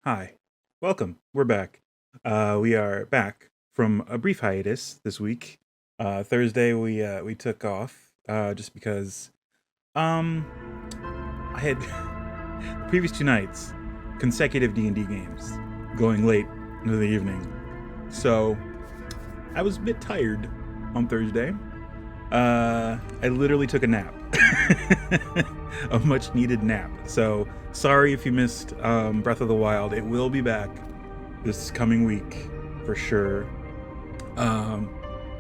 Hi, welcome. We're back. We are back from a brief hiatus this week. Thursday we took off just because um I had the previous 2 nights consecutive D&D games going late into the evening, so I was a bit tired on Thursday. I literally took a nap, a much needed nap. So sorry if you missed Breath of the Wild. It will be back this coming week for sure.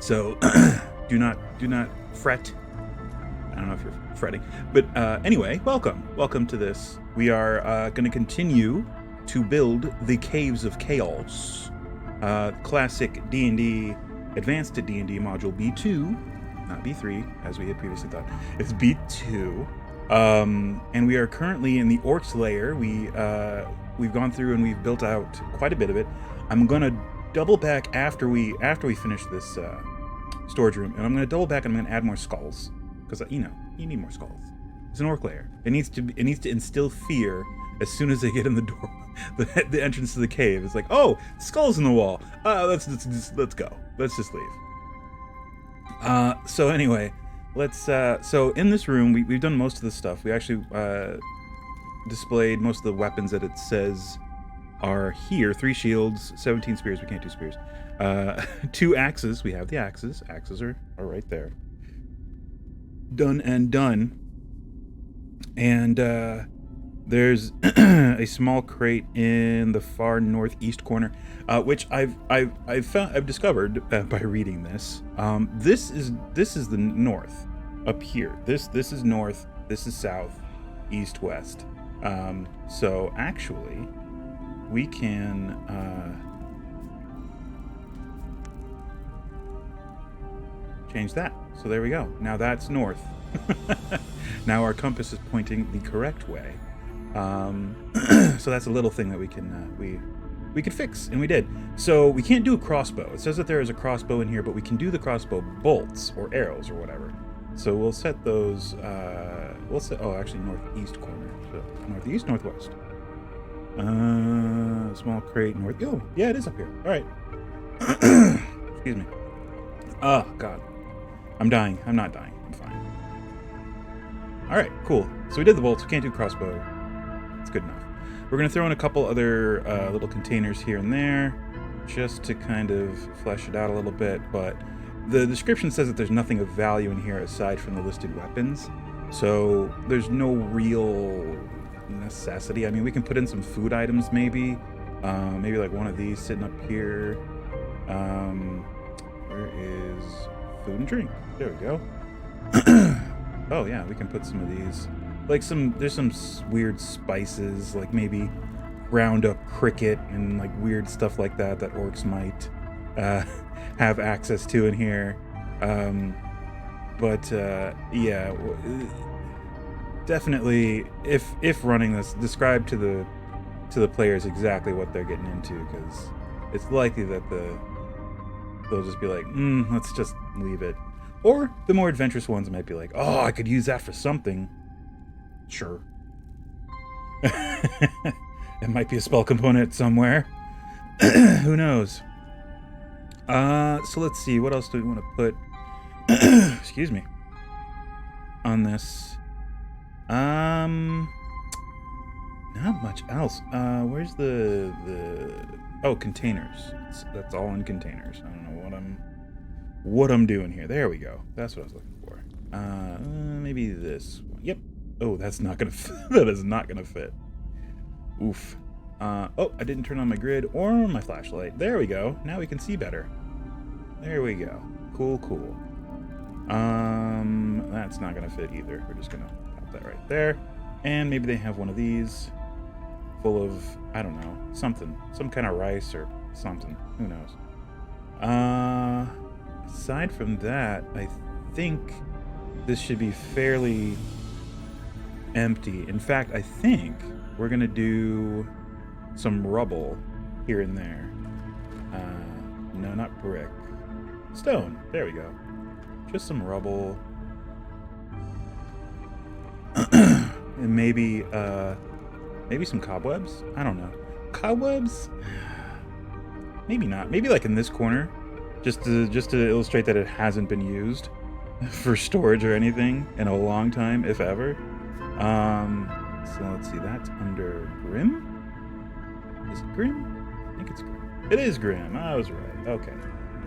So do not fret. I don't know if you're fretting, but anyway, welcome to this. We are going to continue to build the Caves of Chaos, classic D&D, advanced D&D module B2. Not B3, as we had previously thought. It's B2. And we are currently in the Orc's lair. We've gone through and we've built out quite a bit of it. I'm gonna double back after we finish this storage room, and I'm gonna double back and I'm gonna add more skulls, because you need more skulls. It's an Orc lair. It needs to instill fear as soon as they get in the door, the entrance to the cave. It's like, oh, skulls in the wall. Let's go. Let's just leave. So anyway, let's, so in this room, we've done most of the stuff. We actually, displayed most of the weapons that it says are here. 3 shields, 17 spears. We can't do spears. 2 axes. We have the axes. Axes are right there. Done and done. And, there's a small crate in the far northeast corner, which I've discovered by reading this. This is the north up here. This is north. This is south, east, west. So actually, we can change that. So there we go. Now that's north. Now our compass is pointing the correct way. So that's a little thing that we can we could fix, and we did. So we can't do a crossbow. It says that there is a crossbow in here, but we can do the crossbow bolts or arrows or whatever. So we'll set those. Oh, actually northeast corner. So northeast, northwest. Small crate north. Oh, yeah, it is up here. All right. Excuse me. Oh God, I'm dying. I'm not dying. I'm fine. All right, cool. So we did the bolts. We can't do crossbow. It's good enough. We're going to throw in a couple other little containers here and there just to kind of flesh it out a little bit, but the description says that there's nothing of value in here aside from the listed weapons, so there's no real necessity. I mean, we can put in some food items maybe, maybe like one of these sitting up here. Where is food and drink? There we go. Oh yeah, we can put some of these. Like there's some weird spices, like maybe ground up cricket and like weird stuff like that orcs might have access to in here. Yeah, definitely if running this, describe to the players exactly what they're getting into, because it's likely that they'll just be like, let's just leave it. Or the more adventurous ones might be like, oh, I could use that for something. Sure. It might be a spell component somewhere. Who knows? So let's see. What else do we want to put? Excuse me. On this. Not much else. Where's the oh, containers. That's all in containers. I don't know what I'm doing here. There we go. That's what I was looking for. Maybe this one. Yep. Oh, that's not gonna fit. That is not gonna fit. Oof. Oh, I didn't turn on my grid or my flashlight. There we go. Now we can see better. There we go. Cool. That's not gonna fit either. We're just gonna pop that right there. And maybe they have one of these full of, I don't know, something. Some kind of rice or something. Who knows? Aside from that, I think this should be fairly empty. In fact, I think we're gonna do some rubble here and there. No, not brick. Stone. There we go. Just some rubble. And maybe some cobwebs? I don't know. cobwebs? Maybe not. Maybe like in this corner, just to illustrate that it hasn't been used for storage or anything in a long time, if ever. So let's see. That's under Grim. Is it Grim? I think it's Grim. It is Grim. I was right. Okay.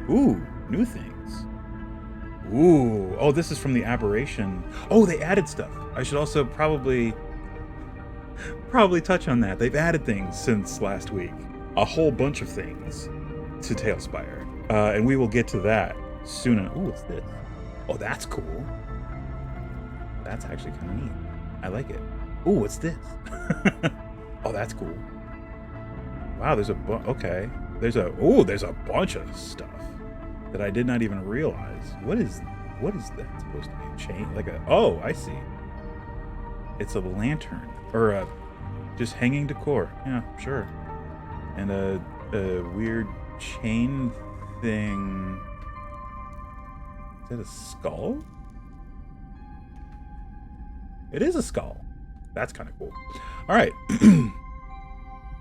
Ooh, new things. Ooh. Oh, this is from the Aberration. Oh, they added stuff. I should also probably touch on that. They've added things since last week. A whole bunch of things to TaleSpire. And we will get to that soon. Ooh, what's this? Oh, that's cool. That's actually kind of neat. I like it. Ooh, what's this? Oh, that's cool. Wow, there's a okay. There's a bunch of stuff that I did not even realize. What is that supposed to be? A chain? Like a oh, I see. It's a lantern or a just hanging decor. Yeah, sure. And a weird chain thing. Is that a skull? It is a skull. That's kind of cool. All right.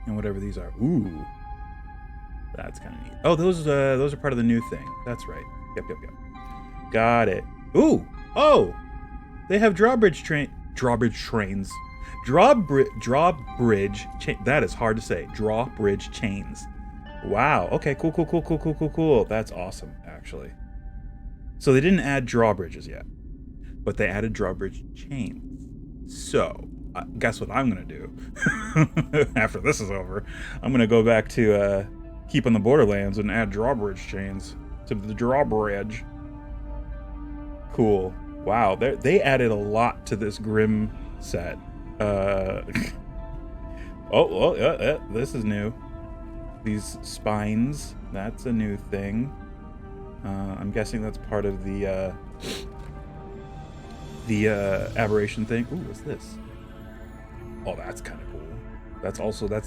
And whatever these are. Ooh. That's kind of neat. Oh, those are part of the new thing. That's right. Yep. Got it. Ooh. Oh. They have drawbridge trains. Drawbridge chain. That is hard to say. Drawbridge chains. Wow. Okay. Cool. That's awesome, actually. So they didn't add drawbridges yet, but they added drawbridge chains. So guess what I'm gonna do after this is over? I'm gonna go back to Keep on the Borderlands and add drawbridge chains to the drawbridge. Cool. Wow. They added a lot to this Grim set. This is new. These spines. That's a new thing. I'm guessing that's part of the Aberration thing. Ooh, what's this? Oh, that's kind of cool. That's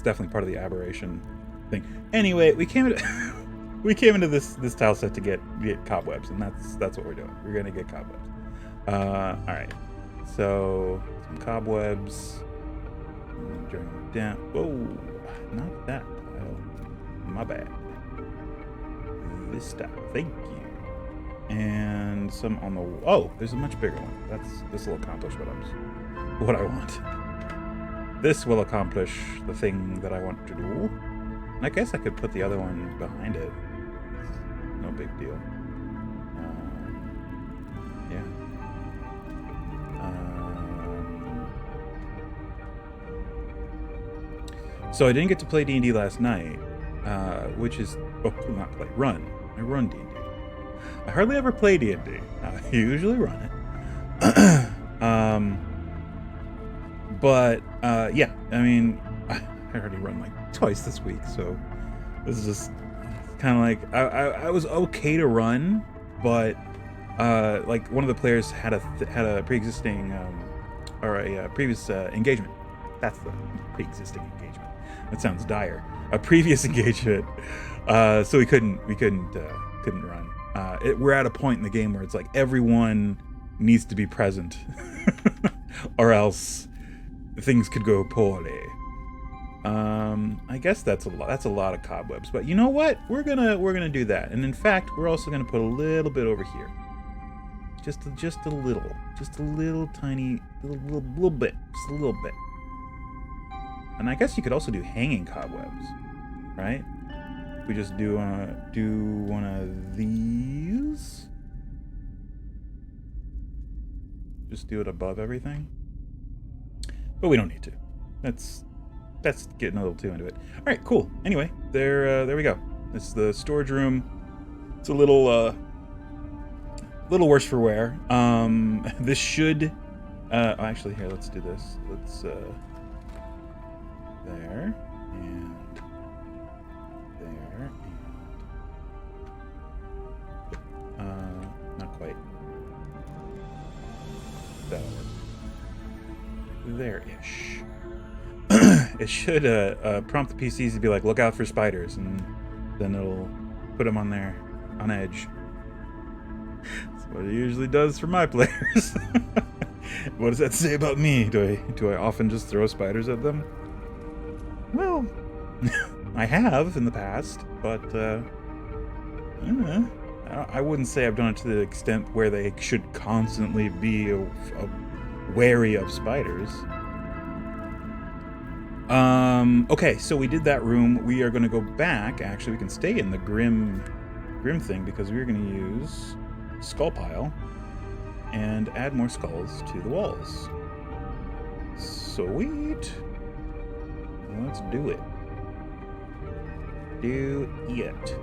definitely part of the Aberration thing. Anyway, we came into this tile set to get cobwebs, and that's what we're doing. We're gonna get cobwebs. All right. So some cobwebs. Journey down. Whoa, not that tile. My bad. This tile. Thank you. And some on the. Oh, there's a much bigger one. This will accomplish what I want. This will accomplish the thing that I want to do. And I guess I could put the other one behind it. No big deal. Yeah. So I didn't get to play D&D last night, which is run. I run D&D. I hardly ever play D&D. I usually run it. But yeah, I mean, I already run like twice this week, so this is just kind of like I was okay to run, but like one of the players had a pre-existing or a previous engagement. That's the pre-existing engagement. That sounds dire. A previous engagement, so we couldn't run. We're at a point in the game where it's like everyone needs to be present, or else things could go poorly. I guess that's a lot of cobwebs, but you know what? We're gonna do that, and in fact, we're also gonna put a little bit over here, just a little tiny little bit, just a little bit. And I guess you could also do hanging cobwebs, right? We just do one of these. Just do it above everything. But we don't need to. That's getting a little too into it. All right, cool. Anyway, there we go. It's the storage room. It's a little worse for wear. This should. Actually, here, let's do this. Let's there and there and not quite. That'll work. There-ish. It should prompt the PCs to be like, look out for spiders, and then it'll put them on edge. That's what it usually does for my players. What does that say about me? Do I often just throw spiders at them? Well, I have in the past, but I wouldn't say I've done it to the extent where they should constantly be wary of spiders. Okay, so we did that room. We are going to go back. Actually, we can stay in the grim thing because we're going to use skull pile and add more skulls to the walls. Sweet. Let's do it. Do it.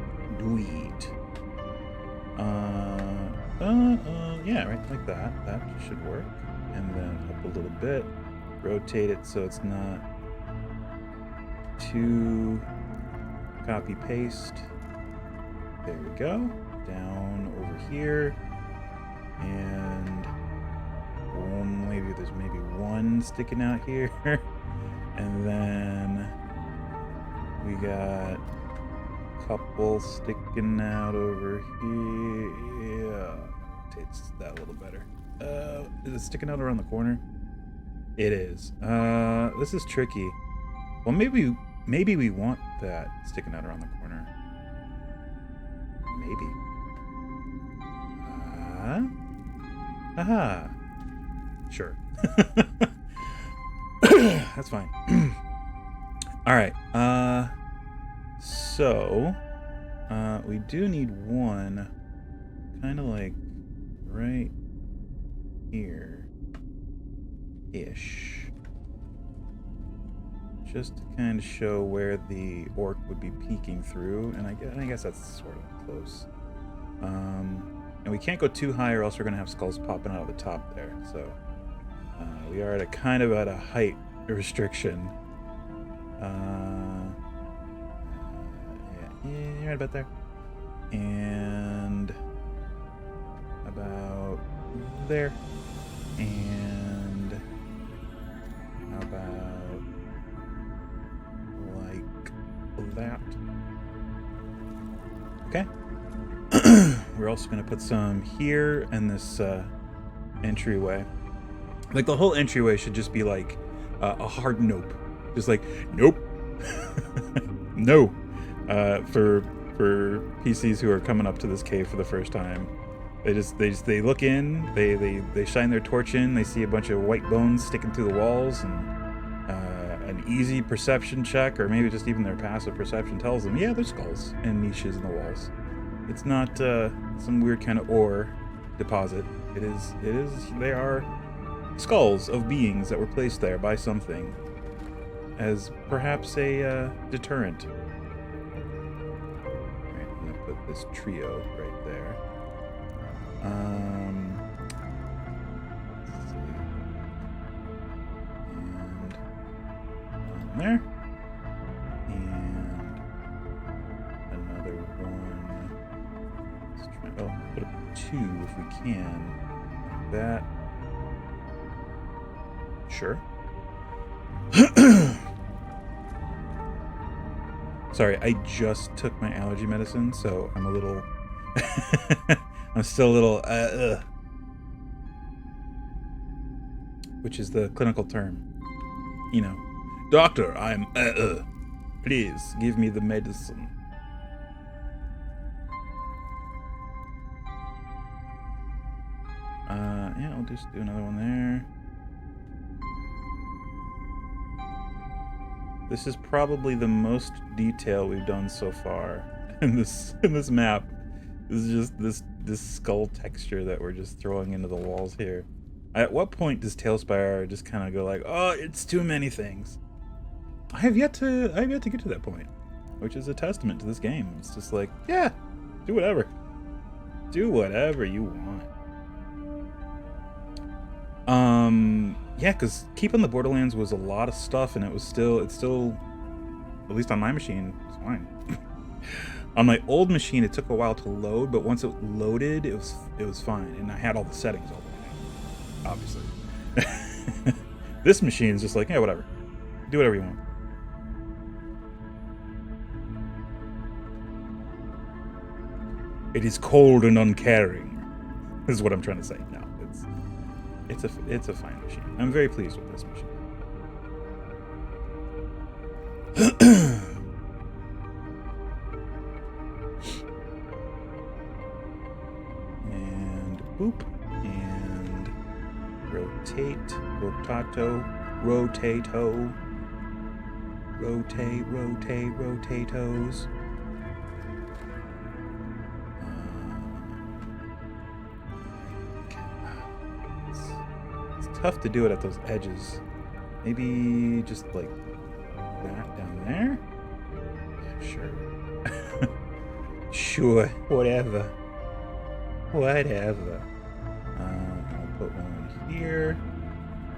Yeah, right like that. That should work. And then up a little bit. Rotate it so it's not too copy paste. There we go. Down over here. And there's maybe one sticking out here. And then we got a couple sticking out over here. Yeah, rotates that a little better. Is it sticking out around the corner? It is. This is tricky. Well, maybe we want that sticking out around the corner. Maybe. Aha. Sure. That's fine. All right. So we do need one kind of like right here ish, just to kind of show where the orc would be peeking through, and I guess that's sort of close. And we can't go too high or else we're gonna have skulls popping out of the top there. So we are at a kind of at a height restriction. Yeah, right about there. And about there. And how about like that? Okay. We're also going to put some here and this entryway. Like the whole entryway should just be like a hard nope. Just like, nope. No. For PCs who are coming up to this cave for the first time. They look in, they shine their torch in, they see a bunch of white bones sticking through the walls, and an easy perception check, or maybe just even their passive perception tells them, yeah, there's skulls and niches in the walls. It's not some weird kind of ore deposit. They are skulls of beings that were placed there by something as perhaps a deterrent. Alright, I'm gonna put this trio right there. Let's see. And there. And another one. Let's try, put up two if we can. Like that. Sure. Sorry, I just took my allergy medicine, so I'm a little... I'm still a little... which is the clinical term. You know. Doctor, I'm... Please, give me the medicine. Yeah, I'll just do another one there. This is probably the most detail we've done so far in this map. This is just this skull texture that we're just throwing into the walls here. At what point does TaleSpire just kind of go like, oh, it's too many things? I have yet to get to that point, which is a testament to this game. It's just like, yeah, do whatever. Do whatever you want. Yeah, because Keep on the Borderlands was a lot of stuff, and it's still, at least on my machine, it's fine. On my old machine, it took a while to load, but once it loaded, it was fine, and I had all the settings all the way down, obviously. This machine's just like, yeah, whatever. Do whatever you want. It is cold and uncaring, is what I'm trying to say. No, it's a fine machine. I'm very pleased with this machine. Rotate, rotato, rotato, rotate, rotate, rotatos. It's tough to do it at those edges. Maybe just like that down there? Yeah, sure. Sure, whatever. Whatever. I'll put one here.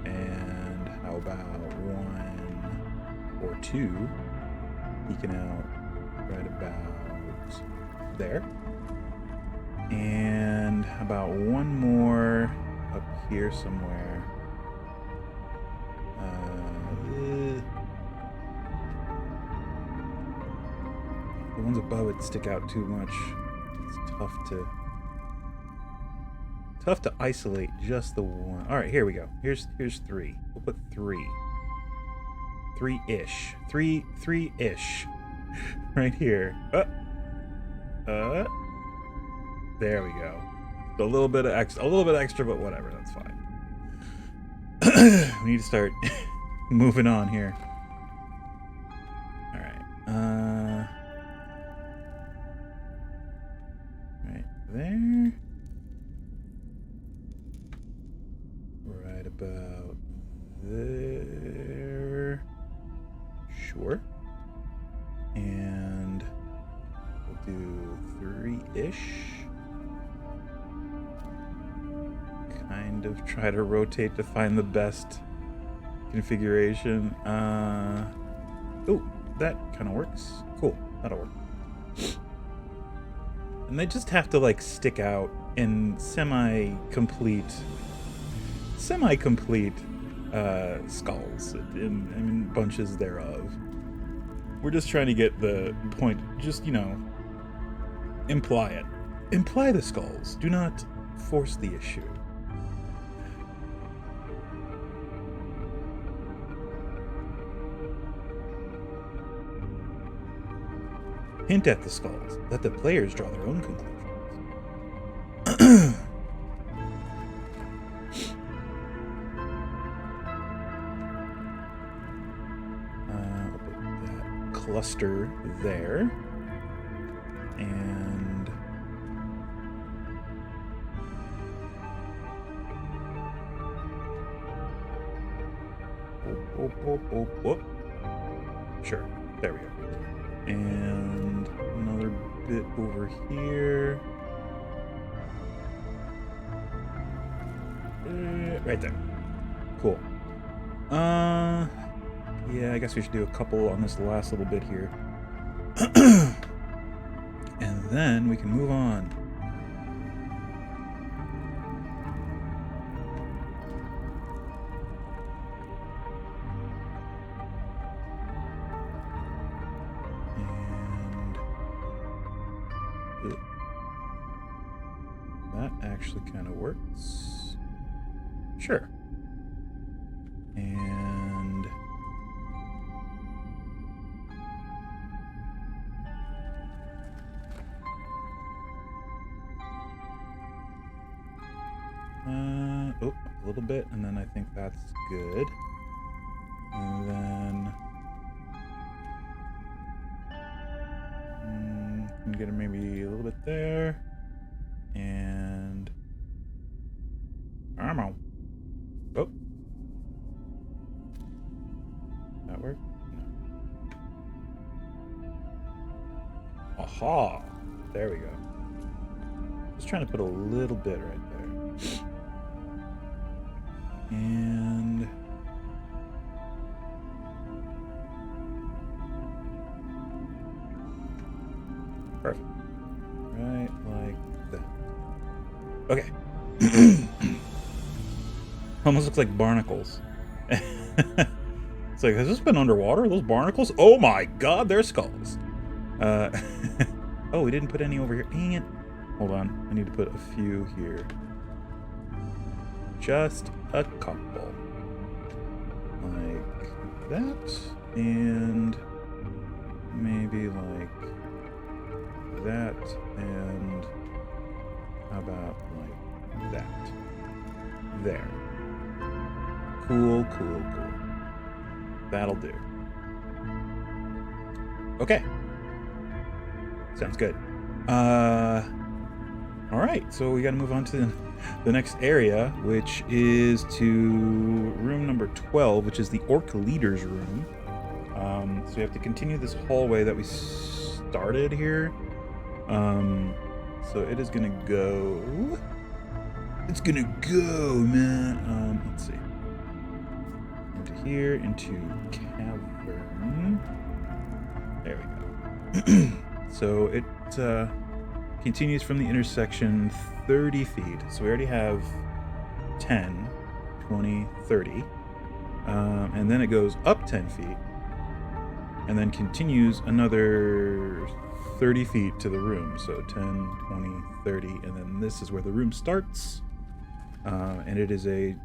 And how about one or two peeking out right about there. And how about one more up here somewhere. The ones above it stick out too much. It's tough to isolate just the one. All right, here we go. Here's three. We'll put three. Three-ish. Three-ish. Right here. There we go. A little bit extra, but whatever. That's fine. We need to start moving on here. All right. Right there. Right about there. Sure. And we'll do three-ish. Kind of try to rotate to find the best configuration. Oh, that kind of works. Cool, that'll work. And they just have to like stick out in semi-complete skulls, in bunches thereof. We're just trying to get the point. Just, you know, imply it. Imply the skulls. Do not force the issue. Hint at the skulls. Let the players draw their own conclusions. I'll put that cluster there. And whoop. Sure. There we go. And another bit over here. Right there. Cool. Yeah, I guess we should do a couple on this last little bit here. And then we can move on. That actually kind of works. Sure. And a little bit, and then I think that's good. And then can get it maybe a little bit there. And ammo. Oh, that work? No. Aha! There we go. Just trying to put a little bit right there. And perfect. Right like that. Okay. Almost looks like barnacles. It's like, has this been underwater? Those barnacles? Oh my god, they're skulls. Oh, we didn't put any over here. Dang it. Hold on. I need to put a few here. Just a couple. Like that. And maybe like that. And how about like that? There. Cool, cool, cool. That'll do. Okay. Sounds good. All right, so we got to move on to the next area, which is to room number 12, which is the Orc Leader's room. So we have to continue this hallway that we started here. So it is gonna go. It's gonna go, man. Let's see. Into here, into cavern. There we go. So it continues from the intersection 30 feet. So we already have 10, 20, 30. And then it goes up 10 feet. And then continues another 30 feet to the room. So 10, 20, 30. And then this is where the room starts. And it is a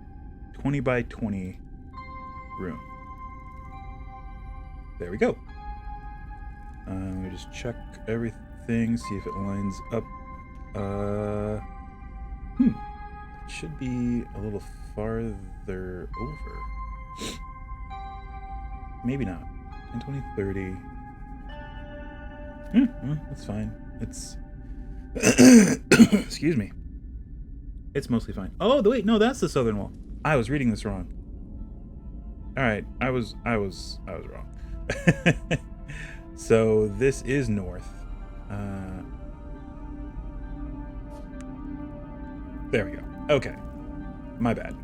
20 by 20 room. There we go. Let me just check everything, see if it lines up. It should be a little farther over. Maybe not. 10, 20, 30. That's fine. It's excuse me. It's mostly fine. Oh, wait, no, that's the southern wall. I was reading this wrong. All right, I was wrong. So this is north. There we go. Okay, my bad.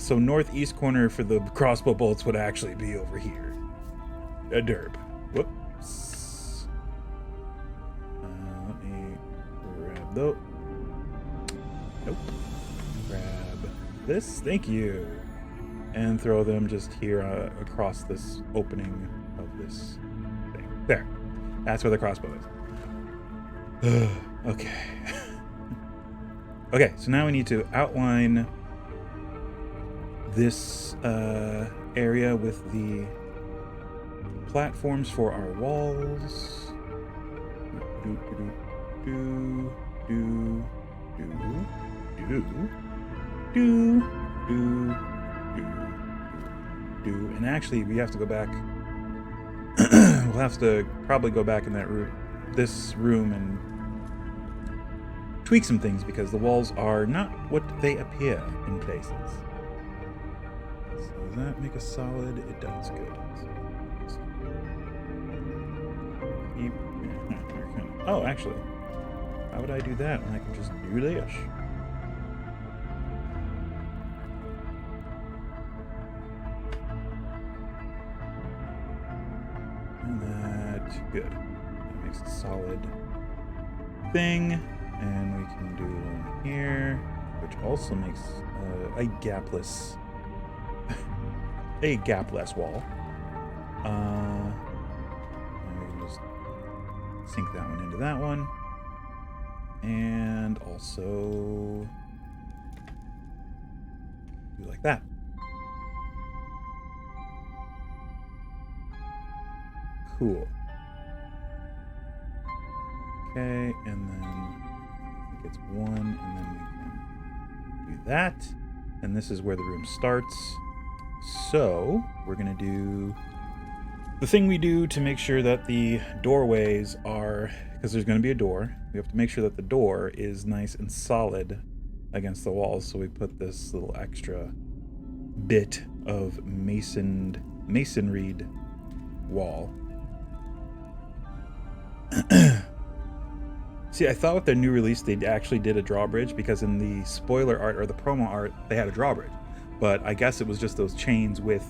So northeast corner for the crossbow bolts would actually be over here. A derb. Whoops. Let me grab those. Nope. Grab this. Thank you. And throw them just here across this opening of this thing. There. That's where the crossbow is. Okay. Okay, so now we need to outline this area with the platforms for our walls. And actually, we have to go back. We'll have to probably go back in this room, and tweak some things because the walls are not what they appear in places. So does that make a solid? It does. Good. Oh, actually, how would I do that when I can just do this? And that, good. That makes a solid thing. And we can do one here, which also makes a gapless wall. And we can just sink that one into that one. And also do like that. Cool. Okay, and then it's one, and then we can do that. And this is where the room starts. So we're gonna do the thing we do to make sure that the doorways are, because there's gonna be a door, we have to make sure that the door is nice and solid against the walls. So we put this little extra bit of masonried wall. See, I thought with their new release they actually did a drawbridge, because in the spoiler art or the promo art they had a drawbridge, but I guess it was just those chains with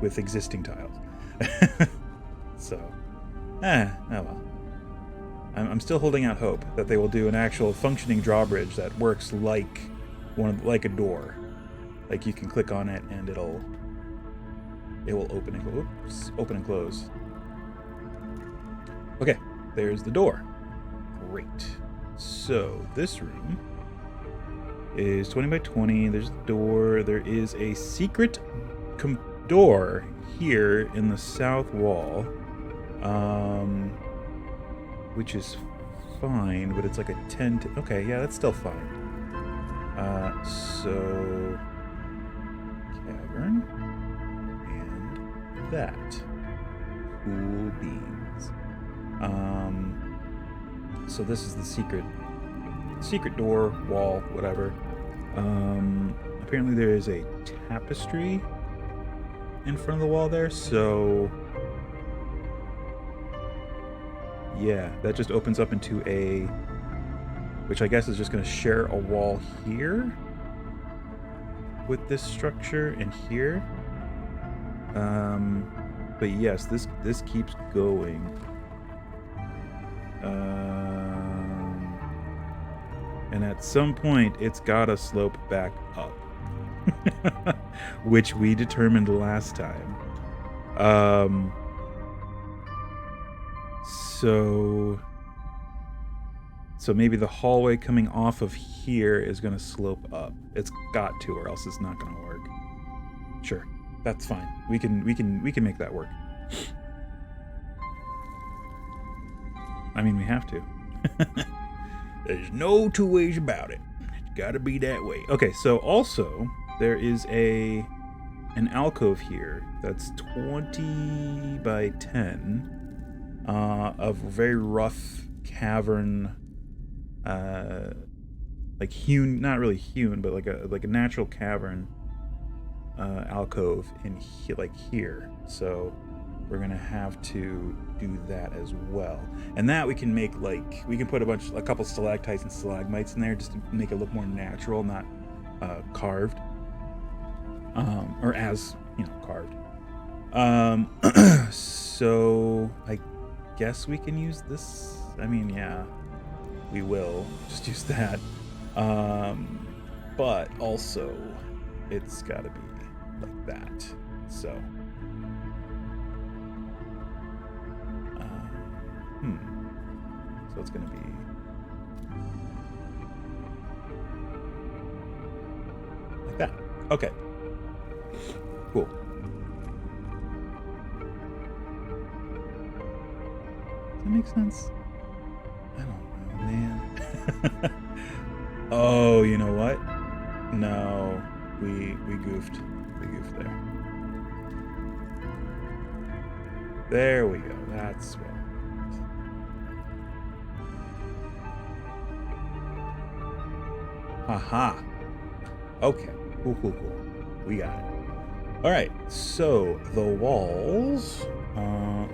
existing tiles. So, oh well. I'm still holding out hope that they will do an actual functioning drawbridge that works like a door, like you can click on it and it will open and close. Oops, open and close. Okay, there's the door. Great. So this room is 20 by 20. There's the door. There is a secret door here in the south wall, which is fine, but it's like a 10 to... Okay, yeah, that's still fine. So, cavern and that. Cool beans. So this is the secret door, wall, whatever. Apparently there is a tapestry in front of the wall there, so yeah, that just opens up into a, which I guess is just going to share a wall here with this structure and here. But yes, this keeps going. And at some point, it's gotta slope back up, which we determined last time. So maybe the hallway coming off of here is gonna slope up. It's got to, or else it's not gonna work. Sure, that's fine. We can make that work. I mean, we have to. There's no two ways about it. It's gotta be that way. Okay, so also there is an alcove here that's 20 by 10 of very rough cavern, like hewn, not really hewn, but like a natural cavern alcove in here. So we're gonna have to do that as well, and that we can make, like, we can put a couple stalactites and stalagmites in there just to make it look more natural, not carved, or as carved. So I guess we can use this. I mean, yeah, we will just use that, but also it's got to be like that. So so it's going to be like that. Okay. Cool. Does that make sense? I don't know, man. Oh, you know what? No, we goofed. We goofed there. There we go. That's what. Aha. Okay. Cool. We got it. All right. So the walls.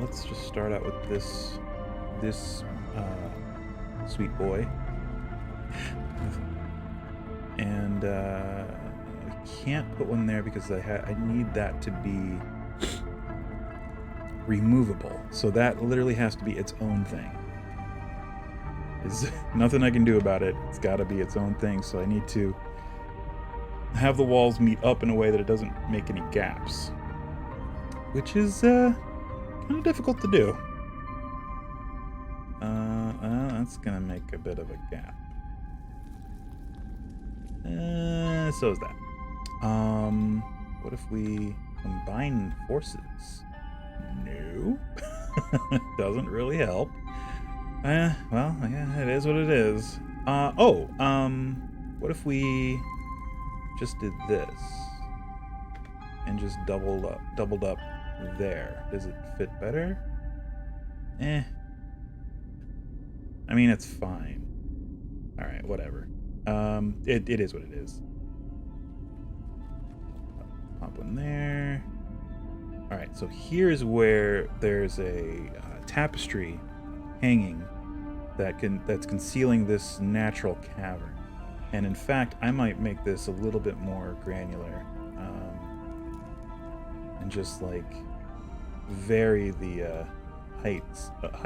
Let's just start out with this sweet boy. And I can't put one there because I need that to be removable. So that literally has to be its own thing. There's nothing I can do about it. It's got to be its own thing. So I need to have the walls meet up in a way that it doesn't make any gaps, which is kind of difficult to do. That's gonna make a bit of a gap. So is that. What if we combine forces? No. Doesn't really help. Well, yeah, it is what it is. What if we just did this and just doubled up there? Does it fit better? I mean, it's fine. All right, whatever. It is what it is. Pop one there. All right, so here's where there's a tapestry hanging that's concealing this natural cavern. And in fact, I might make this a little bit more granular, and just like vary the height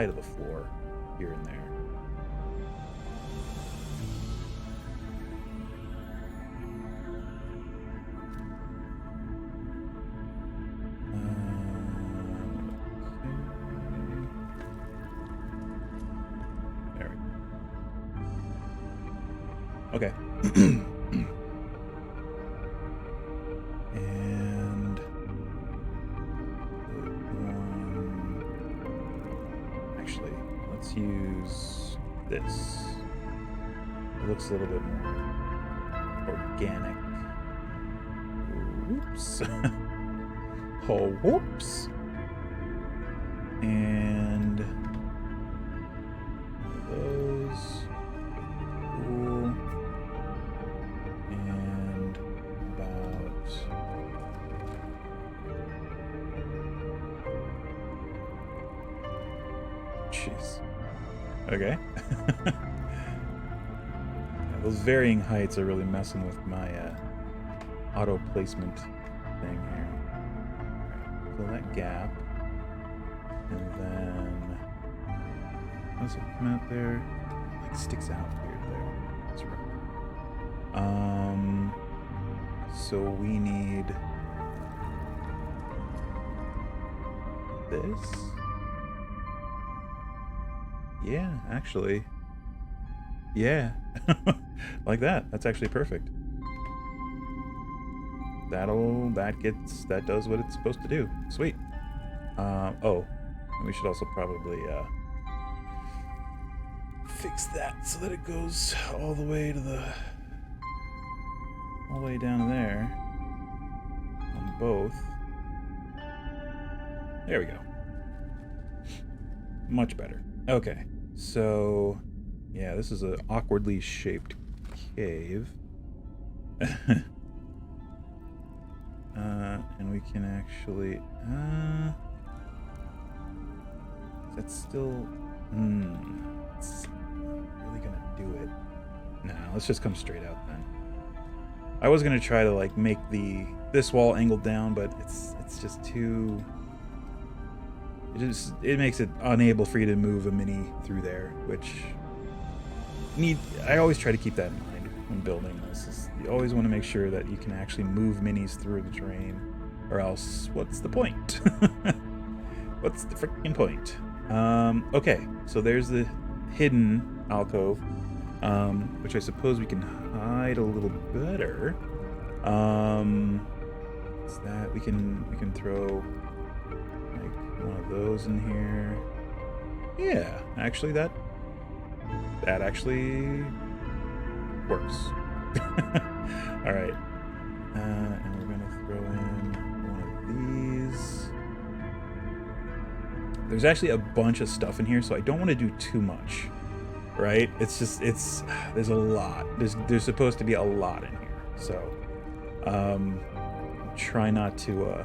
of the floor here and there. Okay. And actually, let's use this. It looks a little bit more organic. Whoops. Oh, whoops. And those. Cool. And about. Jeez. Okay. Those varying heights are really messing with my auto placement thing here. Right, fill that gap. And then does it come out there? It like sticks out weird there. That's right. So we need this. Yeah, actually. Yeah. Like that. That's actually perfect. That does what it's supposed to do. Sweet. Oh, we should also probably fix that so that it goes all the way down to there on both. There we go. Much better. Okay, so yeah, this is an awkwardly shaped cave. And we can actually that's still it's really gonna do it. Nah, let's just come straight out then. I was gonna try to like make this wall angled down, but it's just too. It makes it unable for you to move a mini through there, which I always try to keep that in mind when building this. You always want to make sure that you can actually move minis through the terrain, or else what's the point? What's the freaking point? Okay, so there's the hidden alcove, which I suppose we can hide a little better. What's that? We can throw one of those in here. Yeah, actually that actually works. All right, and we're gonna throw in one of these. There's actually a bunch of stuff in here, so I don't want to do too much, right? There's a lot. There's supposed to be a lot in here, so try not to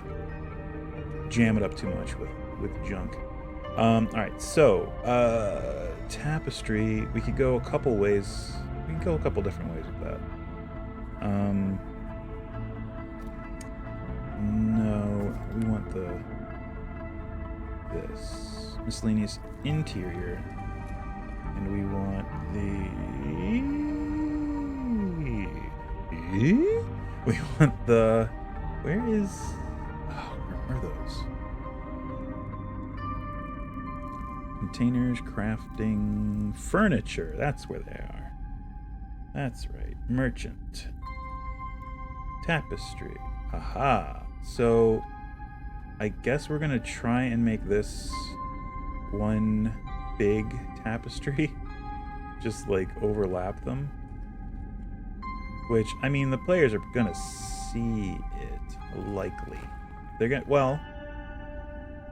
jam it up too much with junk. All right, so tapestry. We could go a couple ways. We can go a couple different ways with that. No, we want this miscellaneous interior, and we want where are those? Containers, crafting, furniture. That's where they are. That's right. Merchant. Tapestry. Aha. So, I guess we're going to try and make this one big tapestry. Just, like, overlap them. Which, I mean, the players are going to see it, likely. They're going to... Well...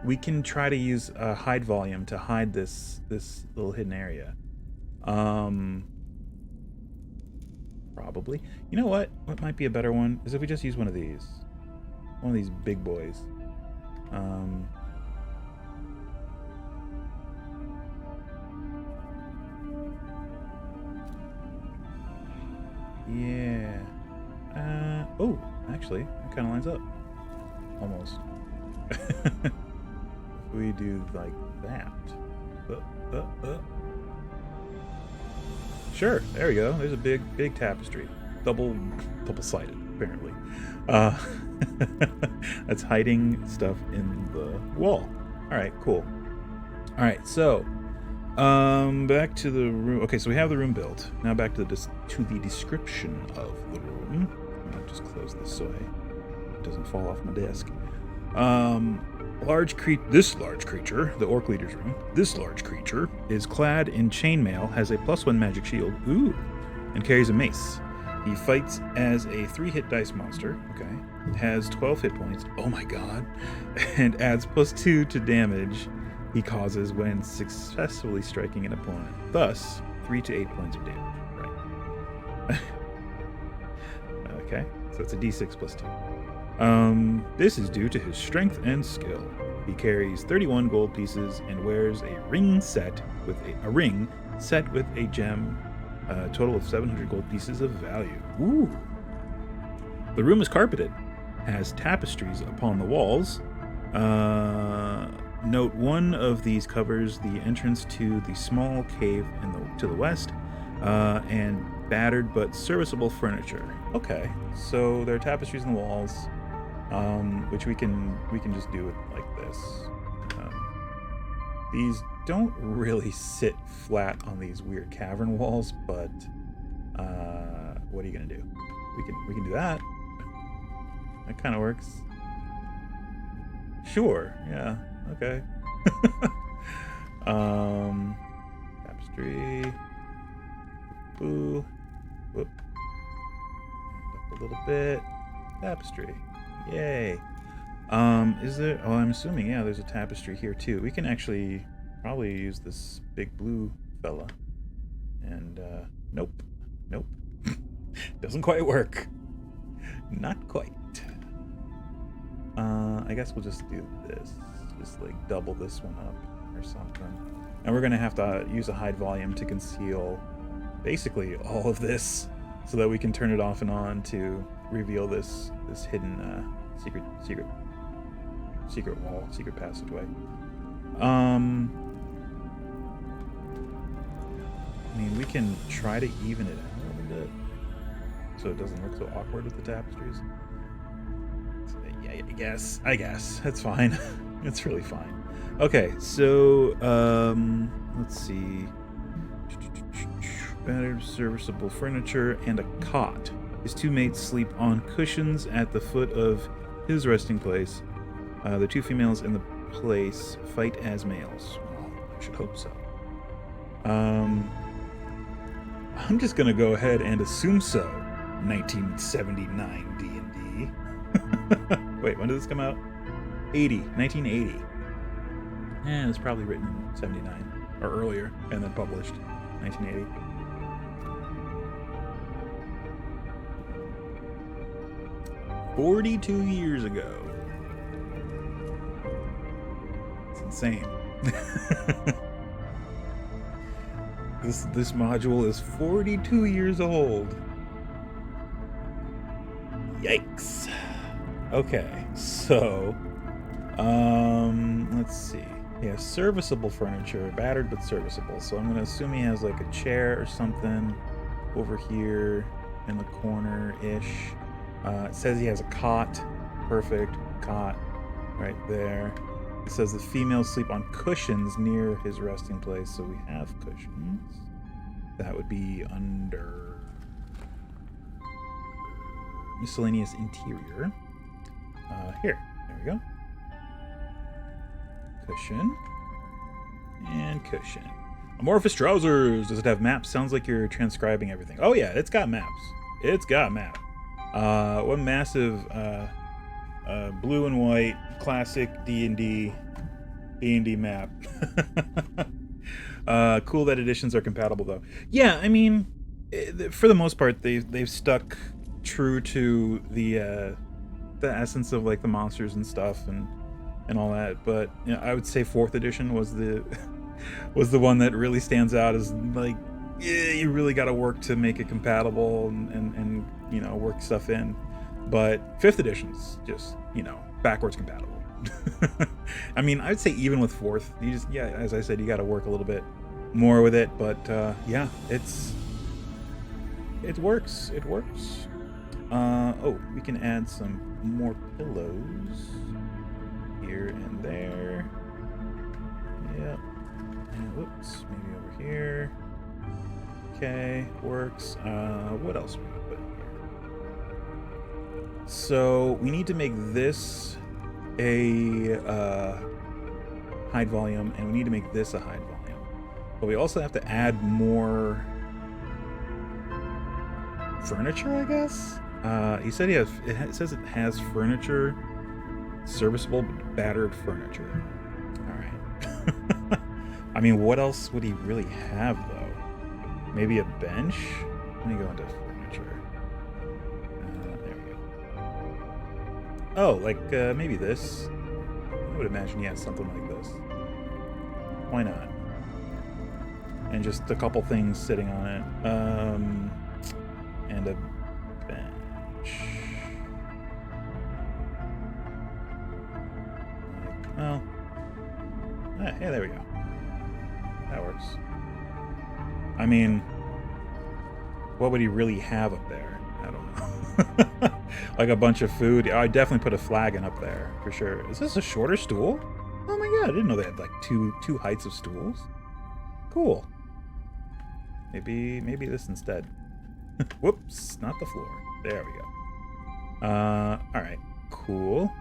We can try to use hide volume to hide this little hidden area. Probably. You know what? What might be a better one is if we just use one of these big boys. Yeah. Oh, actually, it kind of lines up. Almost. We do like that. Sure, there we go. There's a big tapestry, double-sided apparently. That's hiding stuff in the wall. All right, cool. All right, so back to the room. Okay, so we have the room built. Now back to the description of the room. I'll just close this so it doesn't fall off my desk. This large creature, the orc leader's room, this large creature is clad in chainmail, has a +1 magic shield, and carries a mace. He fights as a 3-hit dice monster. Okay. It has 12 hit points. Oh my god. And adds +2 to damage he causes when successfully striking an opponent. Thus, 3 to 8 points of damage. Right. Okay. So it's a d6 +2. This is due to his strength and skill. He carries 31 gold pieces and wears a ring set with a gem. A total of 700 gold pieces of value. Ooh. The room is carpeted, has tapestries upon the walls. Note one of these covers the entrance to the small cave to the west, and battered but serviceable furniture. Okay, so there are tapestries on the walls, which we can just do it like this. These don't really sit flat on these weird cavern walls, but what are you gonna do? We can do that. That kind of works. Sure. Yeah. Okay. Tapestry. Ooh. Whoop. Up a little bit. Tapestry. Yay. Is there... Oh, I'm assuming, yeah, there's a tapestry here, too. We can actually probably use this big blue fella. And, nope. Nope. Doesn't quite work. Not quite. I guess we'll just do this. Just, like, double this one up or something. And we're gonna have to use a hide volume to conceal basically all of this so that we can turn it off and on to reveal this hidden, secret wall, secret passageway. I mean, we can try to even it out a little bit so it doesn't look so awkward with the tapestries. So, yeah, I guess that's fine. It's really fine. Okay, so let's see. Battered serviceable furniture and a cot. His two mates sleep on cushions at the foot of his resting place. The two females in the place fight as males. Well, I should hope so. I'm just gonna go ahead and assume so. 1979 D&D. Wait, when did this come out? 1980. Yeah, it was probably written in 79 or earlier, and then published 1980. "42 years ago." It's insane. This module is 42 years old. Yikes. Okay, so let's see. He has serviceable furniture, battered but serviceable. So I'm gonna assume he has like a chair or something over here in the corner-ish. It says he has a cot. Perfect. Cot right there. It says the females sleep on cushions near his resting place, so we have cushions. That would be under miscellaneous interior. Here. There we go. Cushion. And cushion. Amorphous trousers. Does it have maps? Sounds like you're transcribing everything. Oh yeah, it's got maps. It's got map. One massive blue and white classic D&D map. Cool that editions are compatible though. Yeah, I mean, for the most part, they've stuck true to the essence of like the monsters and stuff and all that. But you know, I would say 4th edition was the one that really stands out as like, yeah, you really got to work to make it compatible and you know, work stuff in. But 5th edition's just, you know, backwards compatible. I mean, I'd say even with 4th, you just, yeah, as I said, you got to work a little bit more with it. But yeah, it works. It works. Oh, we can add some more pillows here and there. Yep. And whoops, maybe over here. Okay, works. What else we can put here? So we need to make this a hide volume, and we need to make this a hide volume. But we also have to add more furniture, I guess. He said it says it has furniture, serviceable but battered furniture. All right. I mean, what else would he really have though? Maybe a bench. Let me go into furniture. There we go. Oh, like maybe this. I would imagine he has something like this. Why not? And just a couple things sitting on it. And a bench. Like, well, hey, there we go. That works. I mean, what would he really have up there? I don't know. Like a bunch of food. I definitely put a flagon up there for sure. Is this a shorter stool? Oh my god, I didn't know they had like two heights of stools. Cool. Maybe this instead. Whoops, not the floor. There we go. Alright, cool.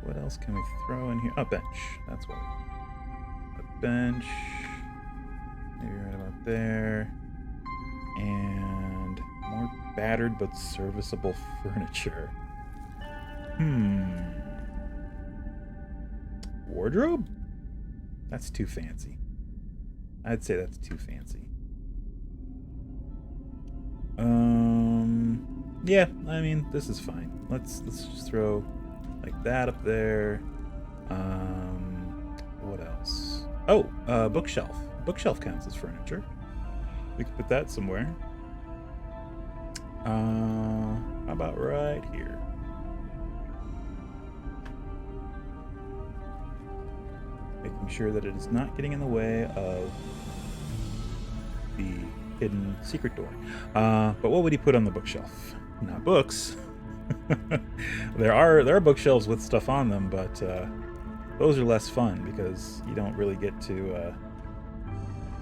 What else can we throw in here? A bench. That's what we want. A bench. Maybe right about there. And more battered but serviceable furniture. Wardrobe? That's too fancy. I'd say that's too fancy. Yeah, I mean, this is fine. Let's just throw like that up there. What else? Oh, bookshelf. Bookshelf counts as furniture. We could put that somewhere. How about right here? Making sure that it is not getting in the way of the hidden secret door. But what would he put on the bookshelf? Not books. There are bookshelves with stuff on them, but those are less fun because you don't really get to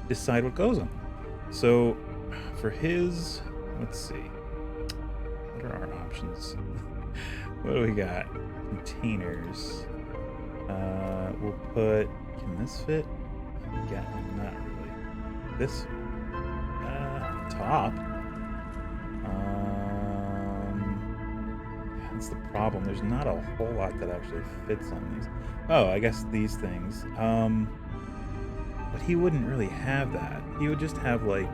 decide what goes on them. So for his, let's see, what are our options? What do we got? Containers. We'll put, can this fit? Yeah, not really. This top. That's the problem. There's not a whole lot that actually fits on these. Oh, I guess these things. But he wouldn't really have that. He would just have like,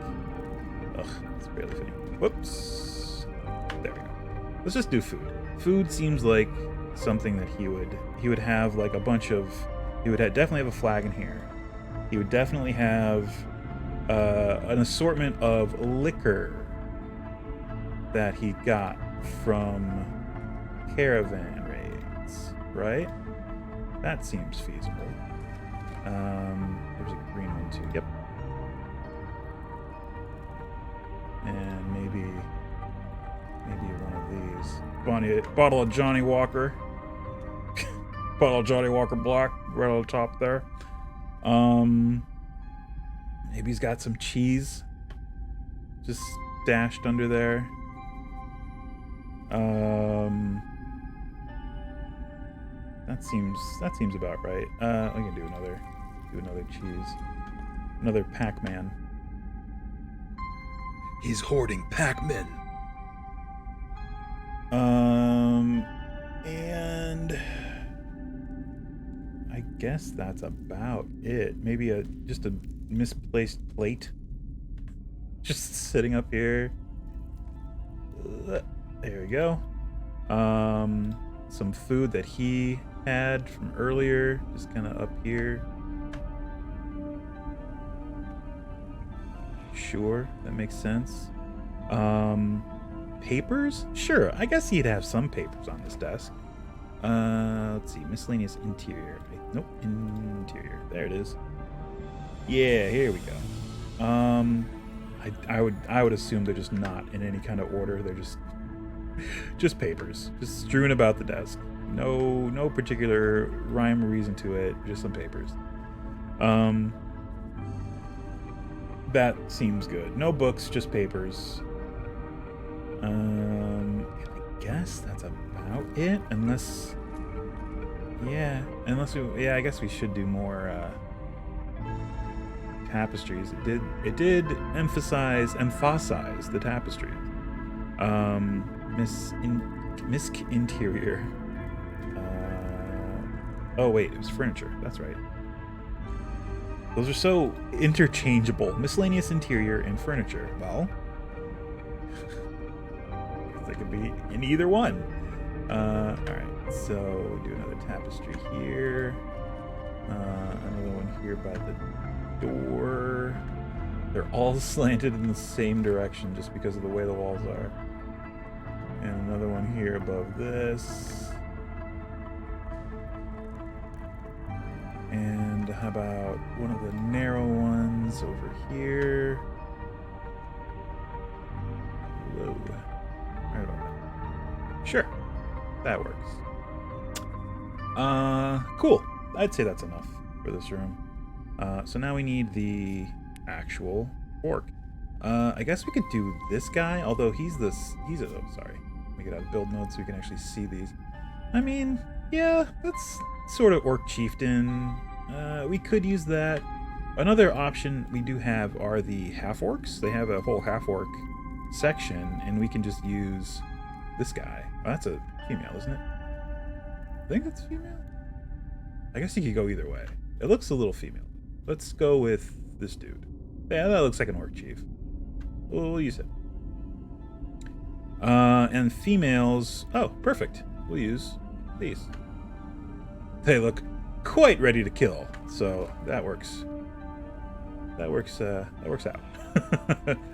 ugh, it's barely fitting. Whoops. There we go. Let's just do food. Food seems like something that he would have like a bunch of. He would definitely have a flagon here. He would definitely have an assortment of liquor that he got from caravan raids, right? That seems feasible. There's a green one too. Yep. And maybe one of these. Bottle of Johnny Walker. Bottle of Johnny Walker Black right on the top there. Maybe he's got some cheese just stashed under there. That seems about right. I can do another cheese. Another Pac-Man. He's hoarding Pac-Men. And I guess that's about it. Maybe just a misplaced plate. Just sitting up here. There we go. Some food that he had from earlier, just kind of up here. Sure, that makes sense. Papers? Sure, I guess he'd have some papers on this desk. Let's see, miscellaneous interior. Nope, interior. There it is. Yeah, here we go. I would assume they're just not in any kind of order. They're just papers, just strewn about the desk. No particular rhyme or reason to it. Just some papers. That seems good. No books, just papers. I guess that's about it. Unless I guess we should do more tapestries. It did emphasize the tapestries. Misc interior. Oh wait, it was furniture. That's right. Those are so interchangeable. Miscellaneous interior and furniture. Well, they could be in either one. All right, so we do another tapestry here. Another one here by the door. They're all slanted in the same direction just because of the way the walls are. And another one here above this. And how about one of the narrow ones over here? Whoa. Right about that. Sure. That works. Cool. I'd say that's enough for this room. So now we need the actual orc. I guess we could do this guy, although sorry. Let me get out of build mode so we can actually see these. I mean, yeah, that's sort of orc chieftain. We could use that. Another option we do have are the half-orcs. They have a whole half-orc section, and we can just use this guy. Oh, that's a female, isn't it? I think that's female. I guess you could go either way. It looks a little female. Let's go with this dude. Yeah, that looks like an orc chief. We'll use it. And females... Oh, perfect. We'll use these. They look quite ready to kill, so that works. That works out.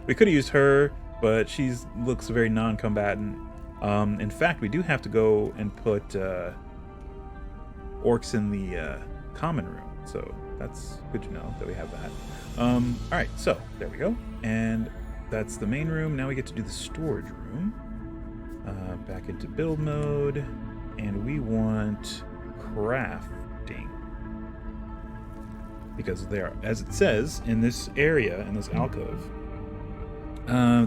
We could have used her, but she looks very non-combatant. In fact, we do have to go and put orcs in the common room, so that's good to know that we have that. All right, so there we go, and that's the main room. Now we get to do the storage room. Back into build mode, and we want crafting, because there, as it says in this area, in this alcove,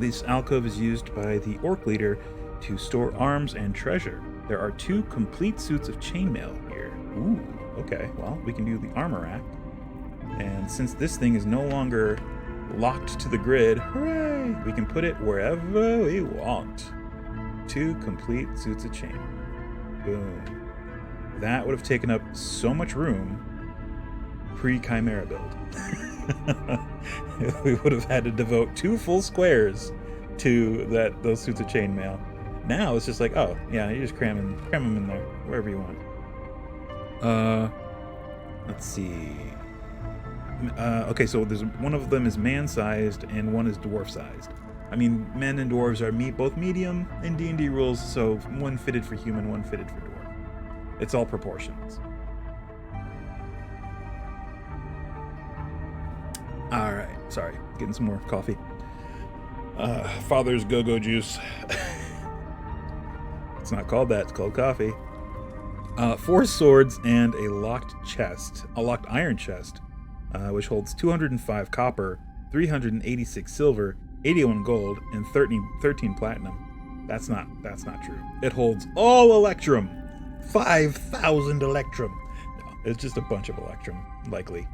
this alcove is used by the orc leader to store arms and treasure. There are 2 complete suits of chainmail here. Ooh, okay, well, we can do the armor rack, and since this thing is no longer locked to the grid, hooray, we can put it wherever we want. 2 complete suits of chain. Boom. That would have taken up so much room pre-Chimera build. We would have had to devote 2 full squares to those suits of chainmail. Now it's just like, oh yeah, you just cram them in there wherever you want. Let's see. Okay, so there's one of them is man-sized and one is dwarf-sized. I mean, men and dwarves are both medium in D&D rules, so one fitted for human, one fitted for dwarf. It's all proportions. All right, sorry, getting some more coffee. Father's go-go juice. It's not called that, it's called coffee. 4 swords and a locked iron chest, which holds 205 copper, 386 silver, 81 gold, and 13 platinum. That's not true. It holds all electrum. 5,000 electrum. No, it's just a bunch of electrum, likely.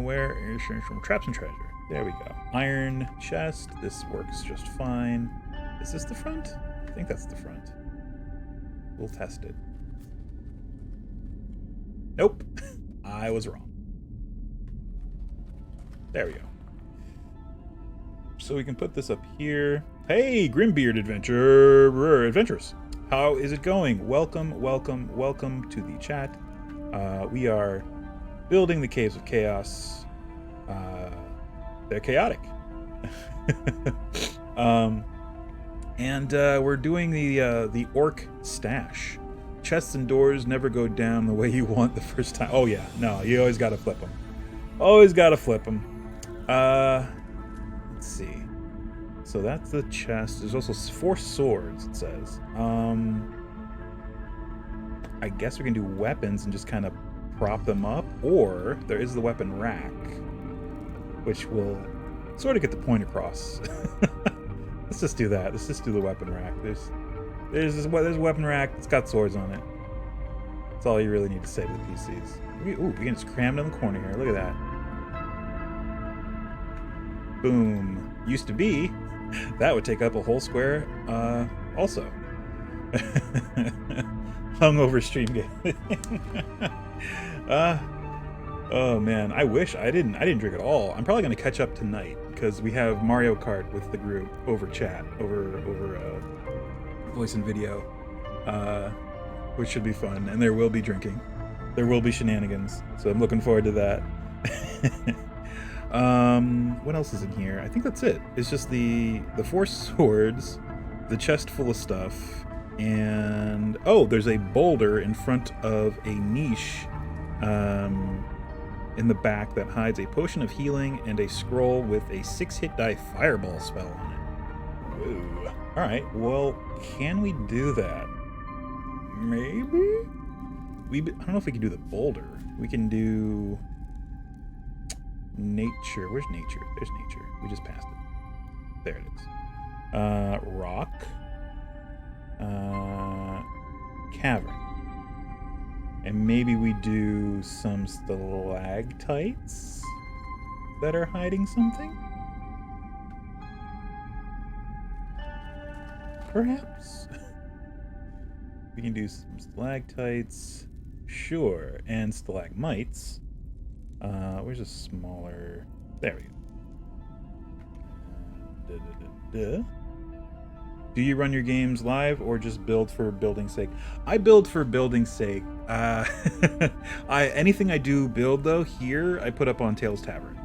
Where is traps and treasure? There we go. Iron chest. This works just fine. Is this the front? I think that's the front. We'll test it. Nope. I was wrong. There we go. So we can put this up here. Hey, Grimbeard Adventurers. How is it going? Welcome to the chat. We are building the Caves of Chaos. They're chaotic. And we're doing the orc stash. Chests and doors never go down the way you want the first time. Oh yeah, no, you always gotta flip them. Always gotta flip them. Let's see. So that's the chest. There's also 4 swords, it says. I guess we can do weapons and just kind of prop them up, or there is the weapon rack, which will sort of get the point across. Let's just do that. Let's just do the weapon rack. There's a weapon rack that's got swords on it. That's all you really need to say to the PCs. We can just cram it in the corner here. Look at that. Boom. Used to be, that would take up a whole square, also. Hungover stream game. Oh man, I wish I didn't drink at all. I'm probably gonna catch up tonight because we have Mario Kart with the group over chat, over voice and video, which should be fun. And there will be drinking, there will be shenanigans. So I'm looking forward to that. What else is in here? I think that's it. It's just the 4 swords, the chest full of stuff, and there's a boulder in front of a niche in the back that hides a potion of healing and a scroll with a 6-hit die fireball spell on it. Whoa. Alright, well, can we do that? Maybe? I don't know if we can do the boulder. We can do nature. Where's nature? There's nature. We just passed it. There it is. Rock. Cavern. And maybe we do some stalactites that are hiding something? Perhaps? We can do some stalactites. Sure. And stalagmites. Where's a smaller... There we go. Do you run your games live or just build for building's sake? I build for building's sake. Anything I do build though here, I put up on Tales Tavern.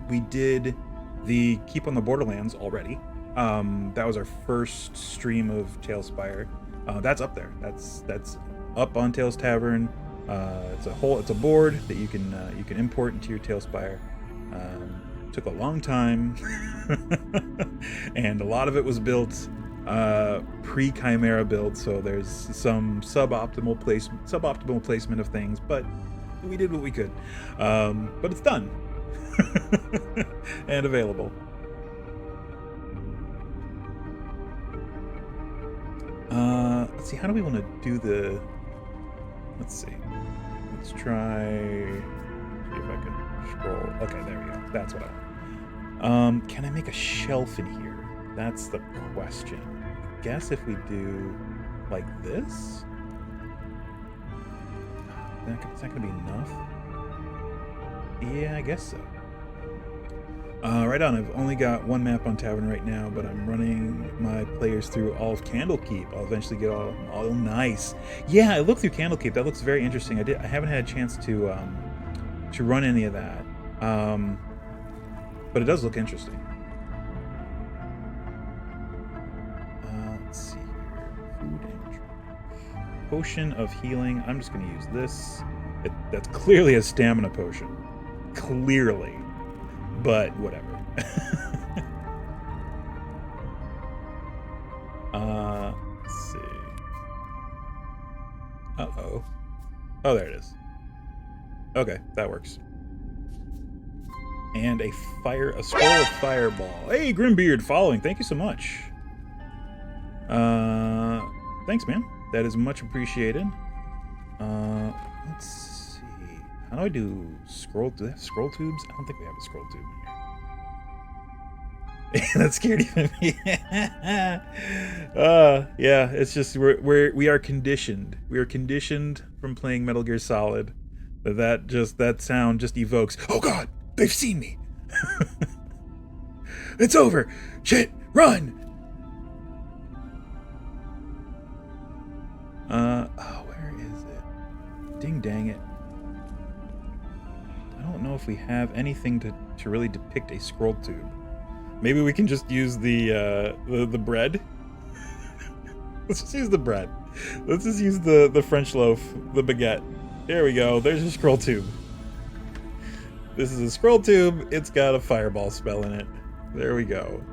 We did the Keep on the Borderlands already. That was our first stream of TaleSpire. That's up there. That's up on Tales Tavern. It's a board that you can import into your TaleSpire. Took a long time, and a lot of it was built pre-Chimera build, so there's some suboptimal placement of things, but we did what we could. But it's done and available. Let's see. How do we want to do the? Let's see. Let's try. See if I can scroll. Okay, there we go. That's what I want. Can I make a shelf in here? That's the question. I guess if we do like this, is that gonna be enough? Yeah, I guess so. Right on. I've only got one map on Tavern right now, but I'm running my players through all of Candlekeep. I'll eventually get all nice. Yeah, I looked through Candlekeep. That looks very interesting. I haven't had a chance to run any of that, but it does look interesting. Let's see here. Food and drink. Potion of healing. I'm just going to use this. That's clearly a stamina potion. Clearly. But whatever. Let's see. Uh-oh. Oh, there it is. Okay, that works. And a scroll of fireball. Hey, Grimbeard following. Thank you so much. Thanks, man. That is much appreciated. Let's see. How do I do scroll? Do they have scroll tubes? I don't think we have a scroll tube in here. That scared even me. Yeah, it's just we are conditioned. We are conditioned from playing Metal Gear Solid. That sound just evokes. Oh God, they've seen me. It's over. Shit, run. Where is it? Ding dang it. I don't know if we have anything to really depict a scroll tube. Maybe we can just use the bread. Let's just use the bread. Let's just use the French loaf, the baguette. There we go. There's a scroll tube. This is a scroll tube. It's got a fireball spell in it. There we go.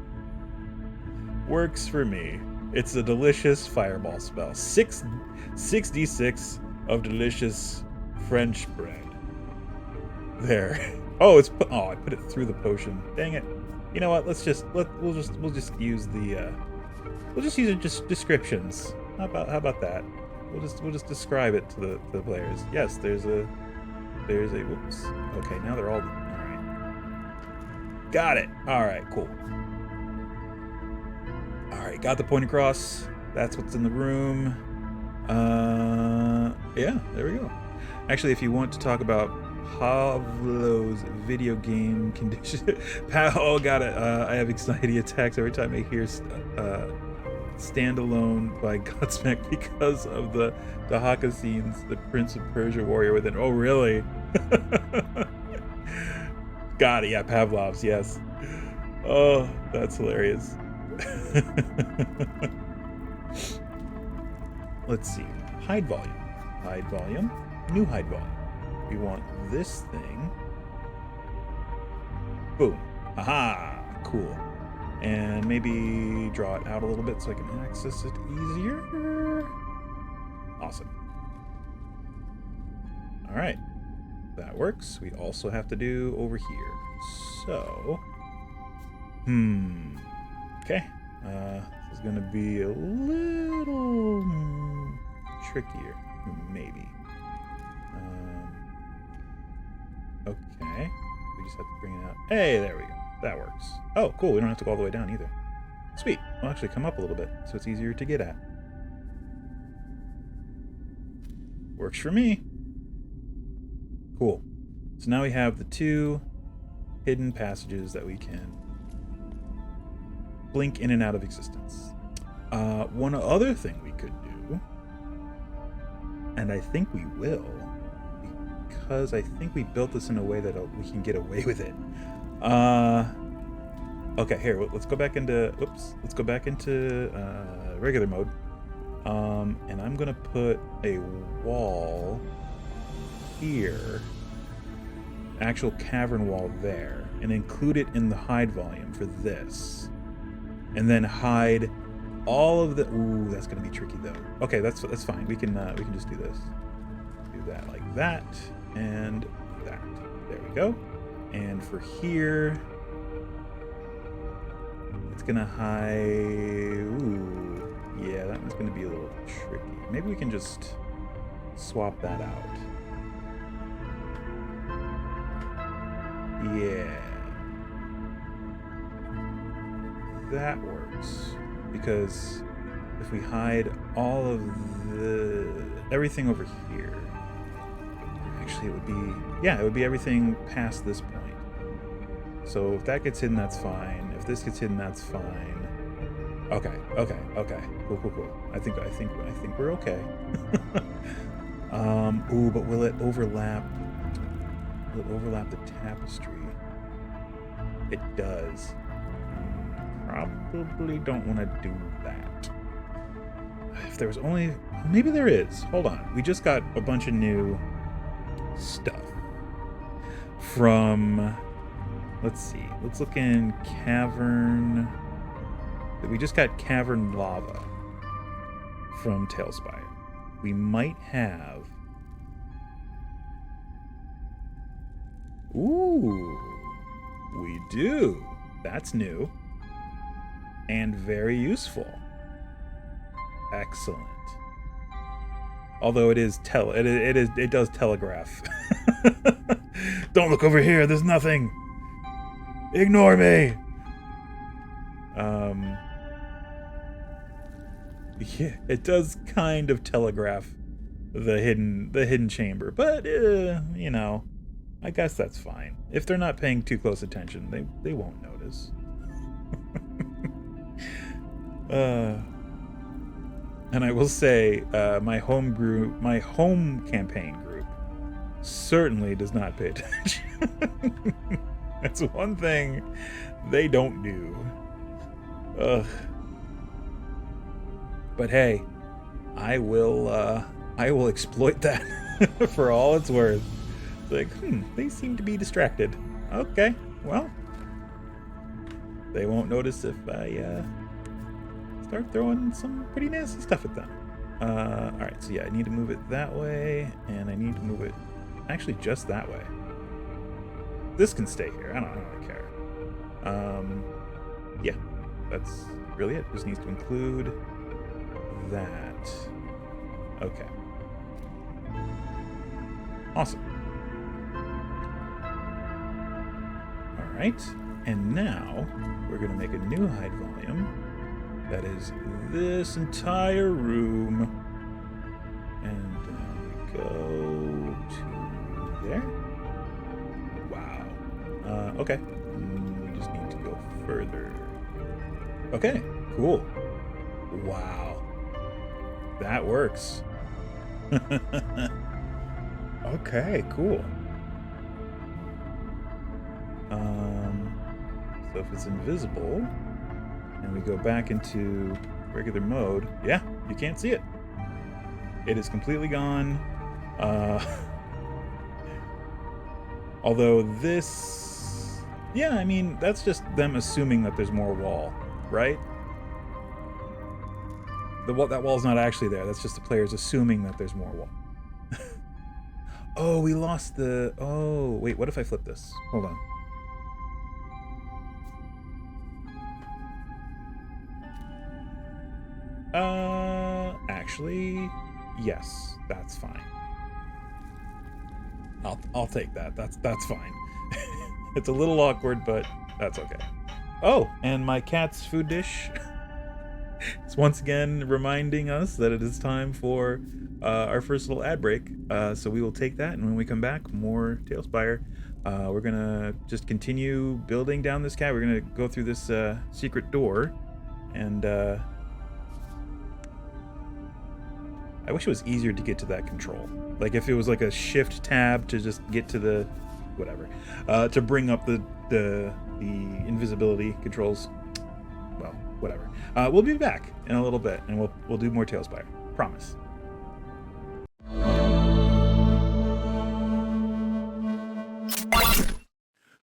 Works for me. It's a delicious fireball spell. 6d6 of delicious French bread. There. Oh, I put it through the potion. Dang it. You know what? We'll just use the we'll just use just descriptions. How about that? We'll just describe it to the players. Yes, there's a whoops. Okay, now they're all right. Got it. All right, cool. All right, got the point across. That's what's in the room. Yeah, there we go. Actually, if you want to talk about Pavlo's video game condition, oh, got it. I have anxiety attacks every time I hear Standalone by Godsmack because of the haka scenes, the Prince of Persia warrior within. Oh, really? Got it. Yeah, Pavlov's. Yes. Oh, that's hilarious. Let's see. Hide volume. Hide volume. New hide volume. We want this thing. Boom. Aha. Cool. And maybe draw it out a little bit so I can access it easier. Awesome. All right. That works. We also have to do over here. So, okay. This is going to be a little trickier, maybe. Okay. We just have to bring it out. Hey, there we go. That works. Oh, cool. We don't have to go all the way down either. Sweet. We'll actually come up a little bit, so it's easier to get at. Works for me. Cool. So now we have the two hidden passages that we can blink in and out of existence. One other thing we could do, and I think we will, because I think we built this in a way that we can get away with it. Okay, here, let's go back into, let's go back into regular mode. And I'm gonna put a wall here, actual cavern wall there, and include it in the hide volume for this. And then hide all of the, ooh, that's gonna be tricky though. Okay, that's fine. We can just do this. Do that like that, and that. There we go. And for here, it's gonna hide, ooh, yeah, that one's gonna be a little tricky. Maybe we can just swap that out. Yeah. That works. Because if we hide all of everything over here, actually it would be, yeah, it would be everything past this point. So if that gets hidden, that's fine. If this gets hidden, that's fine. Okay. Cool. I think we're okay. Ooh, but will it overlap? Will it overlap the tapestry? It does. Probably don't want to do that. If there was only, maybe there is. Hold on. We just got a bunch of new stuff from, let's see. Let's look in cavern. We just got cavern lava from TaleSpire. We might have, ooh, we do. That's new and very useful. Excellent. Although it is it does telegraph. Don't look over here. There's nothing. Ignore me. Yeah, it does kind of telegraph the hidden chamber, but you know, I guess that's fine. If they're not paying too close attention, they won't notice. And I will say, my home campaign group certainly does not pay attention. That's one thing they don't do. Ugh. But hey, I will exploit that for all it's worth. It's like, they seem to be distracted. Okay, well, they won't notice if I start throwing some pretty nasty stuff at them. Alright, so yeah, I need to move it that way, and I need to move it actually just that way. This can stay here. I don't really care. Yeah, that's really it. Just needs to include that. Okay. Awesome. All right. And now we're going to make a new hide volume. That is this entire room. And we go to there. Wow. Okay. We just need to go further. Okay. Cool. Wow. That works. Okay, cool. So if it's invisible and we go back into regular mode, yeah, you can't see it. It is completely gone. Although this, yeah, I mean, that's just them assuming that there's more wall, right? That wall's not actually there. That's just the players assuming that there's more wall. Oh, we lost the... Oh, wait, what if I flip this? Hold on. Actually, yes, that's fine. I'll take that. That's fine. It's a little awkward, but that's okay. Oh, and my cat's food dish is once again reminding us that it is time for our first little ad break. So we will take that, and when we come back, more TaleSpire. We're gonna just continue building down this cave. We're gonna go through this secret door, and I wish it was easier to get to that control. Like if it was like a shift tab to just get to the whatever, to bring up the invisibility controls. Well, whatever. We'll be back in a little bit, and we'll do more TaleSpire. Promise.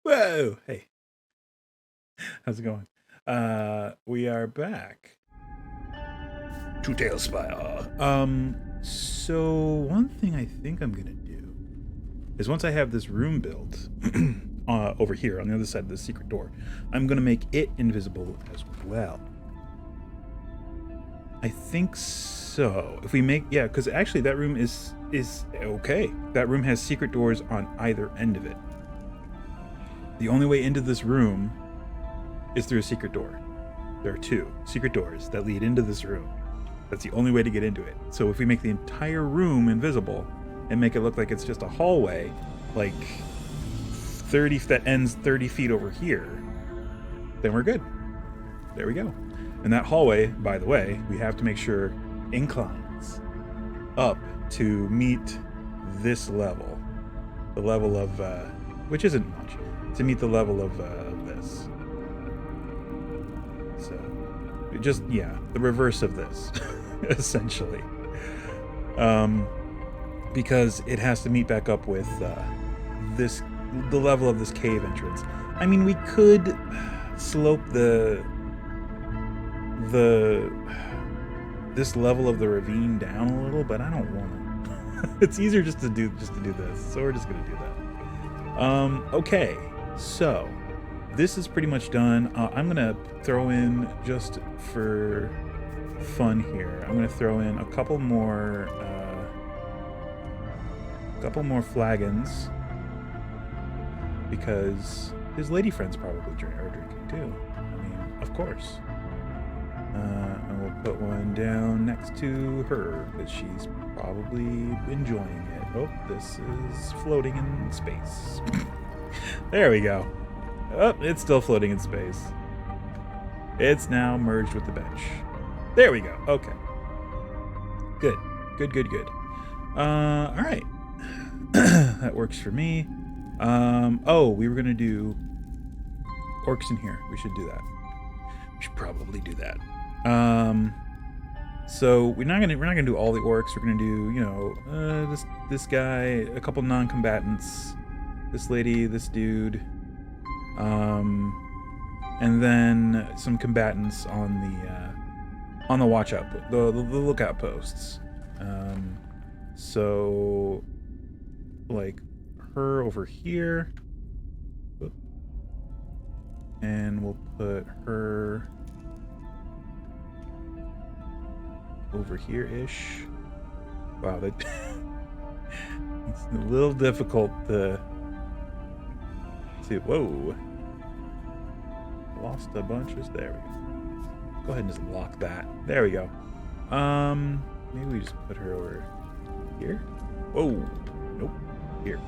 Whoa! Hey, how's it going? We are back to TaleSpire. So one thing I think I'm gonna do is once I have this room built over here on the other side of the secret door, I'm gonna make it invisible as well. I think so. If we make, yeah, because actually that room is okay. That room has secret doors on either end of it. The only way into this room is through a secret door. There are two secret doors that lead into this room. That's the only way to get into it. So if we make the entire room invisible and make it look like it's just a hallway, like 30 that ends 30 feet over here, then we're good. There we go. And that hallway, by the way, we have to make sure inclines up to meet this level. The level of, which isn't much, to meet the level of this. So, just, yeah, the reverse of this, essentially. Because it has to meet back up with the level of this cave entrance. I mean, we could slope this level of the ravine down a little, but I don't want to. It's easier just to do this, so we're just gonna do that. Okay, so this is pretty much done. I'm gonna throw in, just for fun here, I'm gonna throw in a couple more flagons, because his lady friends probably are drinking too. I mean, of course. And we'll put one down next to her, because she's probably enjoying it. Oh, this is floating in space. There we go. Oh, it's still floating in space. It's now merged with the bench. There we go. Okay. Good. Good. All right. That works for me. Oh, we were gonna do orcs in here. We should do that. We should probably do that. So we're not gonna do all the orcs. We're gonna do, you know, this guy, a couple non-combatants, this lady, this dude, and then some combatants on the watch out, the lookout posts. So like her over here, and we'll put her over here-ish. Wow, it's a little difficult to see. Whoa. Lost a bunch. There we go. Go ahead and just lock that. There we go. Maybe we just put her over here. Whoa. Nope. Here.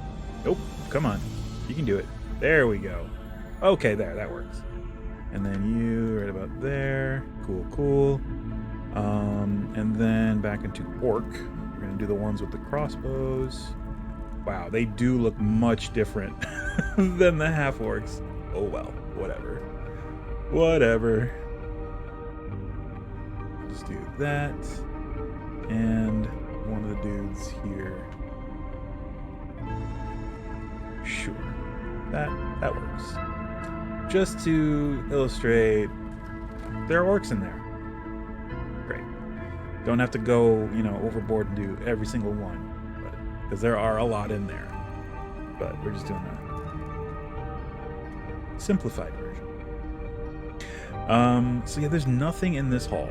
Nope. Come on. You can do it. There we go. Okay, there. That works. And then you right about there. Cool, cool. And then back into orc. We're going to do the ones with the crossbows. Wow, they do look much different than the half-orcs. Oh, well. Whatever. Whatever. Just do that. And one of the dudes here. Sure. That works. Just to illustrate, there are orcs in there. Great. Don't have to go, overboard and do every single one, because there are a lot in there. But we're just doing a simplified version. So yeah, there's nothing in this hall.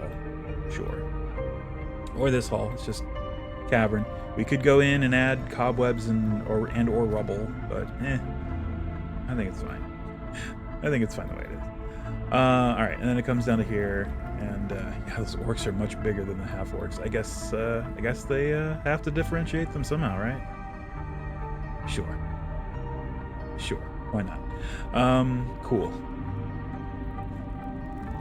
Sure. Or this hall. It's just cavern. We could go in and add cobwebs or rubble, but I think it's fine. I think it's fine the way it is. Alright, and then it comes down to here, and yeah, those orcs are much bigger than the half-orcs. I guess they have to differentiate them somehow, right? Sure. Sure. Why not? Cool.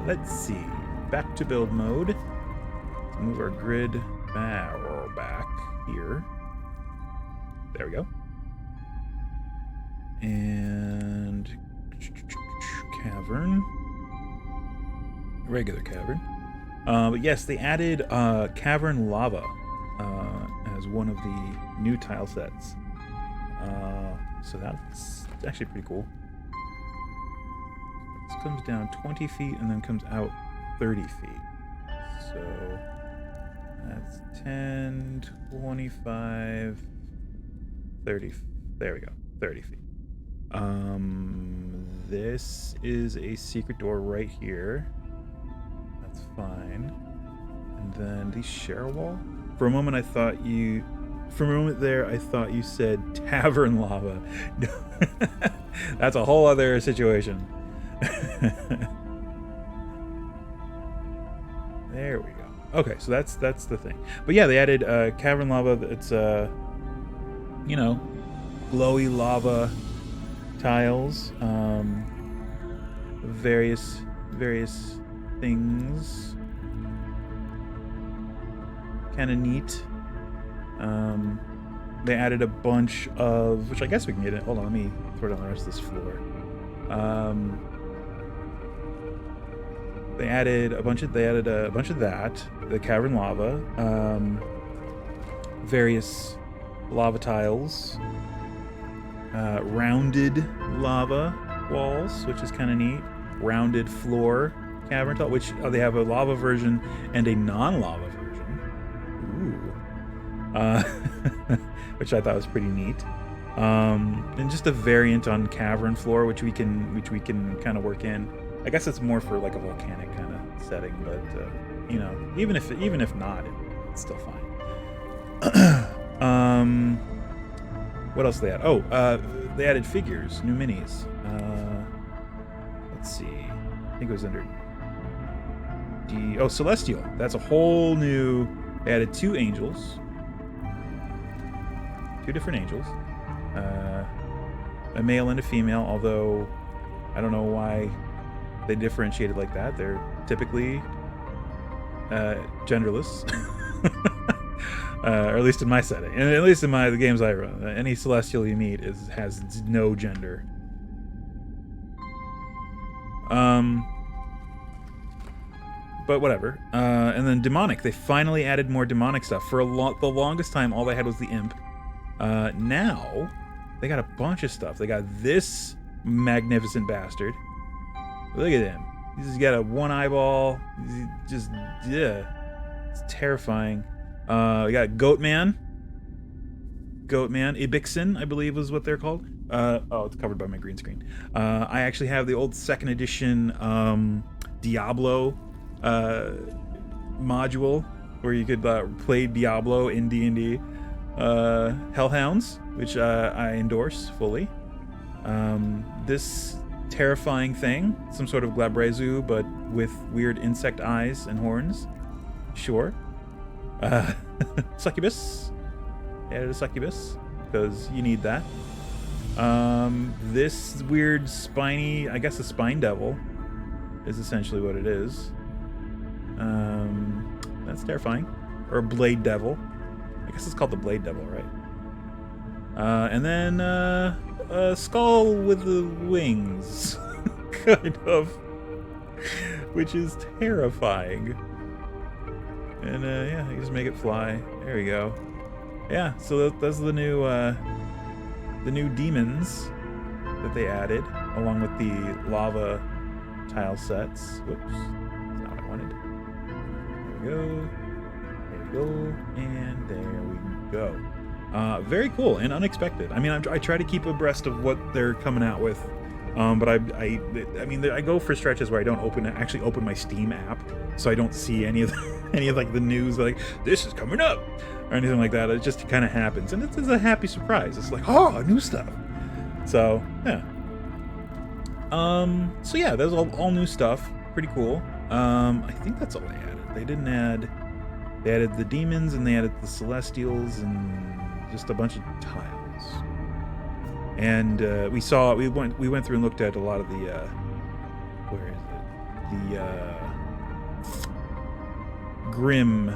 Let's see. Back to build mode. Let's move our grid back here. There we go. And cavern. Regular cavern. But yes, they added cavern lava as one of the new tile sets. So that's actually pretty cool. This comes down 20 feet and then comes out 30 feet. So that's 10, 25, 30. There we go. 30 feet. This is a secret door right here. That's fine. And then the share wall. For a moment there, I thought you said tavern lava. No, that's a whole other situation. There we go. Okay, so that's the thing. But yeah, they added cavern lava. It's glowy lava tiles, various things. Kind of neat. They added a bunch of, which I guess we can get it. Hold on, let me throw down the rest of this floor. They added a bunch of that, the cavern lava, various lava tiles, rounded lava walls, which is kind of neat. Rounded floor cavern tile, which they have a lava version and a non-lava version. Ooh. Which I thought was pretty neat. And just a variant on cavern floor, which we can kind of work in. I guess it's more for like a volcanic kind of setting, but even if not, it's still fine. What else did they add? Oh, they added figures, new minis. Let's see. I think it was under Celestial. That's a whole new. They added two angels. Two different angels. A male and a female, although I don't know why they differentiated like that. They're typically genderless. Or at least in my setting. And at least in the games I run. Any Celestial you meet has no gender. But whatever. And then demonic. They finally added more demonic stuff. For the longest time, all they had was the imp. Now, they got a bunch of stuff. They got this magnificent bastard. Look at him. He's got a one eyeball. It's terrifying. We got Goatman. Ibixen, I believe was what they're called. It's covered by my green screen. I actually have the old 2nd edition Diablo module where you could play Diablo in D&D. Hellhounds, which I endorse fully. This terrifying thing, some sort of Glabrezu, but with weird insect eyes and horns. Sure. Succubus. Added a succubus, because you need that. This weird spiny, I guess a spine devil is essentially what it is. That's terrifying. Or a blade devil. I guess it's called the blade devil, right? And then a skull with the wings, kind of, which is terrifying. And yeah, you just make it fly. There we go. Yeah, so that's the new demons that they added, along with the lava tile sets. Whoops, that's not what I wanted. There we go. There we go, and there we go. Very cool and unexpected. I mean, I try to keep abreast of what they're coming out with, but I mean, I go for stretches where I don't actually open my Steam app, so I don't see any of like the news like this is coming up or anything like that. It just kind of happens, and it's a happy surprise. It's like, oh, new stuff. So yeah. So yeah, there's all new stuff. Pretty cool. I think that's all they added. They didn't add. They added the demons and they added the celestials and just a bunch of tiles. And we went through and looked at a lot of the where is it? The Grim.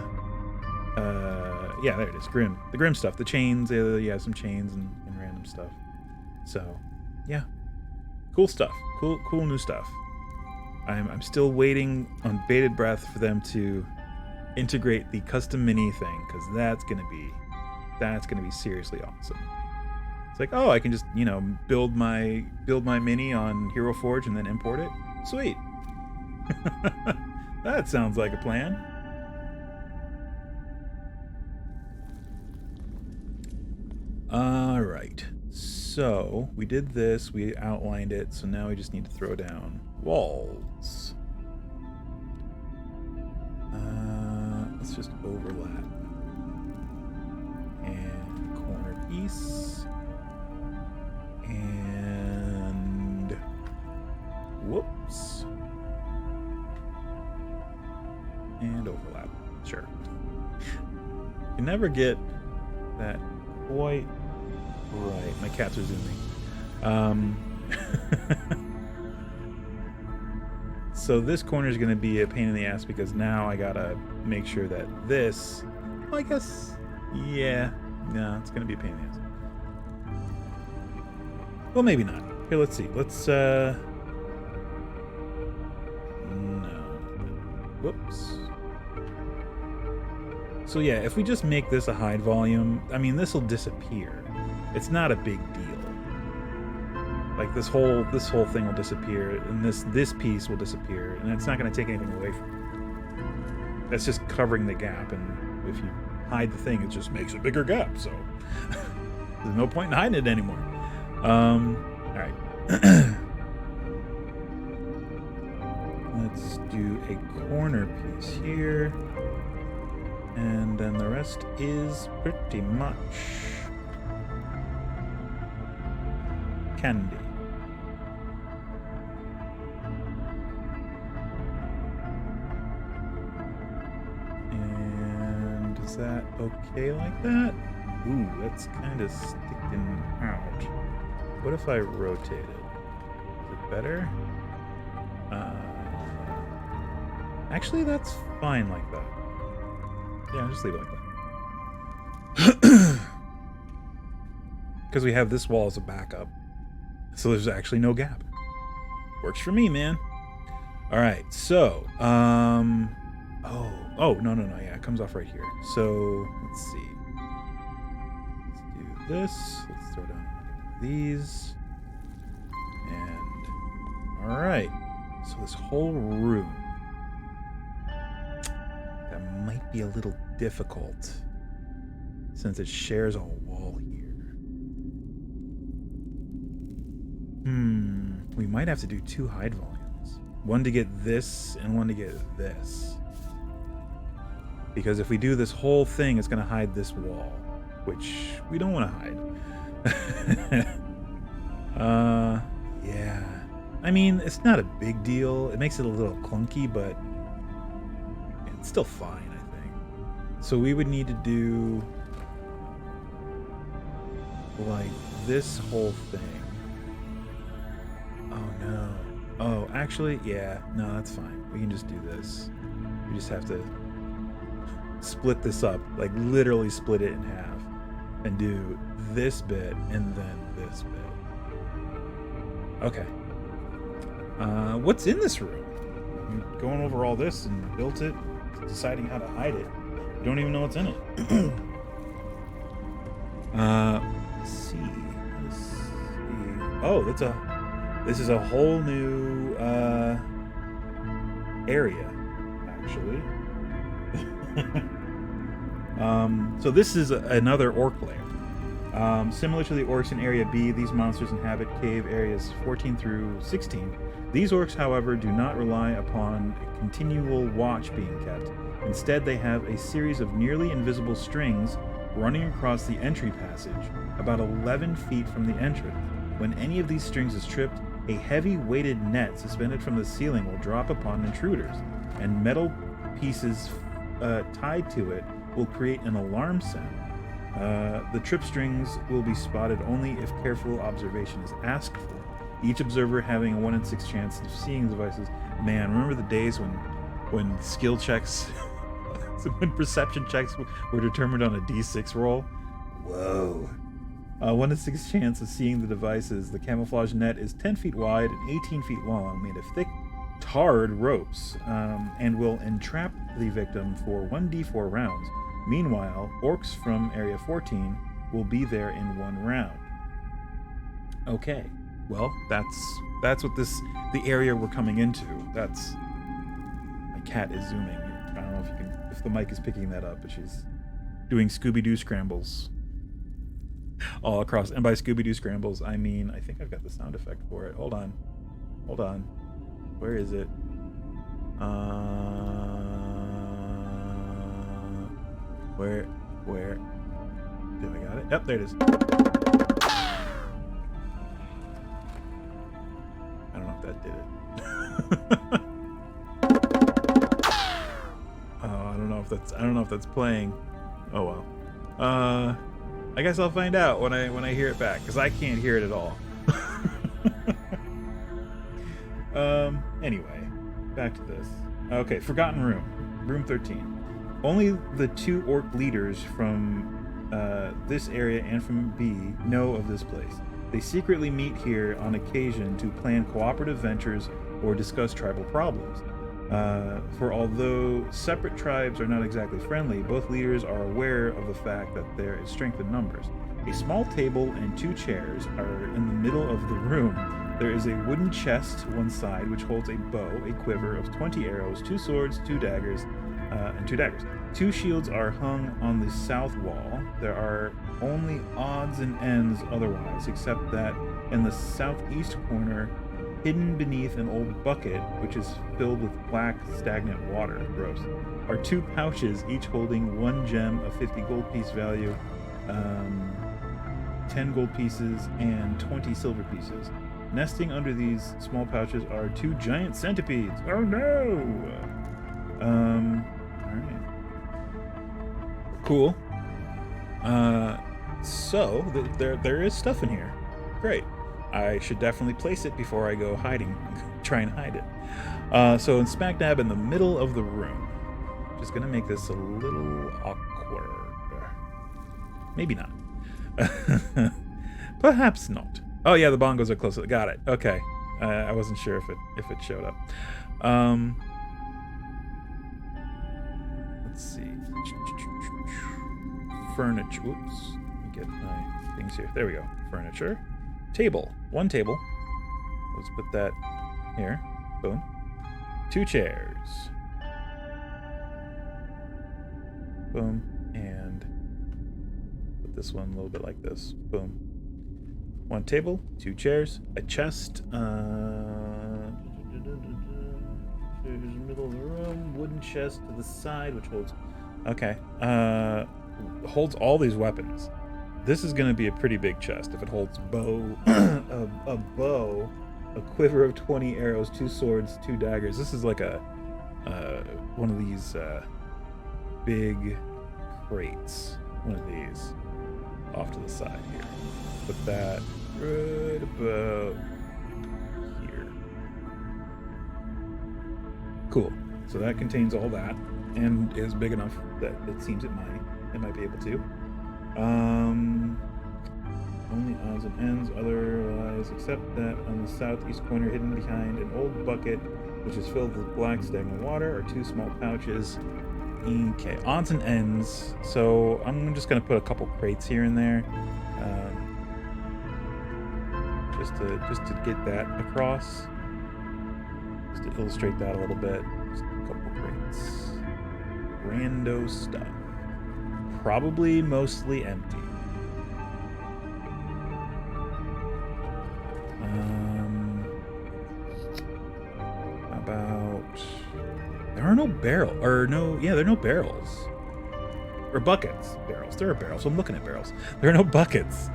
Yeah, there it is. Grim. The Grim stuff. The chains. Yeah, some chains and random stuff. So, yeah, cool stuff. Cool new stuff. I'm still waiting on bated breath for them to integrate the custom mini thing, because that's gonna be seriously awesome. It's like, oh, I can just build my mini on Hero Forge and then import it. Sweet. That sounds like a plan. All right, so we did this, we outlined it, so now we just need to throw down walls. Let's just overlap. And corner piece. And whoops. And overlap. Sure. You never get that quite right. My cats are zooming. So this corner is going to be a pain in the ass, because now I gotta make sure that this, well, I guess, yeah, no, it's going to be a pain in the ass. Well, maybe not. Here, let's see. Let's, no. Whoops. So yeah, if we just make this a hide volume, I mean, this will disappear. It's not a big deal. Like this whole thing will disappear, and this piece will disappear, and it's not going to take anything away from it. That's just covering the gap, and if you hide the thing, it just makes a bigger gap. So there's no point in hiding it anymore. All right. Let's do a corner piece here, and then the rest is pretty much candy. And is that okay like that? Ooh, that's kind of sticking out. What if I rotate it? Is it better? Actually, that's fine like that. Yeah, just leave it like that. Because we have this wall as a backup. So there's actually no gap. Works for me, man. All right, so, oh, no, yeah, it comes off right here. So, let's see. Let's do this. Let's throw down these. And, all right. So this whole room, that might be a little difficult since it shares a wall here. We might have to do two hide volumes. One to get this and one to get this. Because if we do this whole thing, it's going to hide this wall, which we don't want to hide. Yeah. I mean, it's not a big deal. It makes it a little clunky, but it's still fine, I think. So we would need to do like this whole thing. Oh no. Oh, actually, yeah. No, that's fine. We can just do this. We just have to split this up, like literally split it in half, and do this bit and then this bit. Okay. What's in this room? I'm going over all this and built it, deciding how to hide it. You don't even know what's in it. Let's see. Oh, this is a whole new area, actually. So this is another orc lair. Similar to the orcs in Area B, these monsters inhabit cave areas 14 through 16. These orcs, however, do not rely upon a continual watch being kept. Instead, they have a series of nearly invisible strings running across the entry passage, about 11 feet from the entrance. When any of these strings is tripped, a heavy weighted net suspended from the ceiling will drop upon intruders, and metal pieces tied to it will create an alarm sound. The trip strings will be spotted only if careful observation is asked for, each observer having a 1 in 6 chance of seeing the devices. Man, remember the days when skill checks, when perception checks were determined on a D6 roll? Whoa. 1 in 6 chance of seeing the devices. The camouflage net is 10 feet wide and 18 feet long, made of thick, tarred ropes, and will entrap the victim for 1d4 rounds. Meanwhile, orcs from Area 14 will be there in 1 round. Okay, well, that's what the area we're coming into. That's, my cat is zooming. I don't know if the mic is picking that up, but she's doing Scooby-Doo scrambles all across. And by Scooby-Doo scrambles, I mean, I think I've got the sound effect for it. Hold on. Where is it? Where? Did I got it? Yep, there it is. I don't know if that did it. Oh, I don't know if that's playing. Oh well. I guess I'll find out when I hear it back, because I can't hear it at all. Anyway, back to this. Okay, Forgotten Room. Room 13. Only the 2 orc leaders from this area and from B know of this place. They secretly meet here on occasion to plan cooperative ventures or discuss tribal problems. For although separate tribes are not exactly friendly, both leaders are aware of the fact that there is strength in numbers. A small table and 2 chairs are in the middle of the room. There is a wooden chest one side which holds a bow, a quiver of 20 arrows, 2 swords, 2 daggers, and 2 daggers. 2 shields are hung on the south wall. There are only odds and ends otherwise, except that in the southeast corner, hidden beneath an old bucket, which is filled with black, stagnant water, gross, are 2 pouches, each holding 1 gem of 50 gold piece value, 10 gold pieces, and 20 silver pieces. Nesting under these small pouches are 2 giant centipedes. Oh no! Alright. Cool. So there is stuff in here. Great. I should definitely place it before I go hiding. Try and hide it. So in smack dab in the middle of the room. Just gonna make this a little awkward. Maybe not. Perhaps not. Oh yeah, the bongos are close. Got it. Okay. I wasn't sure if it showed up. Let's see. Furniture. Whoops. Let me get my things here. There we go. Furniture. Table. 1 table. Let's put that here. Boom. 2 chairs. Boom. And put this one a little bit like this. Boom. 1 table, 2 chairs, a chest. There's the middle of the room. Wooden chest to the side, which holds Okay. Holds all these weapons. This is going to be a pretty big chest if it holds bow, a bow, a quiver of 20 arrows, 2 swords, 2 daggers. This is like a one of these big crates. One of these off to the side here. Put that right about here. Cool. So that contains all that and is big enough that it seems it might be able to. Only odds and ends otherwise, except that on the southeast corner, hidden behind an old bucket, which is filled with black stagnant water, are 2 small pouches. Okay, odds and ends. So I'm just gonna put a couple crates here and there, just to get that across, just to illustrate that a little bit. Just a couple crates. Rando stuff. Probably mostly empty. About there are no there are no barrels or buckets. Barrels. There are barrels. I'm looking at barrels. There are no buckets.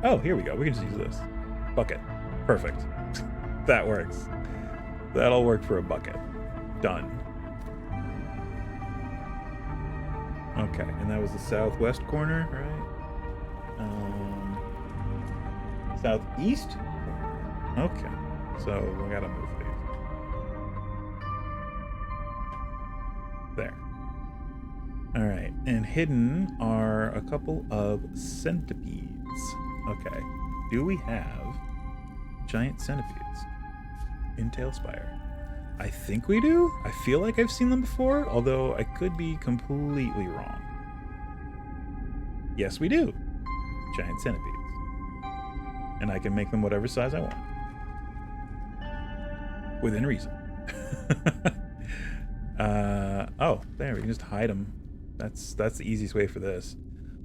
Oh, here we go. We can just use this bucket. Perfect. That works. That'll work for a bucket. Done. Okay, and that was the southwest corner, right? Southeast corner. Okay, so we gotta move these. There. All right, and hidden are a couple of centipedes. Okay, do we have giant centipedes in TaleSpire? I think we do. I feel like I've seen them before, although I could be completely wrong. Yes, we do. Giant centipedes. And I can make them whatever size I want. Within reason. Oh, there, we can just hide them. That's the easiest way for this.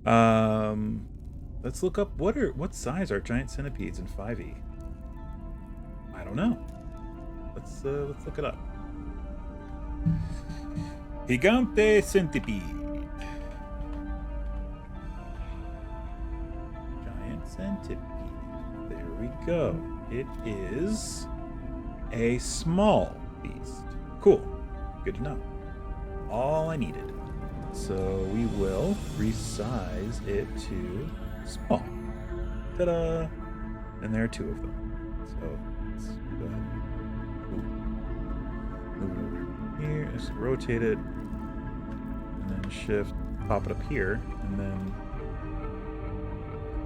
Let's look up what size are giant centipedes in 5e? I don't know. Let's look it up. Gigante centipede. Giant centipede. There we go. It is a small beast. Cool. Good to know. All I needed. So we will resize it to small. Ta-da! And there are 2 of them. So let's go ahead. Move it over here, just rotate it, and then shift, pop it up here, and then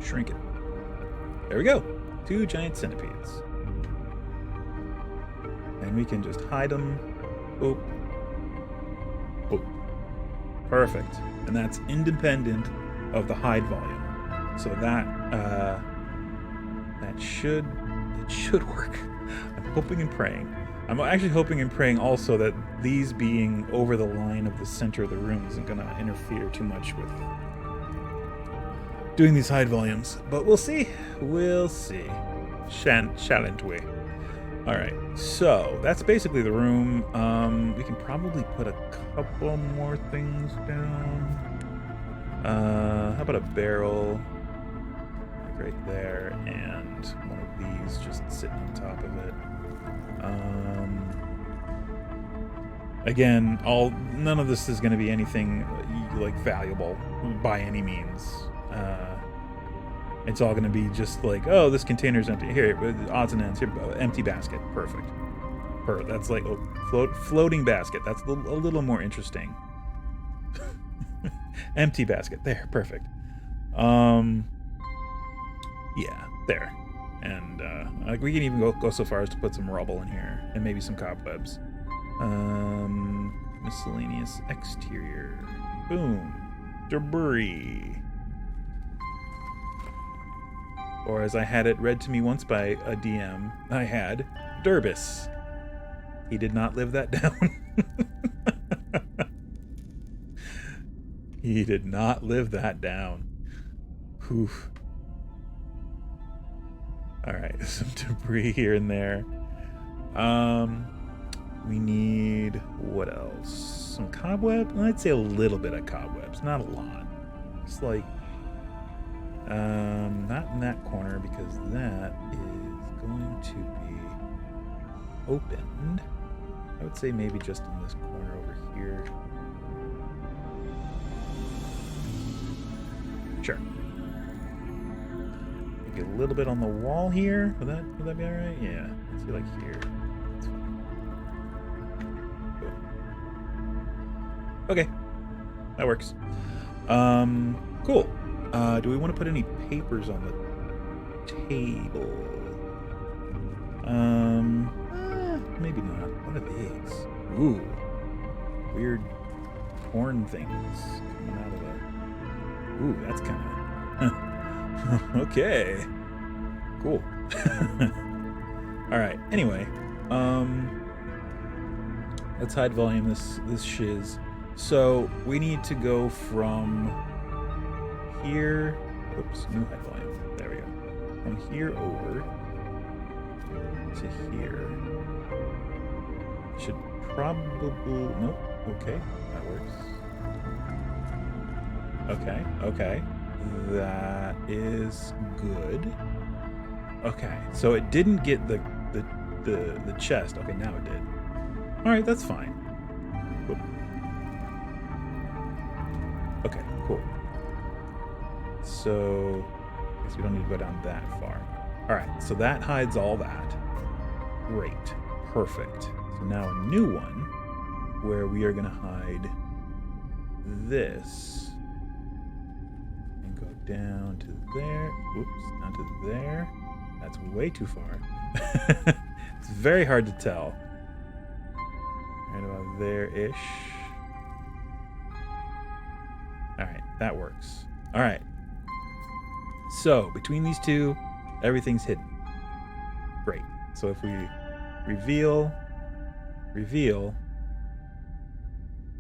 shrink it. There we go. 2 giant centipedes. And we can just hide them. Oop. Oop. Perfect. And that's independent of the hide volume. So that should work. I'm hoping and praying. I'm actually hoping and praying also that these being over the line of the center of the room isn't going to interfere too much with doing these hide volumes. But we'll see. We'll see. Shan't we? Alright, so that's basically the room. We can probably put a couple more things down. How about a barrel? Like right there, and one of these just sitting on top of it. Again, none of this is going to be anything like valuable by any means. It's all going to be just like, oh, this container's empty. Here, odds and ends. Here, empty basket. Perfect. That's like a floating basket. That's a little more interesting. Empty basket. There, perfect. Yeah, there. And like we can even go so far as to put some rubble in here and maybe some cobwebs. Miscellaneous exterior. Boom. Debris. Or as I had it read to me once by a DM, I had Durbus. He did not live that down. He did not live that down. Whew. Alright, some debris here and there. We need, what else? Some cobweb? I'd say a little bit of cobwebs, not a lot. It's like, not in that corner because that is going to be opened. I would say maybe just in this corner over here. Sure. Maybe a little bit on the wall here. Would that be all right? Yeah. Let's see, like here. That's fine. Cool. Okay, that works. Cool. Do we want to put any papers on the table? Maybe not. What are these? Ooh, weird horn things coming out of the. Ooh, that's kind of. Okay. Cool. All right. Anyway, let's hide volume this shiz. So we need to go from here. Oops, new hide volume. There we go. From here over to here. Should probably nope. Okay, that works. Okay. That is good. Okay, so it didn't get the chest. Okay, now it did. All right, that's fine. Cool. Okay, cool. So I guess we don't need to go down that far. All right, so that hides all that. Great, perfect. So now a new one where we are going to hide this. Down to there. Oops, down to there. That's way too far. It's very hard to tell. Right about there-ish. Alright, that works. Alright. So, between these two, everything's hidden. Great. So if we reveal,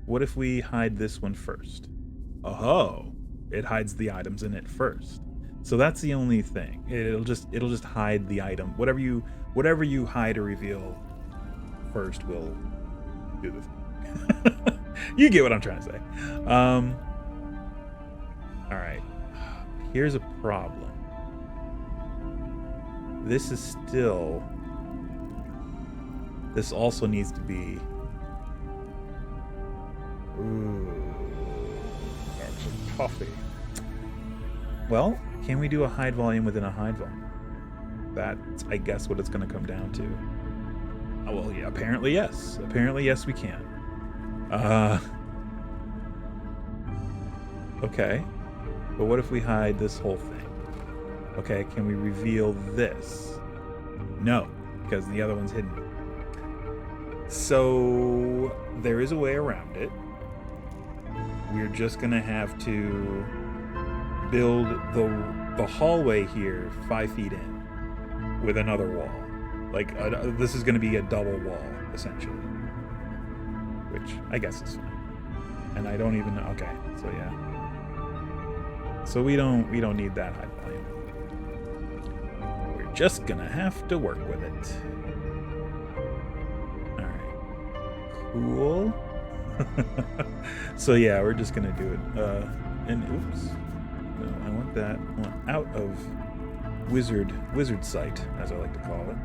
what if we hide this one first? Oh, it hides the items in it first. So that's the only thing. It'll just hide the item. Whatever you hide or reveal first will do the thing. You get what I'm trying to say. All right. Here's a problem. This also needs to be. Ooh. Coffee. Well, can we do a hide volume within a hide volume? That's, I guess, what it's going to come down to. Oh, well, yeah, apparently yes. Apparently yes, we can. Okay. But what if we hide this whole thing? Okay, can we reveal this? No, because the other one's hidden. So there is a way around it. We're just going to have to build the hallway here 5 feet in with another wall. Like, this is going to be a double wall, essentially. Which I guess is fine. And I don't even know. Okay, so yeah. So we don't need that high volume. We're just going to have to work with it. Alright. Cool. So yeah, we're just gonna do it. And oops, no, I want that one out of wizard sight, as I like to call it.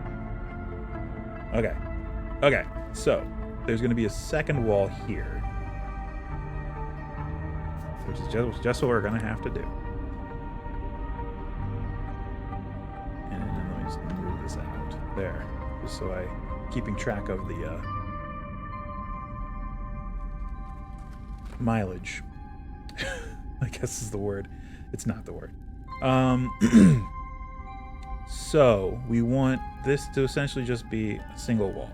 Okay. So there's gonna be a second wall here, which is just what we're gonna have to do. And then let me just move this out there, just so I keeping track of the. Mileage, I guess is the word. It's not the word. So we want this to essentially just be a single wall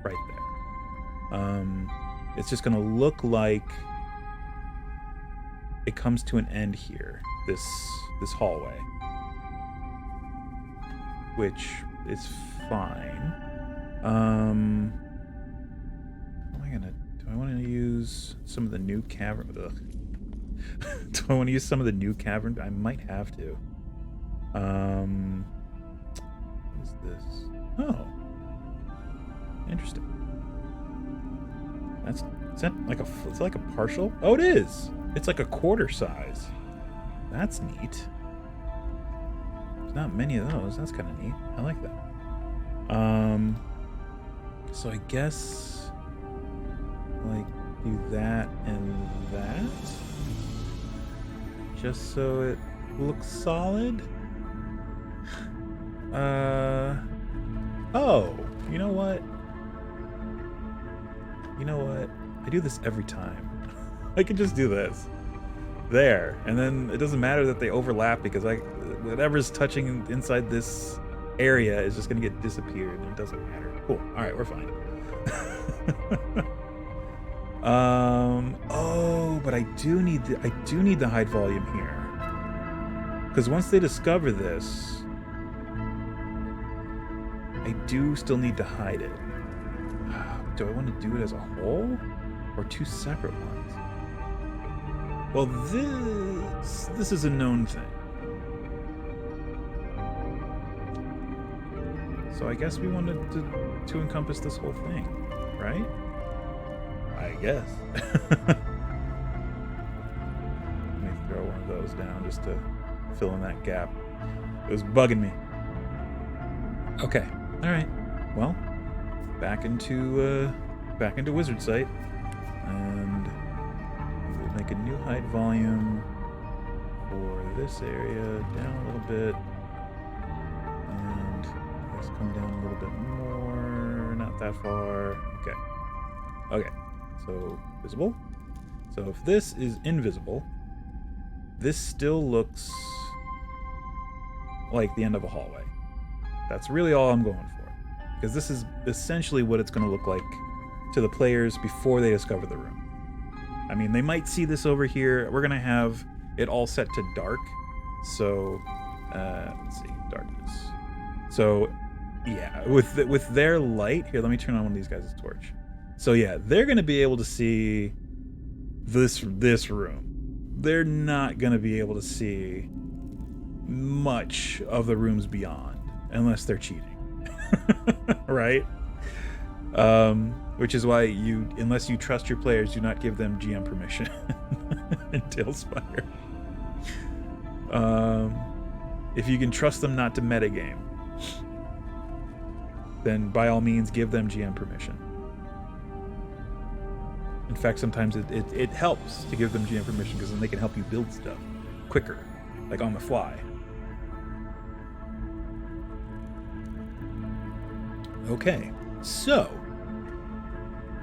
right there. It's just going to look like it comes to an end here, this hallway, which is fine. Do I want to use some of the new cavern? Ugh. Do I want to use some of the new cavern? I might have to. What is this? Oh, interesting. Is that like it's like a partial? Oh, it is. It's like a quarter size. That's neat. There's not many of those. That's kind of neat. I like that. So I guess like do that and that, just so it looks solid. Oh, you know what? I do this every time. I could just do this. There. And then it doesn't matter that they overlap because whatever's touching inside this area is just going to get disappeared. And it doesn't matter. Cool. All right, we're fine. Oh, but I do need the hide volume here. Because once they discover this, I do still need to hide it. Do I want to do it as a whole or two separate ones? Well, this is a known thing. So I guess we wanted to encompass this whole thing, right? I guess. Let me throw one of those down just to fill in that gap. It was bugging me. Okay. All right. Well, back into wizard site, and we'll make a new height volume for this area down a little bit, and let's come down a little bit more. Not that far. Okay. So visible. So if this is invisible, this still looks like the end of a hallway. That's really all I'm going for, because this is essentially what it's going to look like to the players before they discover the room. I mean, they might see this over here. We're going to have it all set to dark. So, let's see, darkness. So, yeah, with their light, here, let me turn on one of these guys' torch. So yeah, they're going to be able to see this room. They're not going to be able to see much of the rooms beyond, unless they're cheating. Right? Which is why unless you trust your players, do not give them GM permission in TaleSpire. If you can trust them not to metagame, then by all means give them GM permission. In fact, sometimes it helps to give them GM permission, because then they can help you build stuff quicker, like on the fly. Okay, so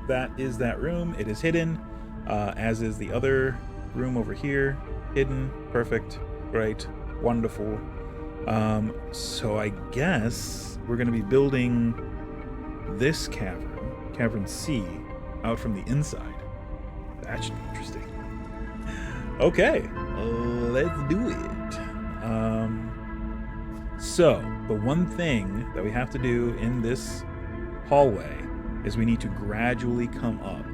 that is that room. It is hidden, as is the other room over here. Hidden, perfect, great, wonderful. So I guess we're going to be building this cavern C, out from the inside. That should be interesting. Okay, let's do it. So the one thing that we have to do in this hallway is we need to gradually come up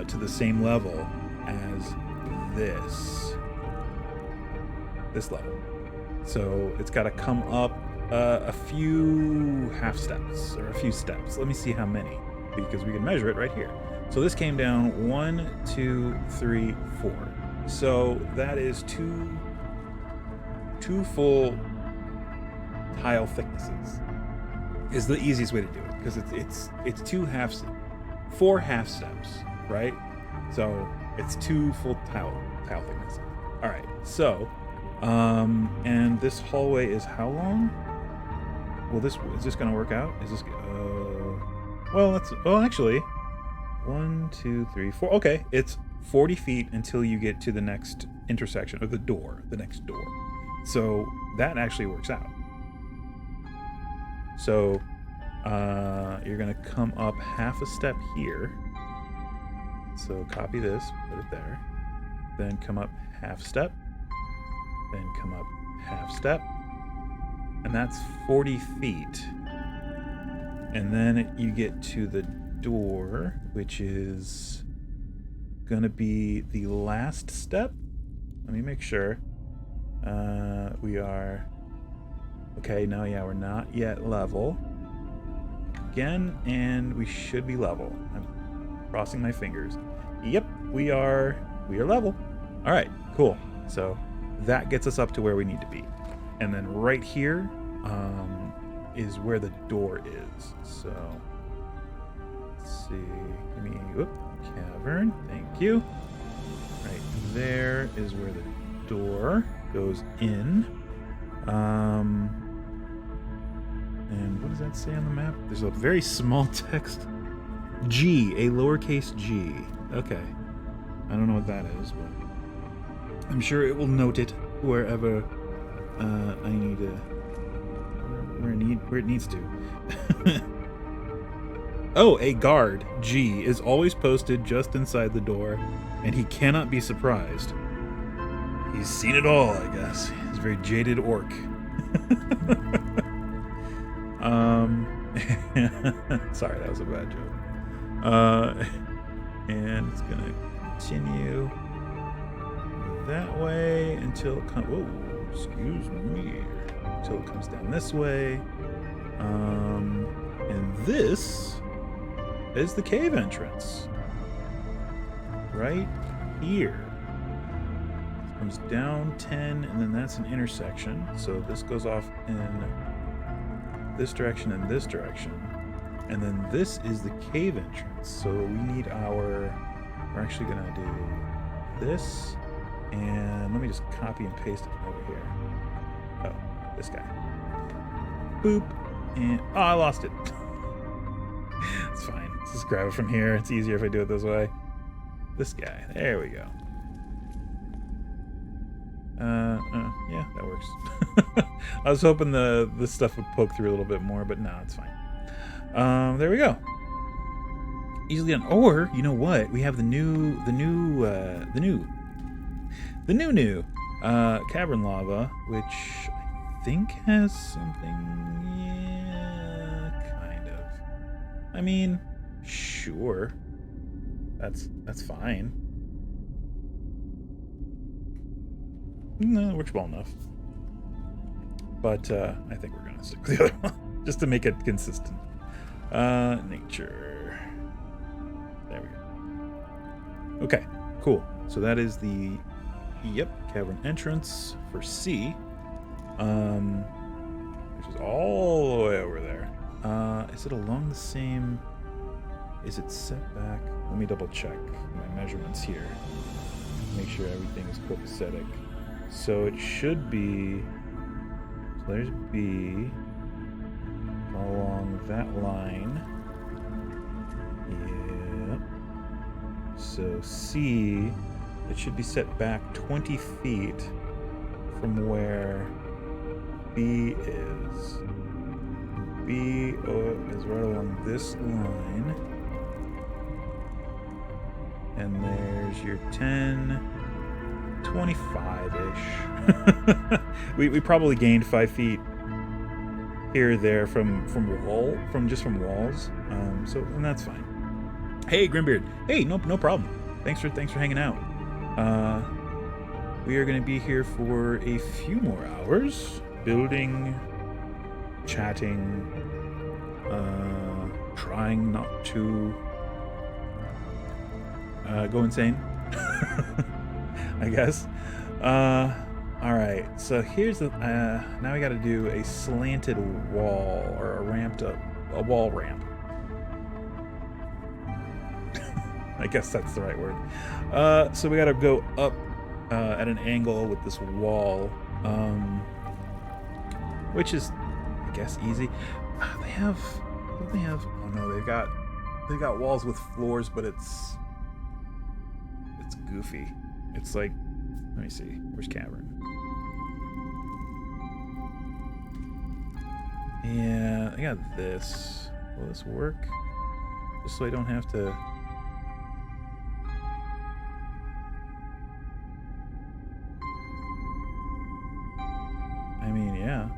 to the same level as this level. So it's got to come up a few half steps, or a few steps. Let me see how many, because we can measure it right here. So this came down 1, 2, 3, 4. So that is two full tile thicknesses. Is the easiest way to do it, because it's 4 half steps, right? So it's 2 full tile thicknesses. All right. So, and this hallway is how long? Well, is this gonna work out? Is this? Well, actually. 1, 2, 3, 4. Okay, it's 40 feet until you get to the next intersection, or the next door. So that actually works out. So you're going to come up half a step here. So copy this, put it there. Then come up half step. Then come up half step. And that's 40 feet. And then you get to the door, which is gonna be the last step. Let me make sure. We are okay now. Yeah, we're not yet level again, and we should be level. I'm crossing my fingers. Yep, we are level. All right, cool. So that gets us up to where we need to be. And then right here is where the door is. So let's see. Give me cavern. Thank you. Right there is where the door goes in. And what does that say on the map? There's a very small text. G, a lowercase g. Okay. I don't know what that is, but I'm sure it will note it wherever I need to. Where it needs to. Oh, a guard, G, is always posted just inside the door, and he cannot be surprised. He's seen it all, I guess. He's a very jaded orc. Sorry, that was a bad joke. And it's gonna continue that way until it comes. Whoa, excuse me. Until it comes down this way. And this is the cave entrance. Right here. It comes down 10, and then that's an intersection. So this goes off in this direction and this direction. And then this is the cave entrance. So we need we're actually gonna do this. And let me just copy and paste it from over here. Oh, this guy. Boop. And I lost it. It's fine. Let's just grab it from here. It's easier if I do it this way. This guy. There we go. Yeah, that works. I was hoping this stuff would poke through a little bit more, but no, it's fine. There we go. Easily done. Or you know what? We have the new cavern lava, which I think has something. Yeah, kind of. I mean, sure. That's fine. No, it works well enough. But I think we're gonna stick with the other one just to make it consistent. Nature. There we go. Okay, cool. So that is the cavern entrance for C. Which is all the way over there. Is it along the same? Is it set back? Let me double check my measurements here. Make sure everything is copacetic. So it should be. So there's B along that line. Yep. So C, it should be set back 20 feet from where B is. B is right along this line. And there's your 10, 25-ish. we probably gained 5 feet here or there from walls. And that's fine. Hey, Grimbeard. Hey, no problem. Thanks for hanging out. We are going to be here for a few more hours, building, chatting, trying not to go insane. I guess. All right. So here's the. Now we got to do a slanted wall or a wall ramp. I guess that's the right word. So we got to go up at an angle with this wall, which is, I guess, easy. They have. Oh no, they've got walls with floors, but it's goofy. It's like, let me see. Where's cavern? Yeah, I got this. Will this work? Just so I don't have to. I mean, yeah.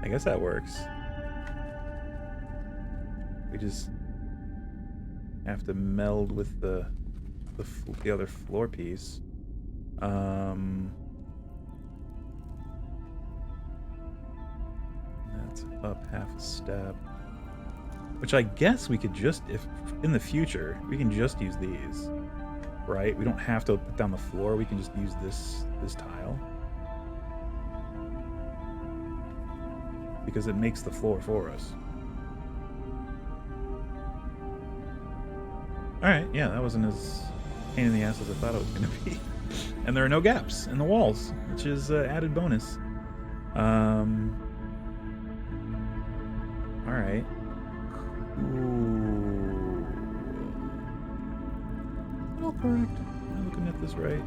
I guess that works. We just have to meld with the other floor piece. That's up half a step. Which I guess we could just, if in the future, we can just use these, right? We don't have to put down the floor. We can just use this tile. Because it makes the floor for us. Alright, yeah, that wasn't as pain in the ass as I thought it was going to be. And there are no gaps in the walls, which is added bonus. Alright. Ooh. All correct. Am I looking at this right?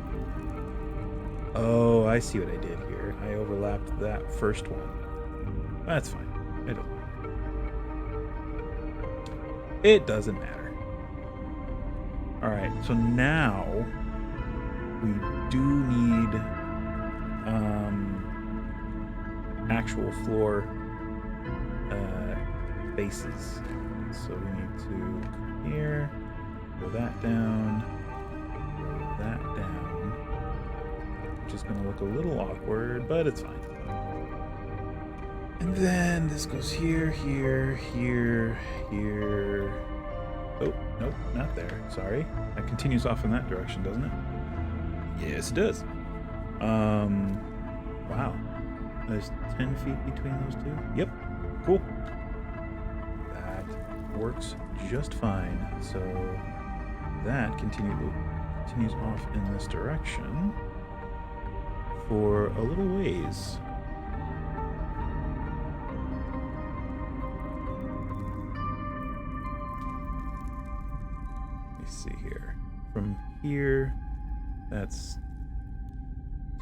Oh, I see what I did here. I overlapped that first one. That's fine. It doesn't matter. Alright, so now we do need actual floor bases. So we need to come here, go that down, go that down, which is going to look a little awkward, but it's fine. And then this goes here, here, here, here. Oh, nope, not there. Sorry. That continues off in that direction, doesn't it? Yes, it does. Wow. There's 10 feet between those two? Yep. Cool. That works just fine. So that continues off in this direction for a little ways. See here. From here, that's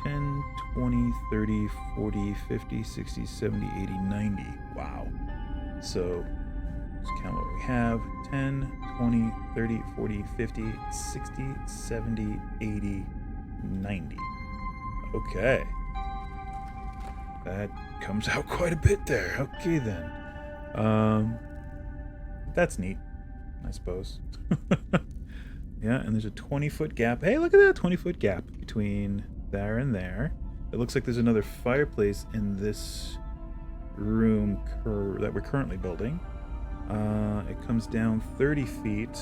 10, 20, 30, 40, 50, 60, 70, 80, 90. Wow. So, let's count what we have. 10, 20, 30, 40, 50, 60, 70, 80, 90. Okay. That comes out quite a bit there. Okay, then. That's neat, I suppose. Yeah, and there's a 20-foot gap. Hey, look at that 20-foot gap between there and there. It looks like there's another fireplace in this room that we're currently building. It comes down 30 feet.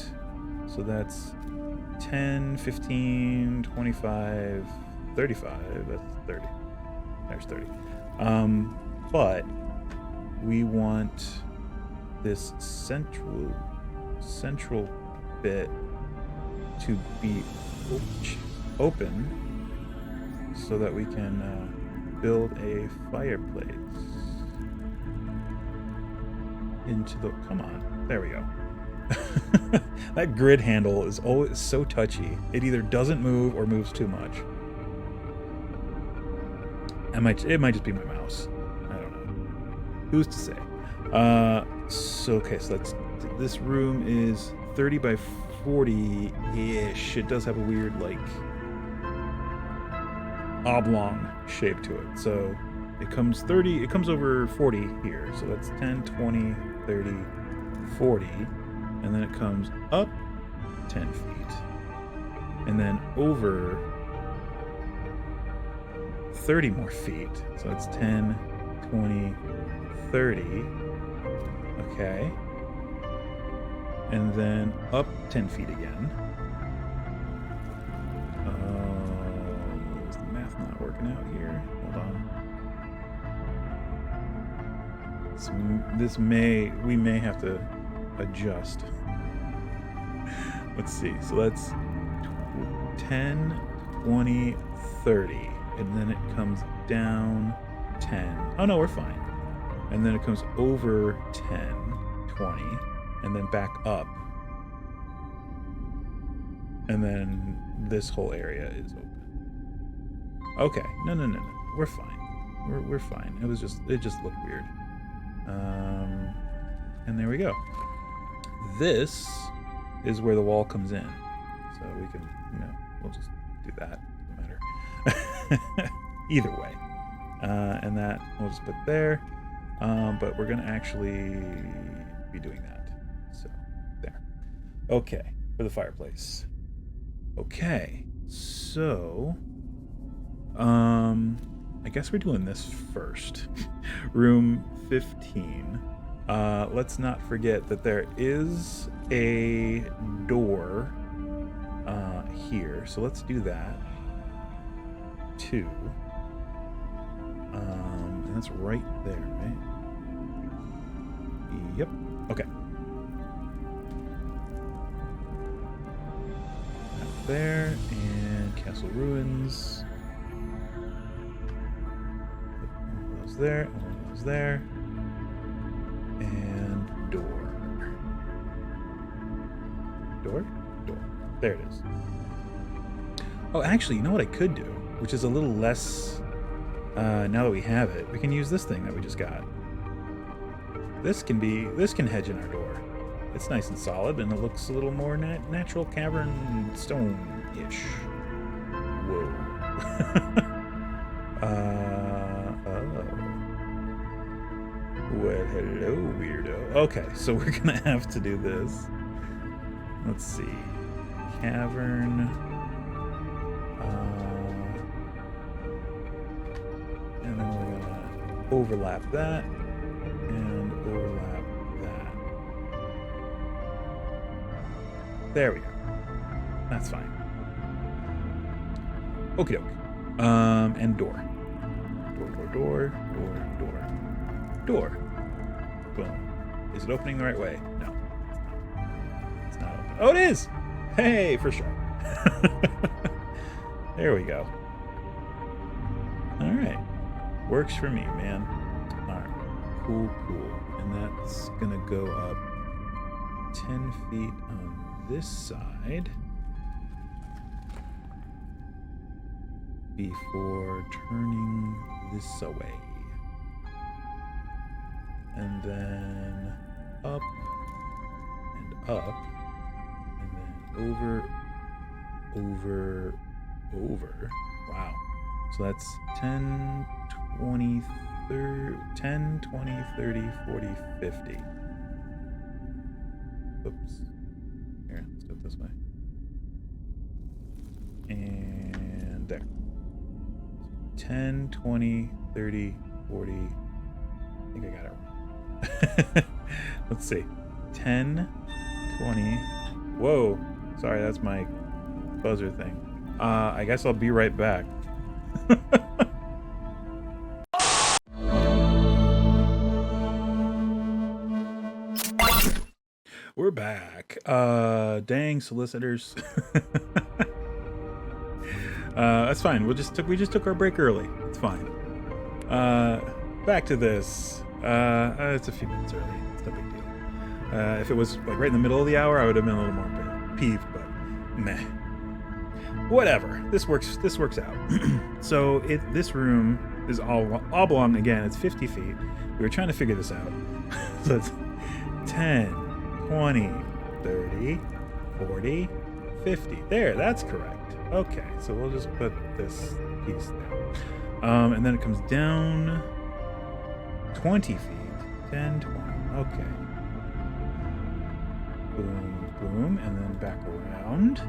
So that's 10, 15, 25, 35. That's 30. There's 30. But we want this central bit to be open so that we can build a fireplace into the... Come on. There we go. That grid handle is always so touchy. It either doesn't move or moves too much. It might just be my mouse. I don't know. Who's to say? So that's... This room is 30 by 40-ish. It does have a weird, like, oblong shape to it. So it comes over 40 here. So that's 10, 20, 30, 40. And then it comes up 10 feet. And then over 30 more feet. So that's 10, 20, 30. Okay. And then up 10 feet again. Is the math not working out here? Hold on. We may have to adjust. Let's see. So that's 10, 20, 30. And then it comes down 10. Oh no, we're fine. And then it comes over 10, 20. And then back up. And then this whole area is open. Okay. No. We're fine. We're fine. It just looked weird. And there we go. This is where the wall comes in. So we can, we'll just do that. Doesn't matter. Either way. And that we'll just put there. But we're gonna actually be doing that. So, there. Okay, for the fireplace. Okay, so... I guess we're doing this first. Room 15. let's not forget that there is a door here. So let's do that. 2. And that's right there, right? Yep. Okay. Up there, and Castle Ruins. One of those there, and one of those there. And door. Door? Door. There it is. Oh, actually, you know what I could do? Which is a little less... now that we have it, we can use this thing that we just got. This can hedge in our door. It's nice and solid, and it looks a little more natural cavern stone-ish. Whoa. Oh. Well, hello, weirdo. Okay, so we're gonna have to do this. Let's see. Cavern. And then we're gonna overlap that. And overlap that. There we go. That's fine. Okie doke. And door. Door. Boom. Is it opening the right way? No. It's not open. Oh, it is! Hey, for sure. There we go. Alright. Works for me, man. Alright. Cool. And that's gonna go up 10 feet on this side before turning this away. And then up and up, and then over. Wow. So that's 10, 20, 30, 10, 20, 30, 40, 50. Oops. Here, let's do it this way. And there. 10, 20, 30, 40. I think I got it wrong. Let's see. 10, 20. Whoa. Sorry, that's my buzzer thing. I guess I'll be right back. We're back. Dang solicitors. That's fine. We just took our break early. It's fine. Back to this. It's a few minutes early. It's no big deal. If it was like right in the middle of the hour, I would have been a little more peeved, but meh. Whatever. This works out. So this room is oblong again. It's 50 feet. We were trying to figure this out. So it's 10, 20, 30, 40, 50. There, that's correct. Okay, so we'll just put this piece there. And then it comes down 20 feet. 10, 20. Okay. Boom, and then back around.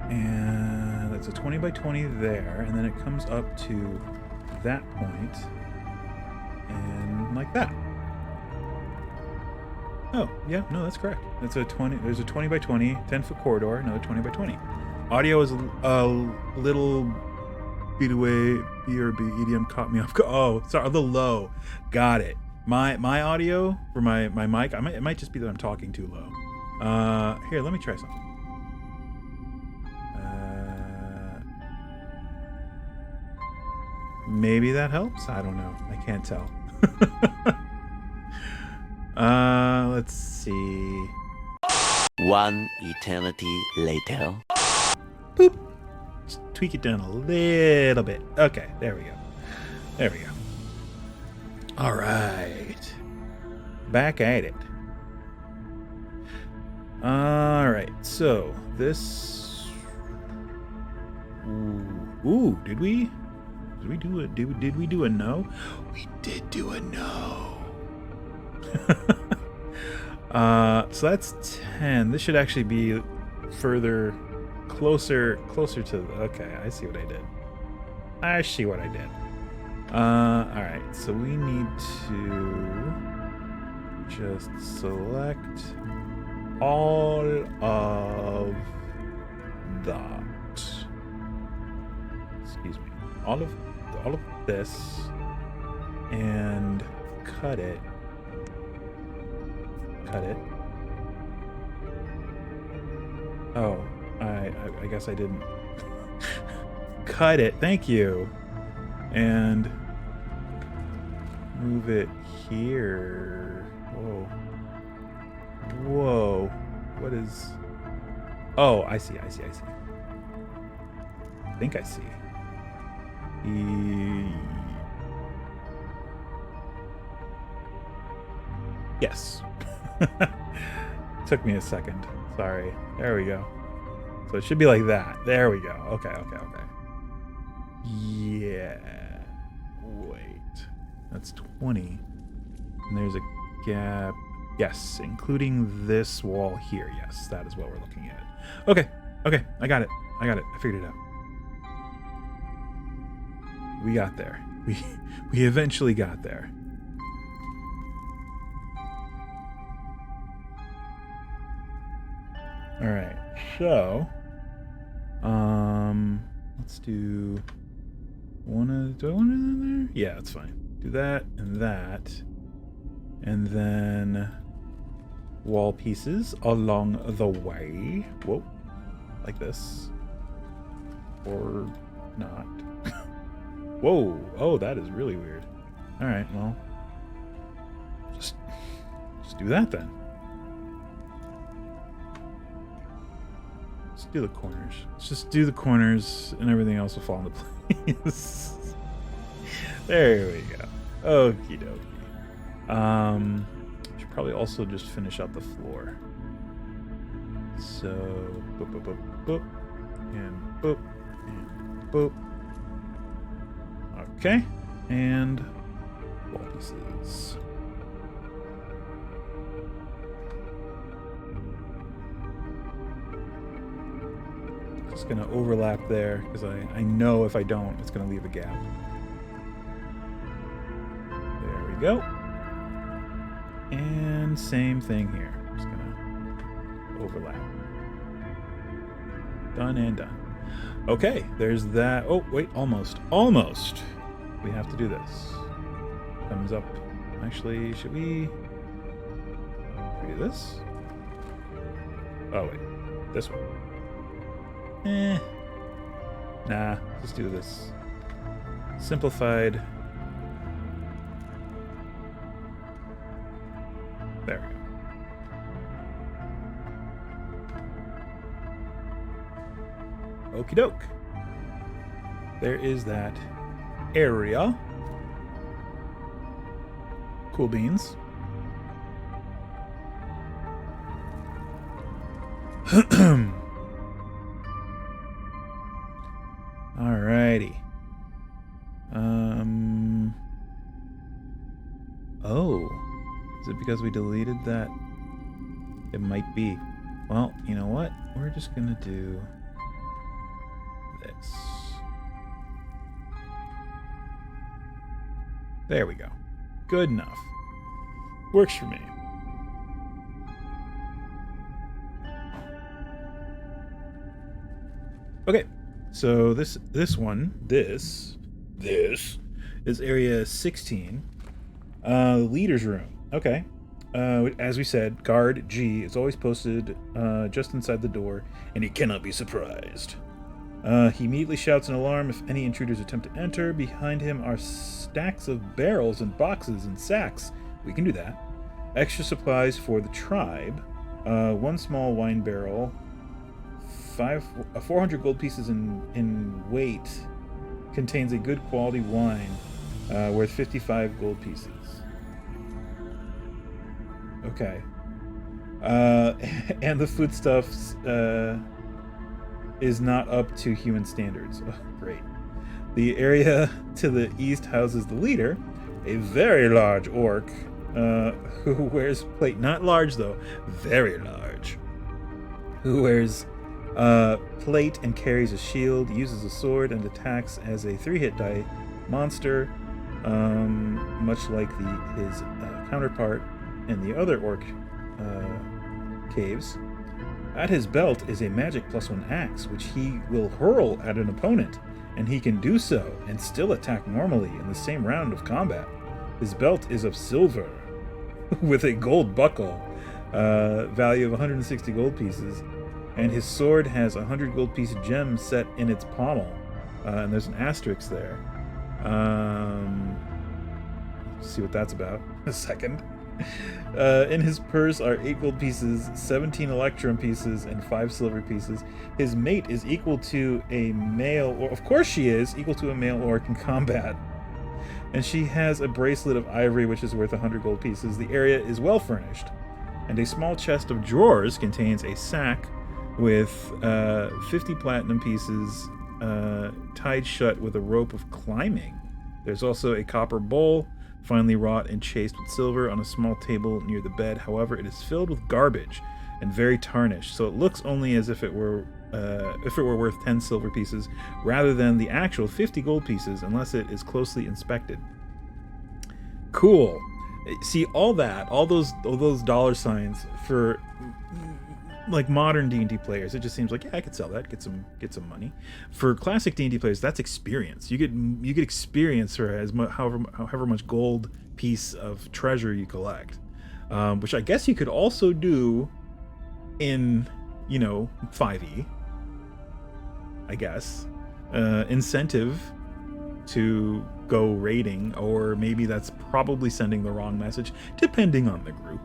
And that's a 20 by 20 there, and then it comes up to that point, and like that. Oh, yeah, no, that's correct. It's a 20. There's a 20 by 20, 10-foot corridor, another 20 by 20. Audio is a little beat away. BRB EDM caught me off. Oh, sorry, a little low. Got it. My audio for my mic. It might just be that I'm talking too low. Here, let me try something. Maybe that helps. I don't know. I can't tell. Let's see. One eternity later. Boop. Just tweak it down a little bit. Okay, there we go. All right. Back at it. All right. So this. Ooh. Did we do a no? We did do a no. So that's 10. This should actually be closer to. Okay, I see what I did. Alright, so we need to just select all of that. Excuse me. All of this and cut it. Oh, I guess I didn't. Cut it. Thank you. And move it here. Whoa. What is... Oh, I see. I think I see. Yes. Took me a second. Sorry. There we go. So it should be like that. There we go. Okay. Yeah. Wait. That's 20. And there's a gap. Yes, including this wall here. Yes, that is what we're looking at. Okay. I got it. I figured it out. We got there. We eventually got there. All right. So, let's do one. Do I want it in there? Yeah, that's fine. Do that, and then wall pieces along the way. Whoa, like this, or not. Whoa! Oh, that is really weird. All right, well, just do that then. Let's do the corners. Let's just do the corners, and everything else will fall into place. There we go. Okie dokie. Should probably also just finish out the floor. So, boop, boop, boop, boop, and boop, and boop. Okay, and wall pieces. Just gonna overlap there because I know if I don't, it's gonna leave a gap. There we go. And same thing here. Just gonna overlap. Done and done. Okay, there's that. Oh, wait, almost. We have to do this. Thumbs up. Actually, should we do this? Oh, wait. This one. Nah, just do this. Simplified. There we go. Okie doke. There is that area. Cool beans. Alrighty. Oh. Is it because we deleted that? It might be. Well, you know what? We're just gonna do this. There we go. Good enough. Works for me. Okay. So this is area 16. Leader's room. Okay. As we said, guard G is always posted just inside the door, and he cannot be surprised. He immediately shouts an alarm if any intruders attempt to enter. Behind him are stacks of barrels and boxes and sacks. We can do that. Extra supplies for the tribe. One small wine barrel. 400 gold pieces in weight. Contains a good quality wine worth 55 gold pieces. Okay. And the foodstuffs is not up to human standards. Oh, great. The area to the east houses the leader, a very large orc who wears plate. Not large though, very large. Who wears plate and carries a shield, uses a sword, and attacks as a 3-hit die monster. much like his counterpart in the other orc caves. At his belt is a magic +1 axe, which he will hurl at an opponent, and he can do so and still attack normally in the same round of combat. His belt is of silver, with a gold buckle, value of 160 gold pieces, and his sword has 100 gold piece gem set in its pommel, and there's an asterisk there. See what that's about. A second. In his purse are 8 gold pieces, 17 electrum pieces, and 5 silver pieces. His mate is equal to a male, or of course she is, equal to a male orc in combat. And she has a bracelet of ivory which is worth 100 gold pieces. The area is well furnished, and a small chest of drawers contains a sack with 50 platinum pieces tied shut with a rope of climbing. There's also a copper bowl, finely wrought and chased with silver, on a small table near the bed. However, it is filled with garbage and very tarnished, so it looks only as if it were worth 10 silver pieces rather than the actual 50 gold pieces, unless it is closely inspected. Cool. See, all those dollar signs for like modern D&D players, it just seems like, yeah, I could sell that, get some money. For classic D&D players, that's experience. You get experience for however much gold piece of treasure you collect, which I guess you could also do in 5e. I guess incentive to go raiding, or maybe that's probably sending the wrong message, depending on the group.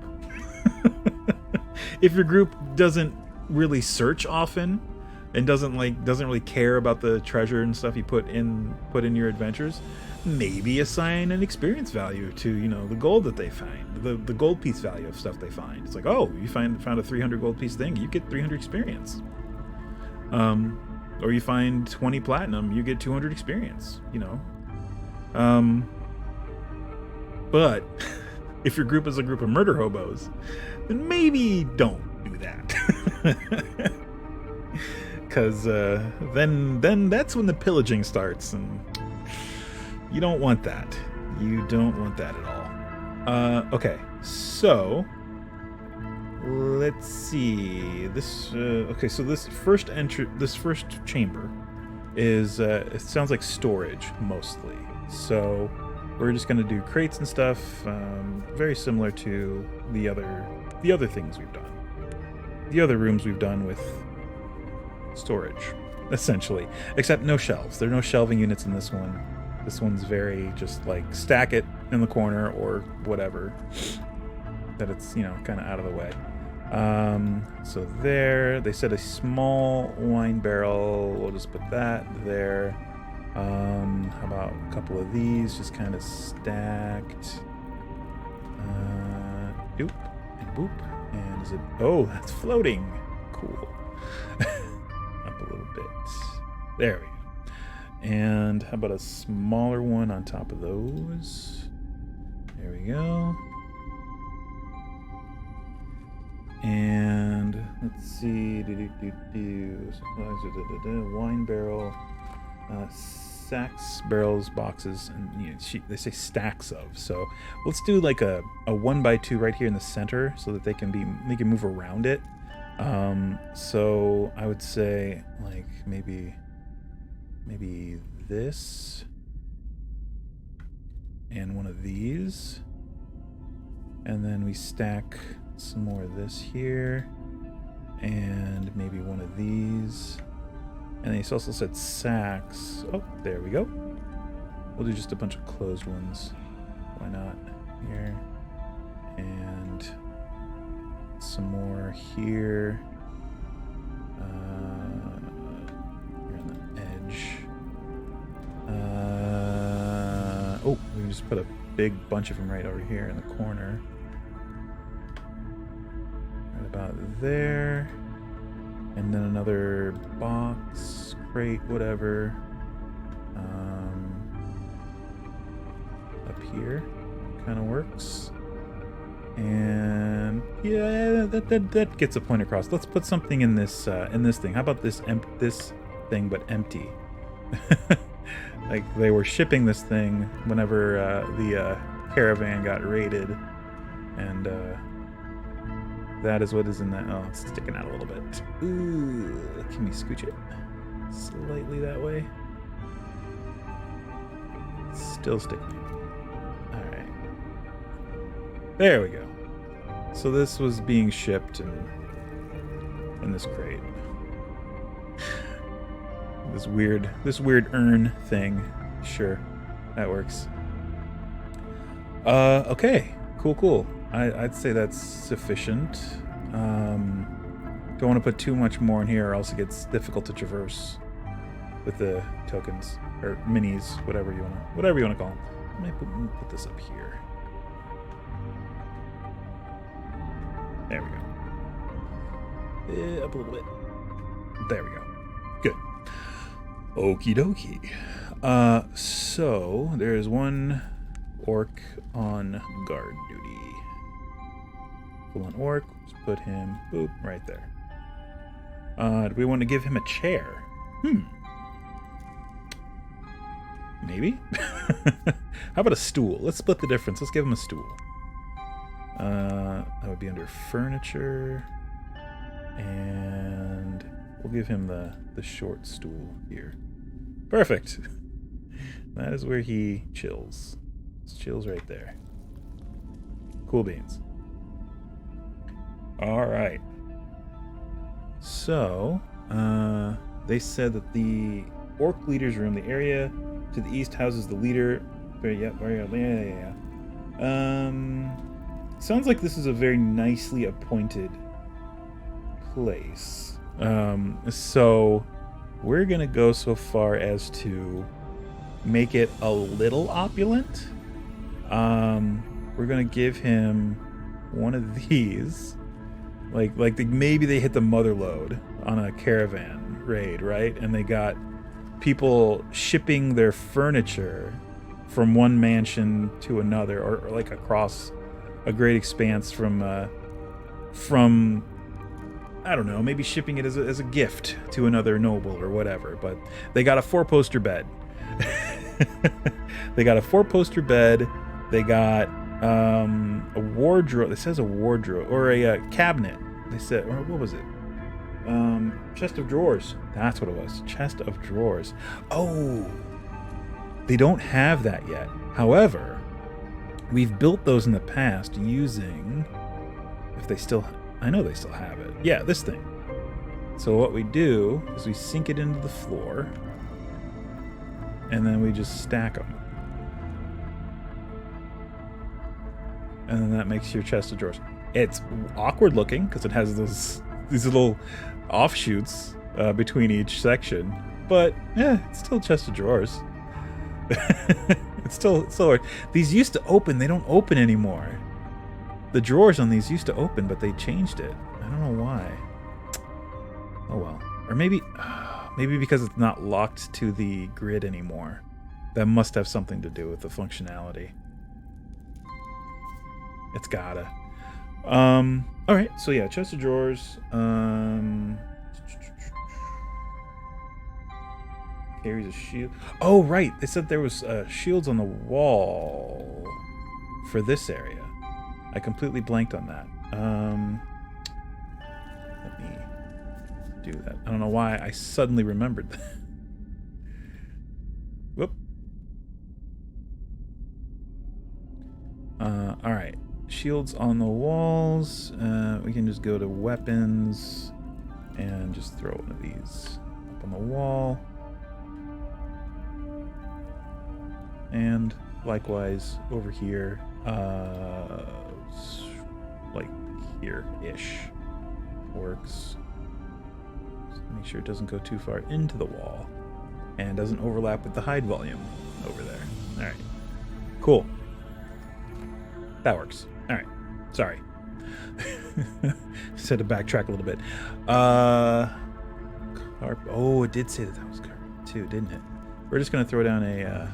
If your group doesn't really search often and doesn't really care about the treasure and stuff you put in your adventures, maybe assign an experience value to the gold that they find, the gold piece value of stuff they find. It's like, oh, you found a 300 gold piece thing, you get 300 experience. Or you find 20 platinum, you get 200 experience. But if your group is a group of murder hobos, then maybe don't do that. Because then that's when the pillaging starts, and you don't want that. You don't want that at all. Okay, so let's see. So this first chamber is it sounds like storage mostly. So we're just gonna do crates and stuff, very similar to the other things we've done. The other rooms we've done with storage, essentially, except no shelves. There are no shelving units in this one. This one's very just like stack it in the corner or whatever, that it's kind of out of the way. So there, they said a small wine barrel. We'll just put that there. How about a couple of these just kind of stacked? Doop and boop. And is it? Oh, that's floating. Cool. Up a little bit. There we go. And how about a smaller one on top of those? There we go. And let's see. Wine barrel. Sacks, barrels, boxes, and they say stacks of. So let's do like a 1x2 right here in the center, so that they can move around it. So I would say like maybe this and one of these, and then we stack some more of this here, and maybe one of these. And he also said sacks. Oh, there we go. We'll do just a bunch of closed ones. Why not? Here. And some more here. Here on the edge. Oh, we just put a big bunch of them right over here in the corner. Right about there. And then another box, crate, whatever, up here, kind of works. And yeah, that gets a point across. Let's put something in this thing. How about this thing but empty? Like they were shipping this thing whenever the caravan got raided, and that is what is in that. Oh, it's sticking out a little bit. Ooh, can we scooch it slightly that way? Still sticking. All right, there we go. So this was being shipped in this crate. This weird urn thing. Sure, that works. Okay, cool. I'd say that's sufficient. Don't want to put too much more in here, or else it gets difficult to traverse with the tokens or minis, whatever you wanna call them. I might put this up here. There we go. Up a little bit. There we go. Good. Okie dokie. So there's one orc on guard duty. Full on orc. Let's put him right there. Do we want to give him a chair? Maybe? How about a stool? Let's split the difference. Let's give him a stool. That would be under furniture. And we'll give him the short stool here. Perfect. That is where he chills. He chills right there. Cool beans. All right. So, they said that the orc leader's room, the area to the east, houses the leader. Yeah. Sounds like this is a very nicely appointed place. So we're gonna go so far as to make it a little opulent. We're gonna give him one of these. Maybe they hit the mother lode on a caravan raid, right? And they got people shipping their furniture from one mansion to another, or like across a great expanse from I don't know, maybe shipping it as a gift to another noble or whatever. But they got a 4-poster bed. They got a 4-poster bed. They got a wardrobe. It says a wardrobe or a cabinet. They said, or what was it? Chest of drawers. That's what it was. Chest of drawers. Oh, they don't have that yet. However, we've built those in the past using, I know they still have it. Yeah, this thing. So what we do is we sink it into the floor, and then we just stack them. And then that makes your chest of drawers. It's awkward looking because it has these little offshoots between each section, but yeah, it's still a chest of drawers. It's still these used to open. They don't open anymore. The drawers on these used to open, but they changed it. I don't know why. Oh well. Or maybe because it's not locked to the grid anymore. That must have something to do with the functionality. It's gotta. Alright, so yeah, chest of drawers. Carries a shield. Oh, right. They said there was shields on the wall for this area. I completely blanked on that. Let me do that. I don't know why I suddenly remembered that. Whoop. All right. Shields on the walls. We can just go to weapons and just throw one of these up on the wall. And likewise over here, like here-ish works. Just make sure it doesn't go too far into the wall and doesn't overlap with the hide volume over there. All right, cool. That works. All right, sorry. Just had to backtrack a little bit. Oh, it did say that was carpet too, didn't it? We're just gonna throw down a.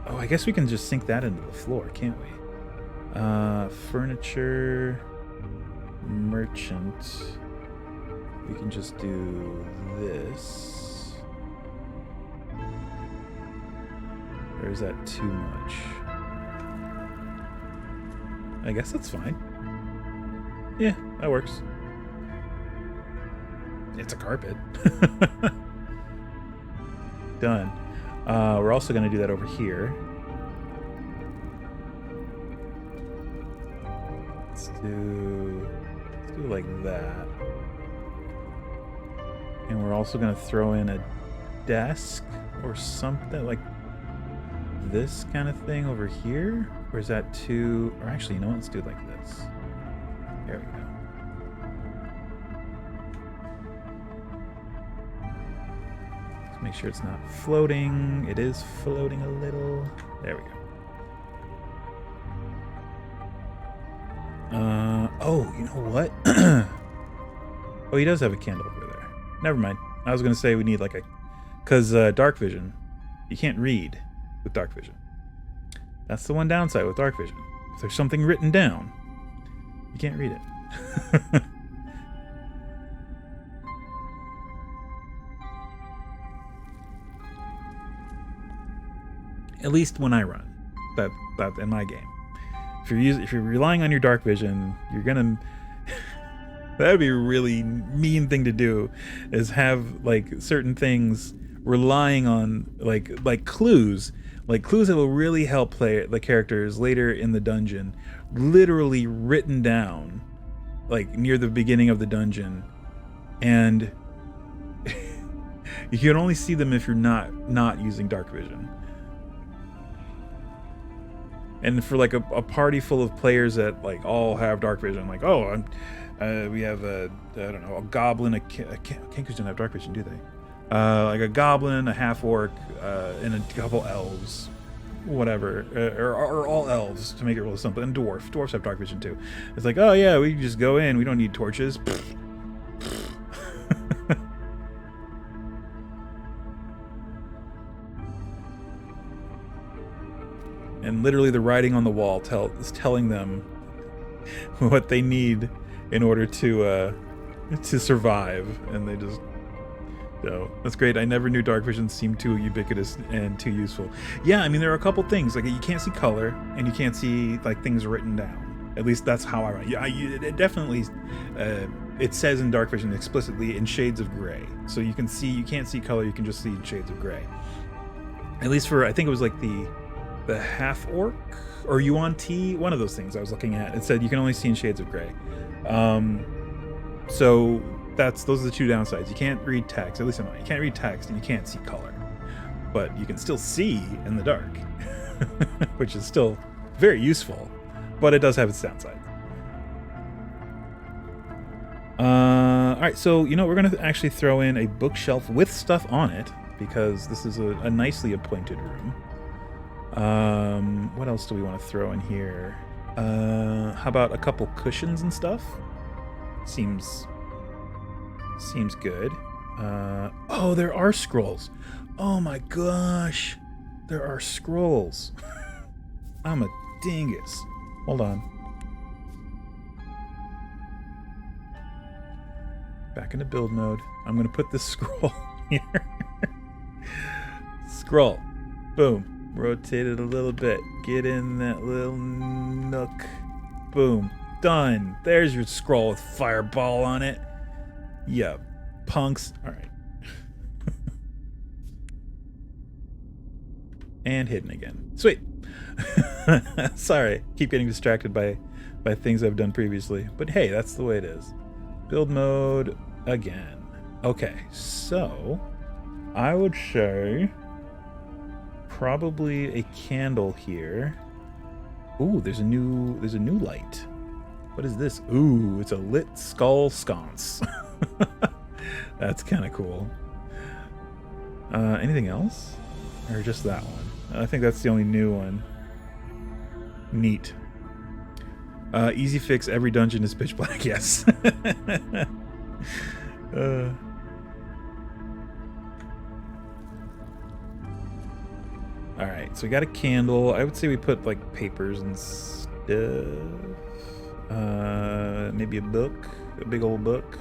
Oh, I guess we can just sink that into the floor, can't we? Furniture, merchant. We can just do this. Or is that too much? I guess that's fine. Yeah, that works. It's a carpet. Done. We're also going to do that over here. Let's do like that. And we're also going to throw in a desk or something like this kind of thing over here. Or is that too... Or actually, you know what? Let's do it like this. There we go. Let's make sure it's not floating. It is floating a little. There we go. Oh, you know what? Oh, he does have a candle over there. Never mind. I was going to say we need like a... Because dark vision, you can't read with dark vision. That's the one downside with dark vision. If there's something written down, you can't read it. At least when I run that in my game. If you're relying on your dark vision, you're gonna that'd be a really mean thing to do, is have like certain things relying on like clues that will really help play the characters later in the dungeon, literally written down like near the beginning of the dungeon, and you can only see them if you're not using dark vision. And for like a party full of players that like all have dark vision, like, oh, we have I don't know, a goblin, Kinkers don't have dark vision, do they? Like a goblin, a half orc, and a couple elves, whatever, or all elves to make it really simple, and dwarfs have dark vision too. It's like, oh yeah, we can just go in, we don't need torches. And literally the writing on the wall is telling them what they need in order to survive, and they just... So that's great. I never knew dark vision seemed too ubiquitous and too useful. Yeah, I mean, there are a couple things, like you can't see color and you can't see like things written down. At least that's how I write. Yeah, it definitely it says in dark vision explicitly in shades of gray. So you can't see color, you can just see shades of gray. At least for, I think it was like the half orc or Yuan T, one of those things I was looking at. It said you can only see in shades of gray. So those are the two downsides. You can't read text, at least in mine. You can't read text and you can't see color, but you can still see in the dark, which is still very useful, but it does have its downside. All right, so you know, we're going to actually throw in a bookshelf with stuff on it because this is a nicely appointed room. What else do we want to throw in here? How about a couple cushions and stuff? Seems good. Oh, there are scrolls. Oh my gosh, there are scrolls. I'm a dingus. Hold on. Back into build mode. I'm gonna put this scroll here. Scroll. Boom. Rotate it a little bit. Get in that little nook. Boom. Done. There's your scroll with fireball on it. Yeah, punks. All right. And hidden again. Sweet. Sorry, keep getting distracted by things I've done previously. But hey, that's the way it is. Build mode again. Okay, so I would say probably a candle here. Ooh, there's a new light. What is this? Ooh, it's a lit skull sconce. That's kind of cool. Anything else? Or just that one? I think that's the only new one. Neat. Easy fix, every dungeon is pitch black, yes. Alright, so we got a candle. I would say we put like papers and stuff. Maybe a book, a big old book.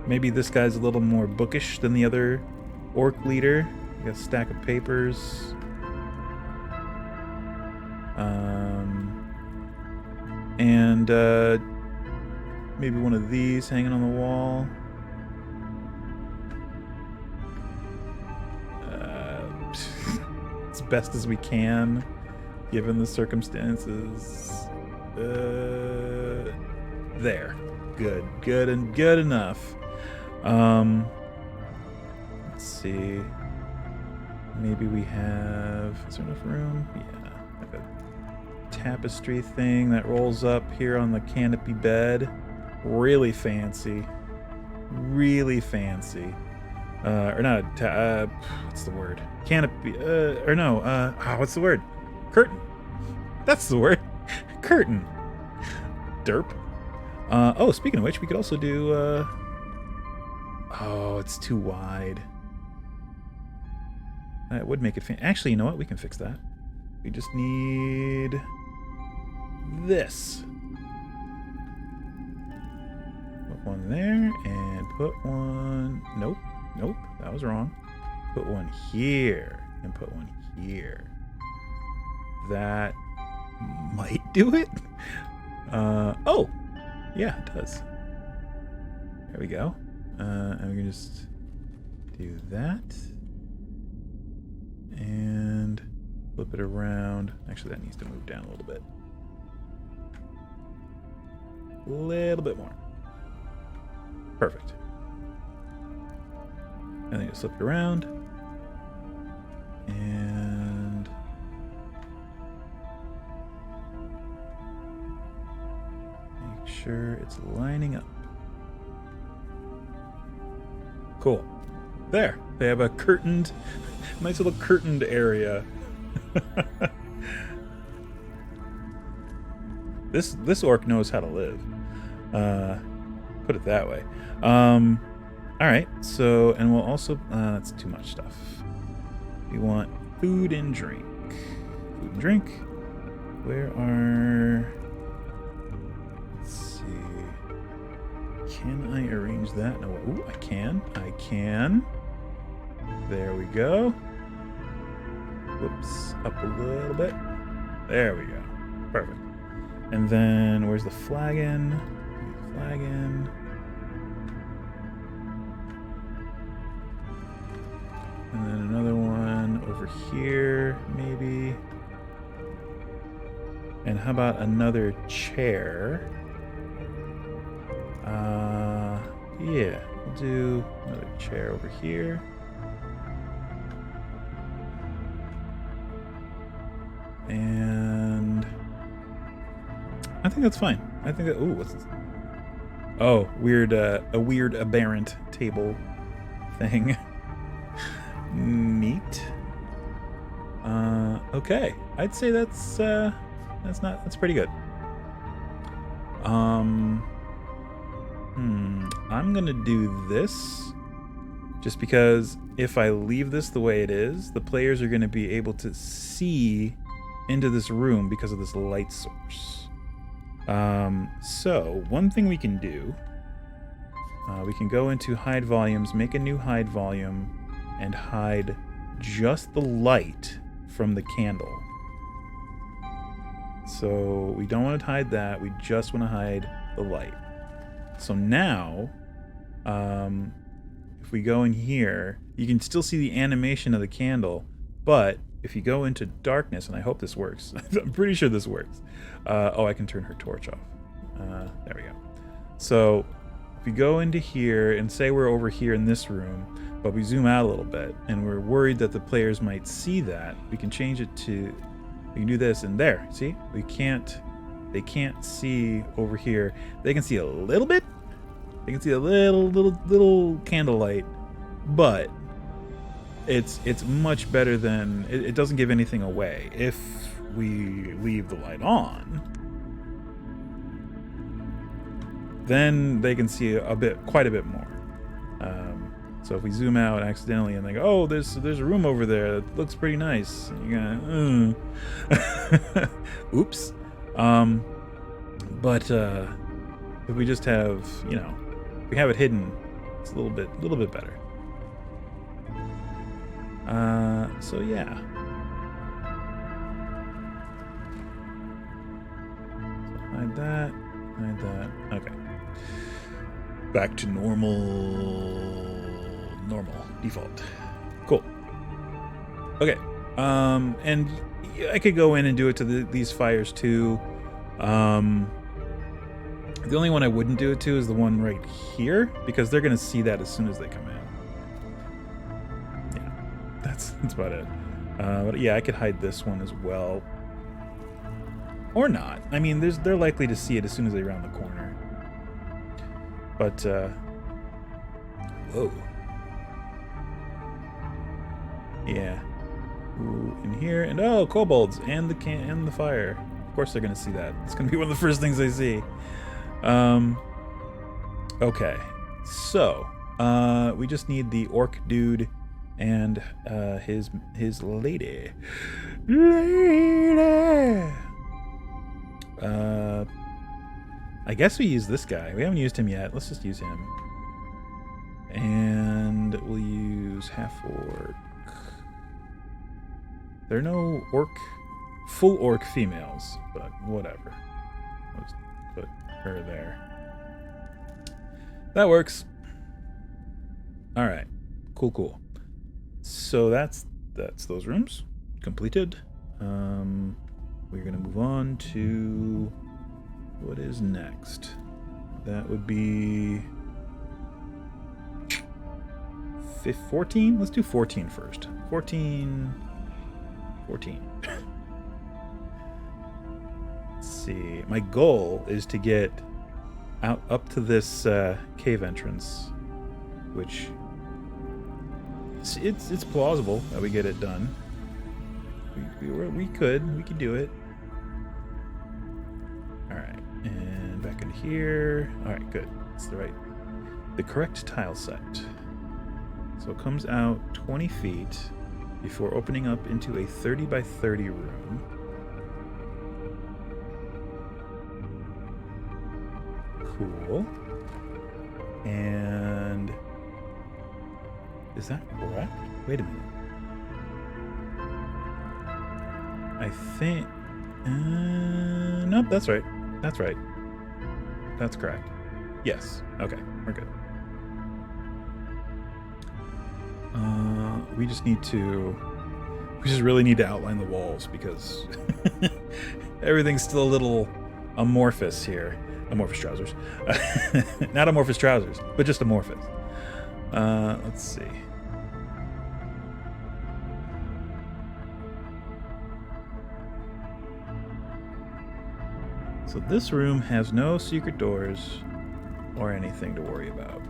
Maybe this guy's a little more bookish than the other orc leader. We got a stack of papers. And maybe one of these hanging on the wall. As best as we can, given the circumstances. There. Good enough. Let's see. Maybe we have... Is there enough room? Yeah. Like a tapestry thing that rolls up here on the canopy bed. Really fancy. Really fancy. Or not a... what's the word? Canopy... or no. What's the word? Curtain. That's the word. Curtain. Derp. Oh, speaking of which, we could also do... oh, it's too wide. That would make it actually, you know what? We can fix that. We just need this. Put one there and put one... Nope. That was wrong. Put one here and put one here. That might do it. Oh, yeah, it does. There we go. And we can just do that. And flip it around. Actually, that needs to move down a little bit. A little bit more. Perfect. And then just flip it around. And make sure it's lining up. Cool. There. They have a curtained, nice little curtained area. This orc knows how to live. Put it that way. All right. So, and we'll also that's too much stuff. We want food and drink. Food and drink. Where are? Let's see. Can I arrange that? No. Ooh, I can. There we go. Whoops. Up a little bit. There we go. Perfect. And then where's the flagon? Flagon. And then another one over here, maybe. And how about another chair? Yeah, we'll do another chair over here. And I think that's fine. I think that... Ooh, what's this? Oh, weird, a weird aberrant table thing. Neat. Okay. I'd say that's pretty good. I'm gonna do this just because if I leave this the way it is, the players are gonna be able to see into this room because of this light source. So one thing we can do, we can go into hide volumes, make a new hide volume, and hide just the light from the candle. So we don't want to hide that, we just want to hide the light. So now, if we go in here, you can still see the animation of the candle, but if you go into darkness, and I hope this works, I'm pretty sure this works. Oh, I can turn her torch off. There we go. So if we go into here and say we're over here in this room, but we zoom out a little bit and we're worried that the players might see that, we can change it to, we can do this and there. See, they can't see over here. They can see a little bit. They can see a little candlelight, but it's much better than, it doesn't give anything away. If we leave the light on, then they can see quite a bit more. So if we zoom out accidentally and they go, oh, there's a room over there that looks pretty nice, and you're gonna, oops. But if we just have, if we have it hidden, it's a little bit better. So yeah. Hide that. Hide that. Okay. Back to normal default. Cool. Okay. And I could go in and do it to these fires too. The only one I wouldn't do it to is the one right here, because they're gonna see that as soon as they come in. Yeah, that's about it. But yeah, I could hide this one as well, or not. I mean, they're likely to see it as soon as they round the corner. But whoa, yeah. Ooh, in here, and oh, kobolds and the fire. Of course, they're gonna see that. It's gonna be one of the first things they see. Okay, so we just need the orc dude and his lady. I guess we use this guy. We haven't used him yet. Let's just use him, and we'll use half orc. There are no full orc females, but whatever. Let's put her there. That works. All right, cool. So that's those rooms completed. We're gonna move on to what is next. That would be 14. Let's do 14 first. 14. Let's see. My goal is to get up to this cave entrance, which it's plausible that we get it done. We could do it. All right, and back in here. All right, good. It's the correct tile set. So it comes out 20 feet before opening up into a 30 by 30 room. Cool. And is that correct? Wait a minute. I think nope, that's right. That's correct. Yes. Okay, we're good. We just really need to outline the walls, because everything's still a little amorphous here. Amorphous trousers. Not amorphous trousers, but just amorphous. Let's see. So this room has no secret doors or anything to worry about.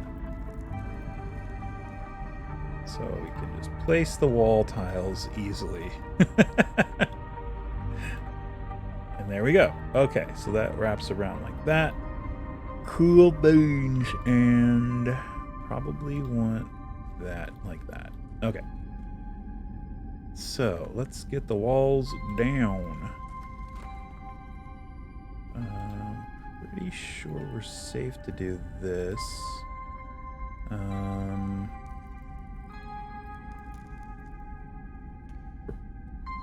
So we can just place the wall tiles easily. And there we go. Okay, so that wraps around like that. Cool beans. And probably want that like that. Okay. So let's get the walls down. Pretty sure we're safe to do this.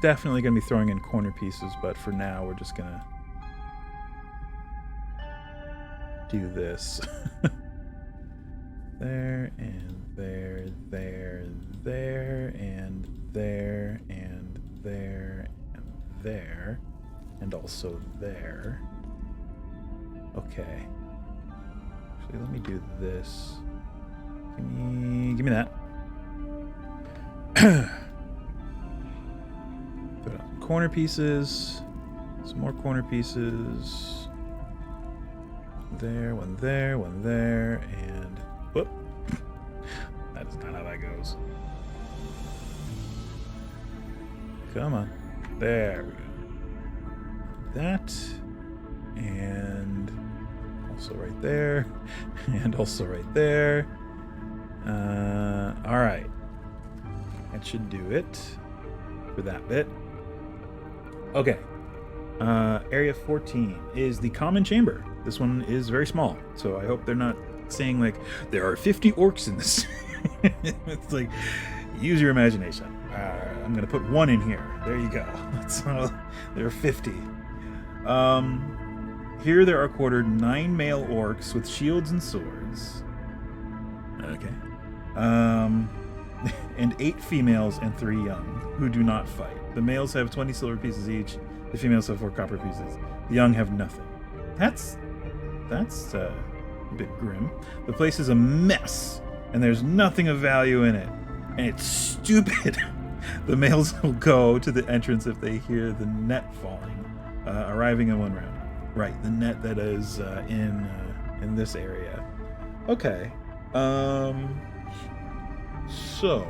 Definitely going to be throwing in corner pieces, but for now we're just going to do this. There and there, there, there, and there, and there, and there, and also there. Okay. Actually, let me do this. Give me that. Put on corner pieces. Some more corner pieces. There, one there, one there, and whoop. That is not how that goes. Come on. There we go. That. And also right there. And also right there. Alright. That should do it for that bit. Okay. Area 14 is the common chamber. This one is very small, so I hope they're not saying like there are 50 orcs in this. It's like, use your imagination. I'm gonna put one in here. There you go. There are 50. Here there are quartered 9 male orcs with shields and swords. Okay. And 8 females and 3 young who do not fight. The males have 20 silver pieces each. The females have 4 copper pieces. The young have nothing. That's a bit grim. The place is a mess, and there's nothing of value in it. And it's stupid. The males will go to the entrance if they hear the net falling, arriving in 1 round. Right, the net that is in this area. Okay. So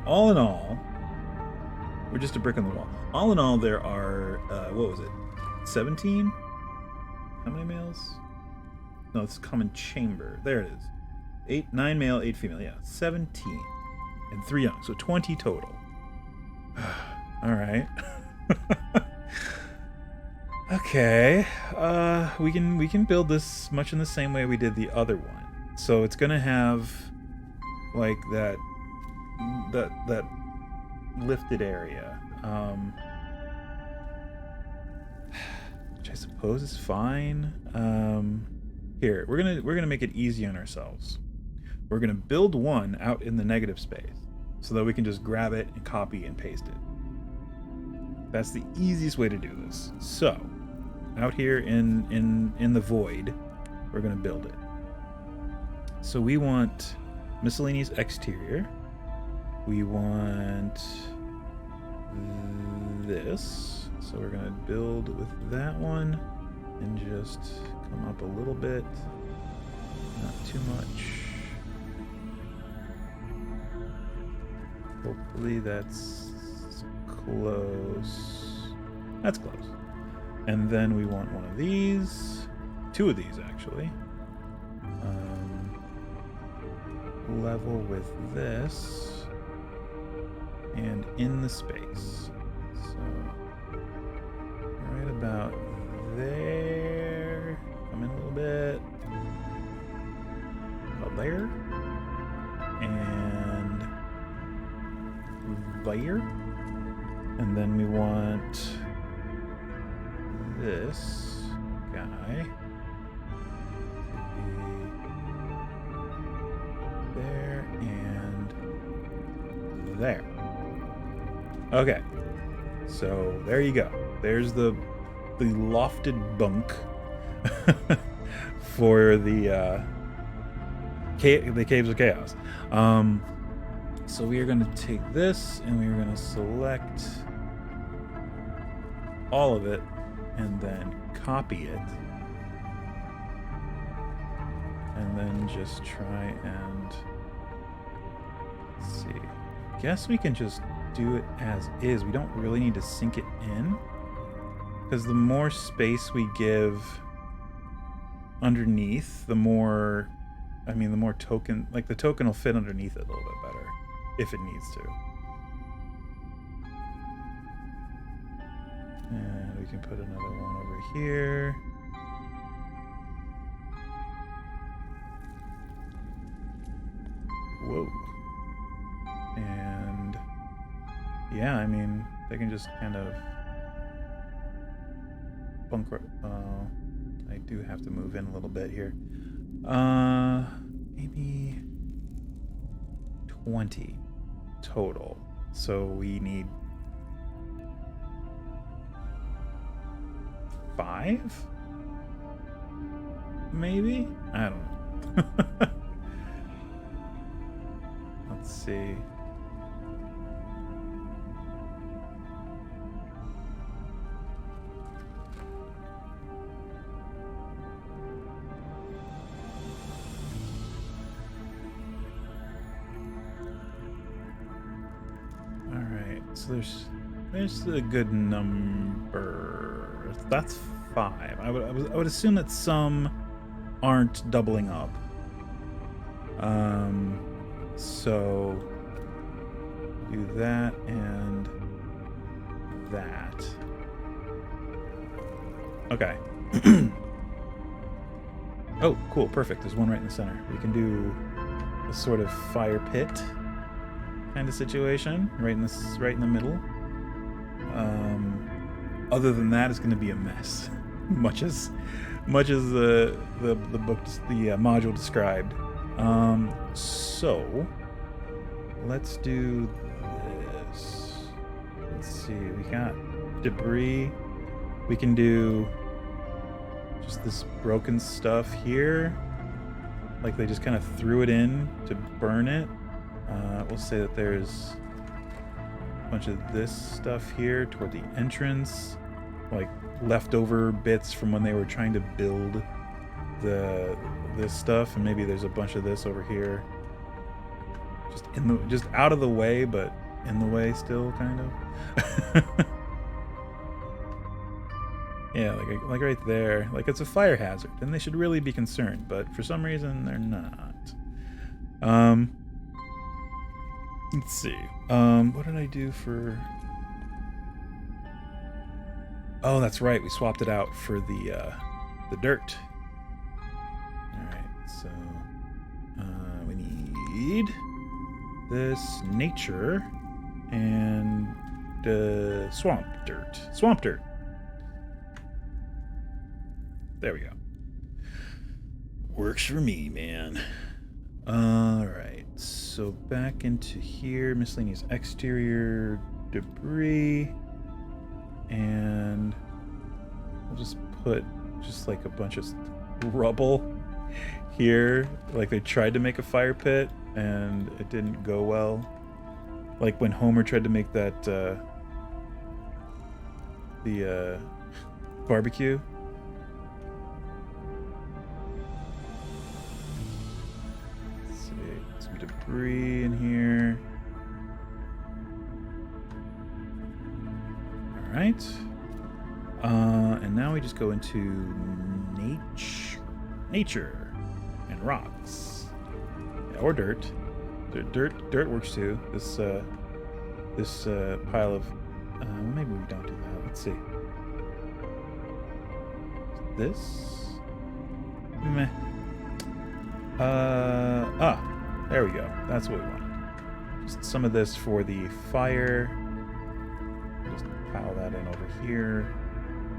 all in all, we're just a brick on the wall. All in all, there are what was it? 17? How many males? No, it's a common chamber. There it is. 9 male, 8 female. Yeah, 17 and 3 young. So 20 total. All right. Okay. We can build this much in the same way we did the other one. So it's gonna have like that lifted area, which I suppose is fine. Here we're gonna make it easy on ourselves. We're gonna build one out in the negative space so that we can just grab it and copy and paste it. That's the easiest way to do this. So out here in the void, we're gonna build it. So we want miscellaneous exterior. We want this. So we're gonna build with that one and just come up a little bit, not too much. Hopefully that's close. That's close. And then we want one of these, 2 of these actually. Level with this and in the space. So right about there. Come in a little bit. About there. And there. And then we want this guy to be there and there. Okay, so there you go. There's the lofted bunk for the Caves of Chaos. So we are going to take this and we are going to select all of it and then copy it. And then just try and let's see. Guess we can just do it as is. We don't really need to sync it in, because the more space we give underneath, the more token, like the token will fit underneath it a little bit better if it needs to. And we can put another one over here. Whoa. And yeah, I mean, they can just kind of bunker. I do have to move in a little bit here. Maybe 20 total. So we need 5? Maybe? I don't know. Let's see. Alright, so there's a good number. That's 5. I would assume that some aren't doubling up. So do that and that. Okay. Oh, cool, perfect. There's one right in the center. We can do a sort of fire pit kind of situation right in the middle. Other than that, it's going to be a mess, much as the book, the module described. So let's do this. Let's see. We got debris. We can do just this broken stuff here. Like they just kind of threw it in to burn it. We'll say that there's a bunch of this stuff here toward the entrance, like leftover bits from when they were trying to build this stuff, and maybe there's a bunch of this over here, just out of the way, but in the way still, kind of. Yeah, like right there, like it's a fire hazard, and they should really be concerned, but for some reason they're not. Let's see. What did I do for? Oh, that's right. We swapped it out for the dirt. All right. So we need this nature and swamp dirt. Swamp dirt. There we go. Works for me, man. All right. So back into here, miscellaneous exterior debris, and we'll just put just like a bunch of rubble here. Like they tried to make a fire pit and it didn't go well. Like when Homer tried to make that the barbecue. Debris in here. All right. And now we just go into nature and rocks, yeah, or dirt. Dirt works too. This pile of. Well, maybe we don't do that. Let's see. This. Meh. There we go. That's what we wanted. Just some of this for the fire. Just pile that in over here.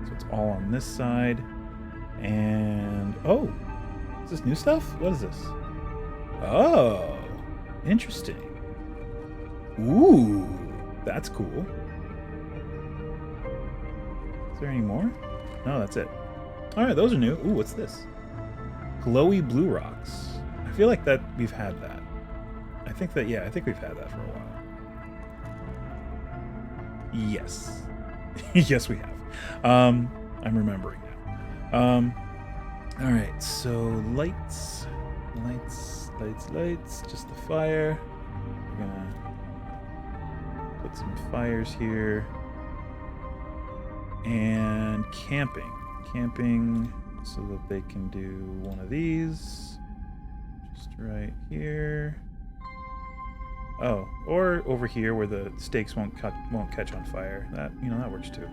So it's all on this side. And oh, is this new stuff? What is this? Oh, interesting. Ooh, that's cool. Is there any more? No, that's it. All right, those are new. Ooh, what's this? Glowy blue rocks. I feel like that we've had that. I think we've had that for a while. Yes. Yes, we have. I'm remembering now. All right, so lights, just the fire. We're gonna put some fires here. And camping so that they can do one of these. Just right here. Oh, or over here where the stakes won't catch on fire. That that works too.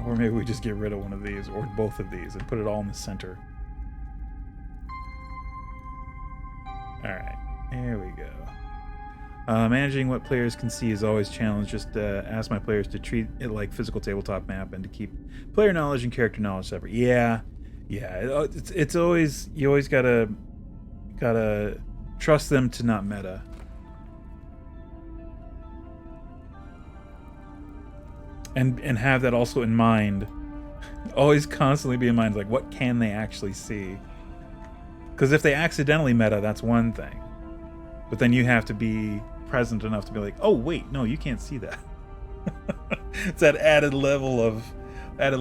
Or maybe we just get rid of one of these or both of these and put it all in the center. All right, there we go. Managing what players can see is always a challenge. Just ask my players to treat it like physical tabletop map and to keep player knowledge and character knowledge separate. Yeah. It's always, you always gotta trust them to not meta. And have that also in mind. Always constantly be in mind, like, what can they actually see? Because if they accidentally meta, that's one thing. But then you have to be present enough to be like, oh wait, no, you can't see that. It's that added level of wait.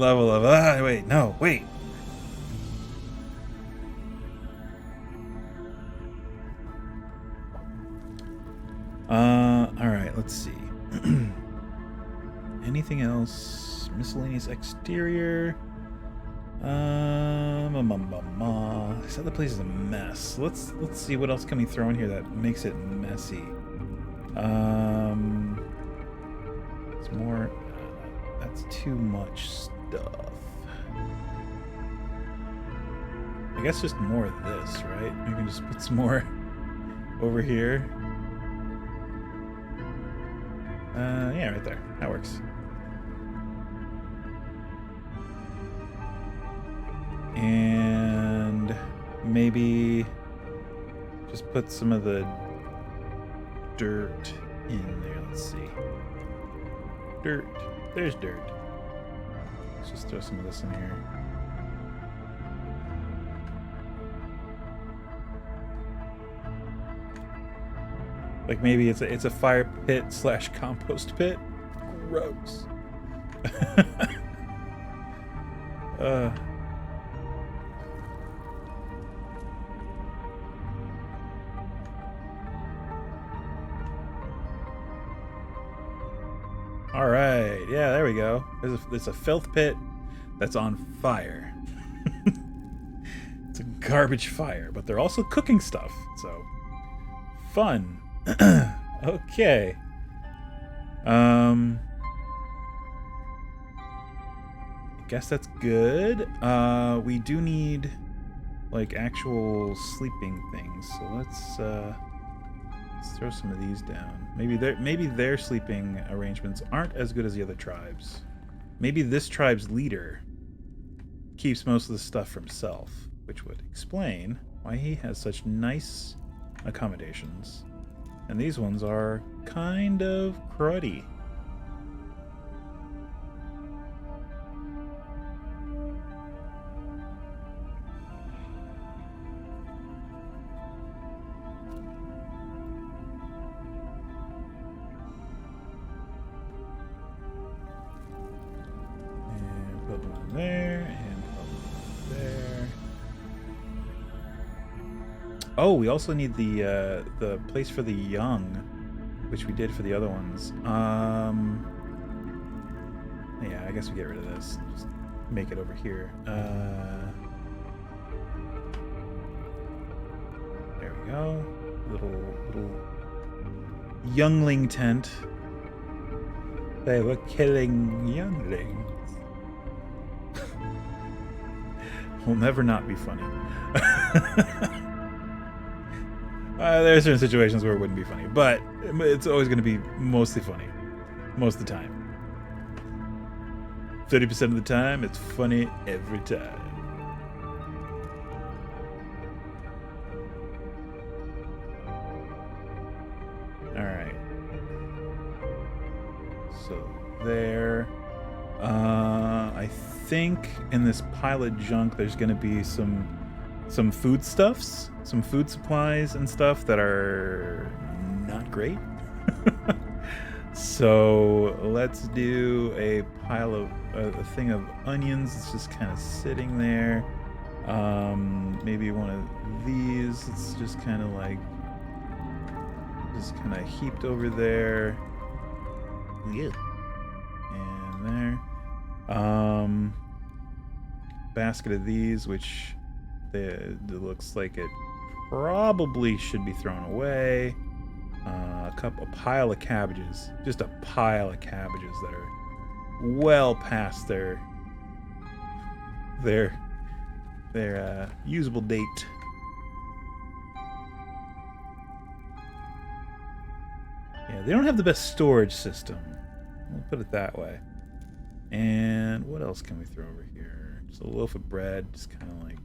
All right, let's see. Anything else? Miscellaneous exterior. So the place is a mess. Let's see what else can we throw in here that makes it messy. It's more. That's too much stuff. I guess just more of this, right? We can just put some more over here. Yeah, right there. That works. And maybe just put some of the dirt in there. Let's see. Dirt. There's dirt. Let's just throw some of this in here. Like maybe it's a fire pit / compost pit. Gross. All right, yeah, there we go. There's a filth pit that's on fire. It's a garbage fire, but they're also cooking stuff, so fun. Okay. I guess that's good. We do need like actual sleeping things, so let's throw some of these down. Maybe their sleeping arrangements aren't as good as the other tribes. Maybe this tribe's leader keeps most of the stuff for himself, which would explain why he has such nice accommodations. And these ones are kind of cruddy. And put one there, and put one there. Oh, we also need the place for the young, which we did for the other ones. Yeah, I guess we get rid of this. Just make it over here. There we go. Little youngling tent. They were killing younglings. Will never not be funny. There are certain situations where it wouldn't be funny, but it's always going to be mostly funny. Most of the time. 30% of the time, it's funny every time. Alright. So, there. I think in this pile of junk, there's going to be some foodstuffs, some food supplies and stuff that are not great. So let's do a pile of a thing of onions. It's just kind of sitting there. Maybe one of these. It's just kind of like heaped over there. Yeah. And there. Basket of these, which it looks like it probably should be thrown away. A pile of cabbages, just a pile of cabbages that are well past their usable date. Yeah, they don't have the best storage system. We'll put it that way. And what else can we throw over here? Just a loaf of bread, just kind of like.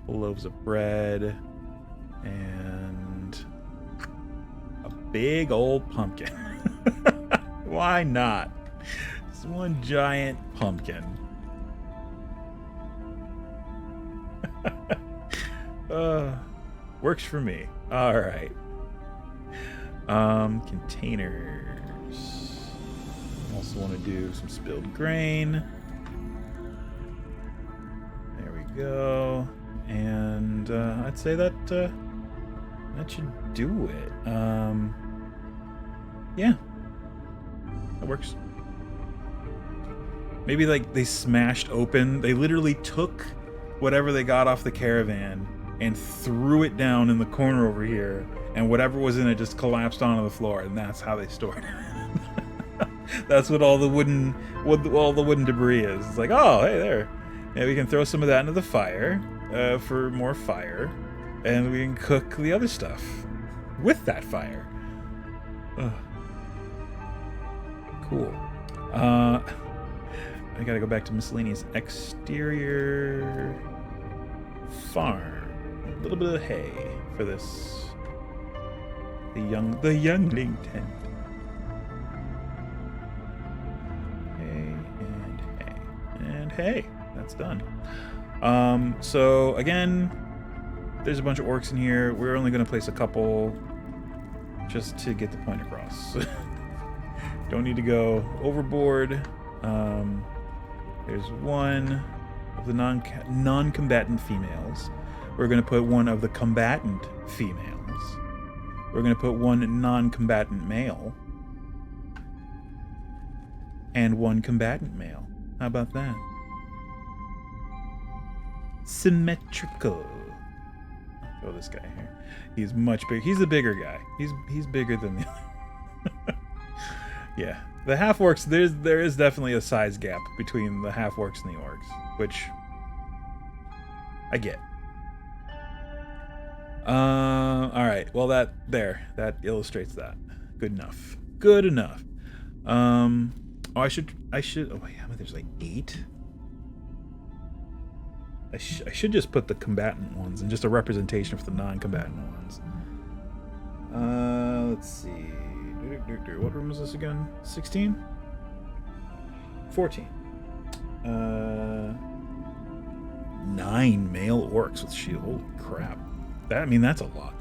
Loaves of bread and a big old pumpkin. Why not? Just one giant pumpkin. Works for me. All right. Containers. Also want to do some spilled grain. There we go. And I'd say that should do it. Yeah, that works. Maybe like they smashed open. They literally took whatever they got off the caravan and threw it down in the corner over here, and whatever was in it just collapsed onto the floor, and that's how they stored it. That's what all the wooden debris is. It's like, oh, hey, there. Yeah, we can throw some of that into the fire. For more fire, and we can cook the other stuff with that fire. Ugh. Cool. I gotta go back to miscellaneous exterior farm. A little bit of hay for this. The youngling tent. Hay and hay and hay. That's done. So again, there's a bunch of orcs in here. We're only going to place a couple just to get the point across. Don't need to go overboard. There's one of the non-combatant females. We're going to put one of the combatant females. We're going to put one non-combatant male. And one combatant male. How about that? Symmetrical. Oh, this guy here. He's much bigger. He's the bigger guy. He's bigger than the other. Yeah. The half-orcs, there is definitely a size gap between the half-orcs and the orcs, which I get. Alright. Well, that illustrates that. Good enough. Good enough. Oh, I should, oh wait, how many, there's like 8? I should just put the combatant ones and just a representation for the non-combatant ones. Let's see. What room was this again? 16? 14. 9 male orcs with shield. Holy crap. That's a lot.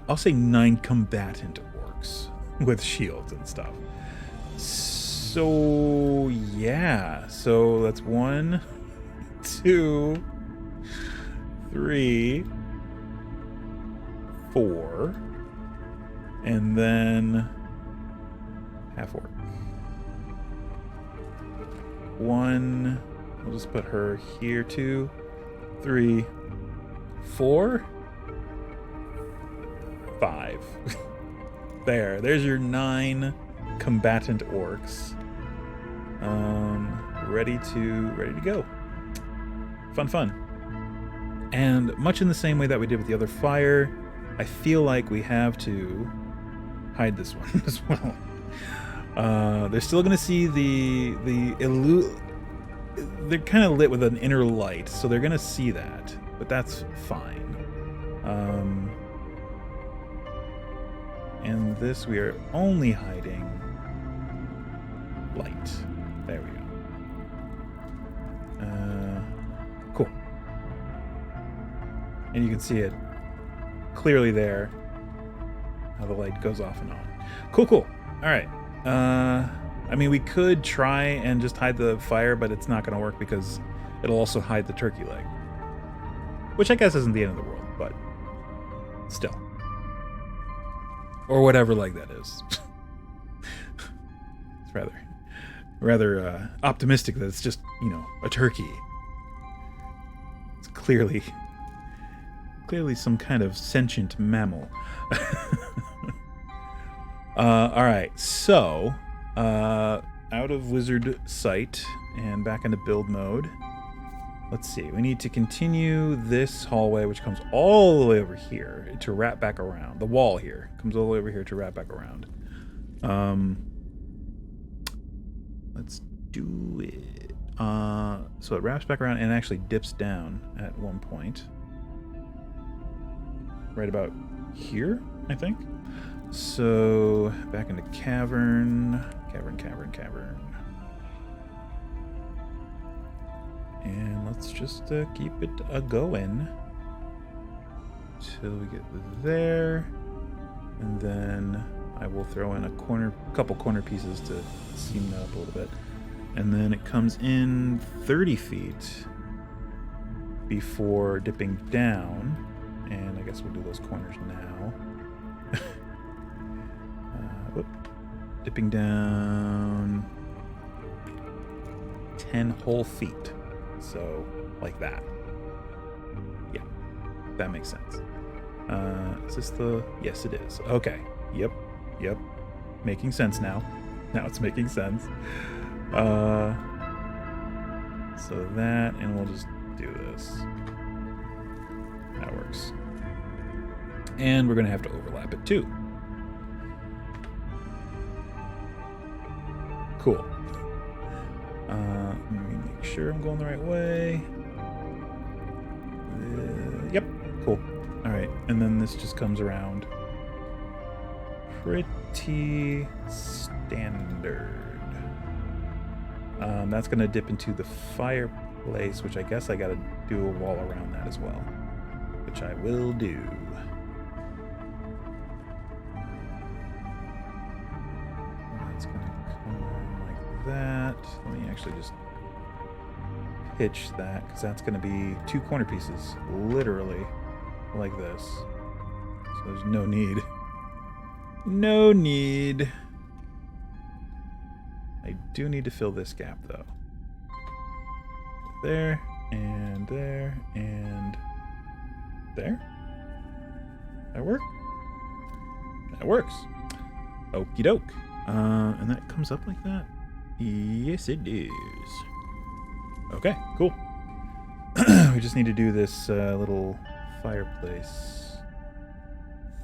I'll say 9 combatant orcs with shields and stuff. So, yeah. So, that's 1, 2, 3, 4, and then half orc. 1, we'll just put her here, 2, 3, 4, 5. There's your 9 combatant orcs. Ready to go. Fun. And much in the same way that we did with the other fire, I feel like we have to hide this one as well. They're still going to see they're kind of lit with an inner light, so they're going to see that, but that's fine. And this we are only hiding light. There we go. Cool. And you can see it clearly there, how the light goes off and on. Cool. All right. We could try and just hide the fire, but it's not going to work because it'll also hide the turkey leg. Which I guess isn't the end of the world, but still. Or whatever leg that is. It's rather optimistic that it's just, a turkey. It's clearly some kind of sentient mammal. Alright, so, out of wizard sight and back into build mode. Let's see, we need to continue this hallway, which comes all the way over here to wrap back around. The wall here comes all the way over here to wrap back around. Let's do it. So it wraps back around and actually dips down at one point. Right about here, I think. So back into cavern. And let's just keep it a-going till we get there. And then I will throw in a couple corner pieces to seam that up a little bit. And then it comes in 30 feet before dipping down. And I guess we'll do those corners now. Dipping down 10 whole feet. So, like that. Yeah, that makes sense. Is this the... Yes, it is. Okay. Yep. Making sense now. Now it's making sense. So that, and we'll just do this. That works. And we're going to have to overlap it too. Cool. Let me make sure I'm going the right way. Yep, cool. All right, and then this just comes around. Pretty standard. That's going to dip into the fireplace, which I guess I got to do a wall around that as well, which I will do. That's going to come like that. Let me actually just pitch that, because that's going to be 2 corner pieces, literally, like this. So there's no need. No need. I do need to fill this gap, though. There, and there, and there. That work? That works. Okie doke. And that comes up like that? Yes, it is. Okay, cool. We just need to do this little fireplace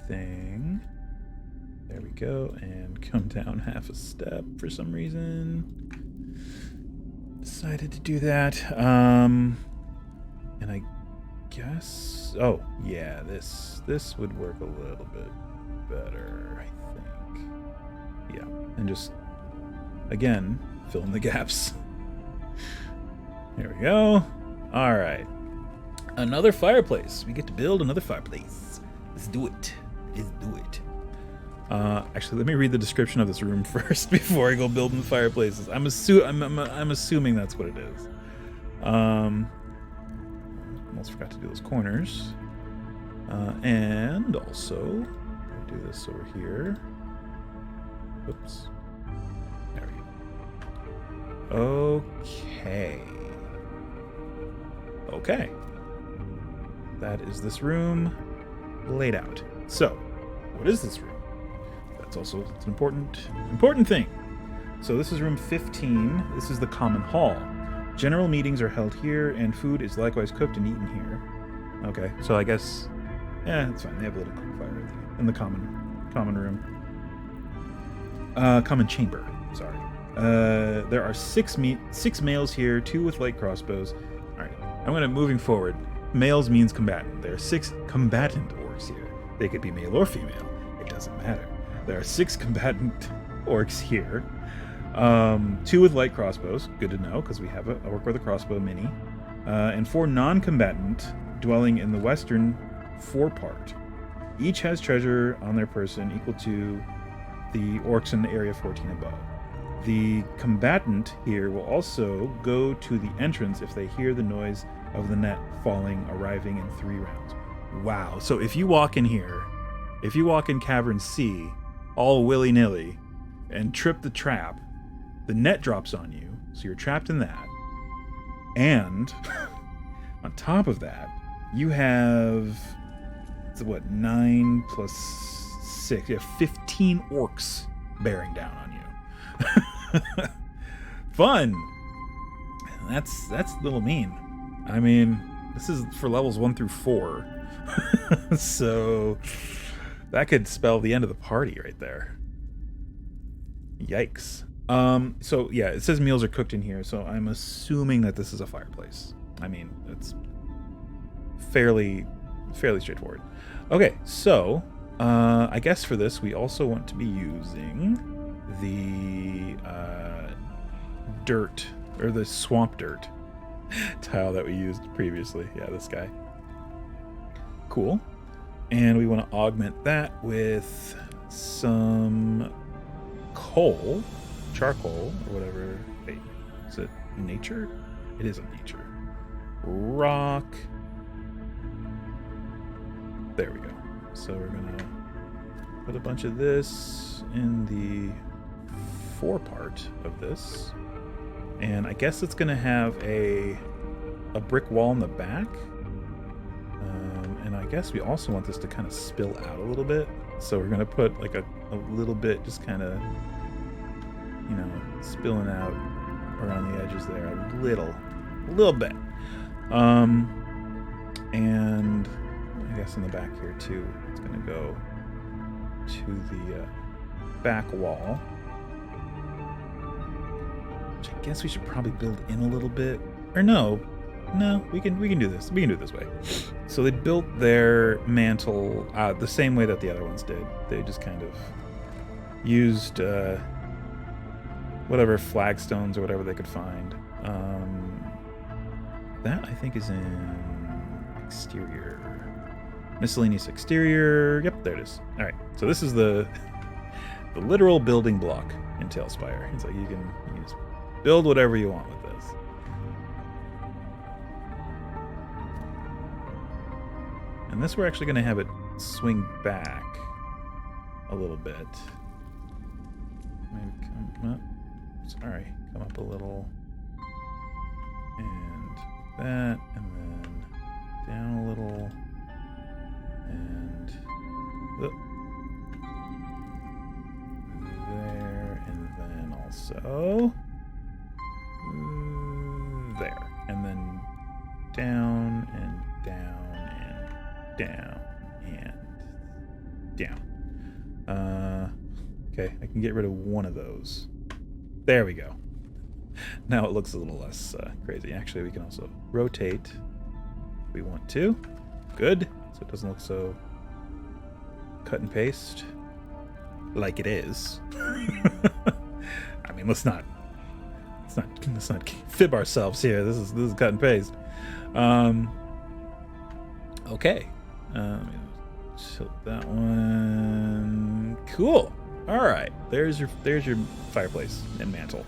thing. There we go, and come down half a step for some reason. Decided to do that. And I guess... Oh, yeah, this would work a little bit better, I think. Yeah, and just, again, fill in the gaps. There we go. All right. Another fireplace. We get to build another fireplace. Let's do it. Let's do it. Actually, let me read the description of this room first before I go building the fireplaces. I'm assuming that's what it is. Almost forgot to do those corners. And also, I'll do this over here. Oops. There we go. Okay. Okay. That is this room laid out. So, what is this room? That's also an important thing. So this is room 15. This is the common hall. General meetings are held here, and food is likewise cooked and eaten here. Okay, so I guess, yeah, it's fine. They have a little cook fire right there in the common room. Common chamber. Sorry. There are six males here, 2 with light crossbows. All right, moving forward. Males means combatant. There are 6 combatant orcs here. They could be male or female. It doesn't matter. There are 6 combatant orcs here. 2 with light crossbows. Good to know, because we have a orc with a crossbow mini. And 4 non-combatant dwelling in the western forepart. Each has treasure on their person equal to the orcs in the area 14 above. The combatant here will also go to the entrance if they hear the noise of the net falling, arriving in 3 rounds. Wow. So if you walk in here, if you walk in Cavern C, all willy-nilly, and trip the trap, the net drops on you, so you're trapped in that. And on top of that, you have, 9 plus 6, you have 15 orcs bearing down on you. Fun! That's a little mean. I mean, this is for levels 1 through 4. So that could spell the end of the party right there. Yikes. So yeah, it says meals are cooked in here, so I'm assuming that this is a fireplace. I mean, it's fairly straightforward. Okay, so I guess for this we also want to be using the dirt, or the swamp dirt tile that we used previously. Yeah, this guy. Cool. And we want to augment that with some coal, charcoal, or whatever. Wait, is it nature? It isn't nature. Rock. There we go. So we're gonna put a bunch of this in the forepart of this, and I guess it's gonna have a brick wall in the back. And I guess we also want this to kind of spill out a little bit. So we're gonna put like a little bit, just kind of, spilling out around the edges there, a little bit. And I I guess in the back here too. It's going to go to the back wall. Which I guess we should probably build in a little bit. Or no, we can do this. We can do it this way. So they built their mantle the same way that the other ones did. They just kind of used whatever flagstones or whatever they could find. That I think is in exterior. Miscellaneous exterior. Yep, there it is. All right. So this is the literal building block in TaleSpire. It's like you can just build whatever you want with this. And this we're actually going to have it swing back a little bit. Maybe come up. Sorry, come up a little. And that, and then down a little. And there, and then also there. And then down and down and down and down. Okay, I can get rid of one of those. There we go. Now it looks a little less crazy. Actually, we can also rotate if we want to. Good. So it doesn't look so cut and paste like it is. I mean, let's not fib ourselves here. This is cut and paste. Okay. Let me tilt that one. Cool. All right. There's your fireplace and mantle.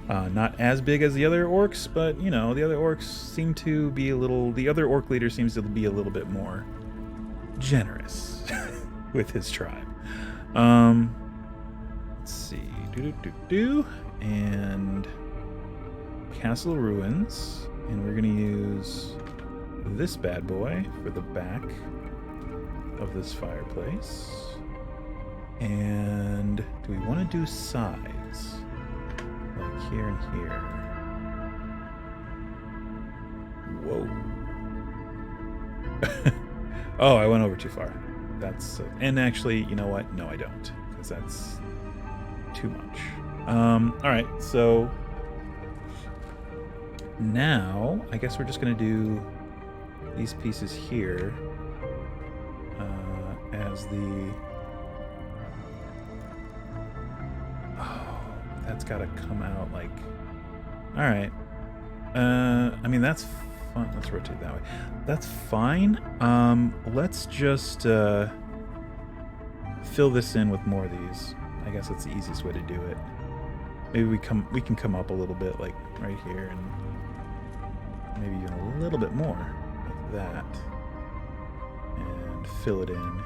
Not as big as the other orcs, but you know, the other orcs seem to be the other orc leader seems to be a little bit more generous with his tribe. Let's see. And castle ruins. And we're going to use this bad boy for the back of this fireplace. And do we want to do sides? Like here and here. Whoa. Oh, I went over too far. That's... and actually, you know what? No, I don't. Because that's too much. Alright, so... now, I guess we're just going to do these pieces here as the... oh, that's got to come out like... alright. I mean, that's fine. Let's rotate that way. That's fine. Let's just fill this in with more of these. I guess that's the easiest way to do it. Maybe we can come up a little bit, like right here, and maybe even a little bit more like that, and fill it in.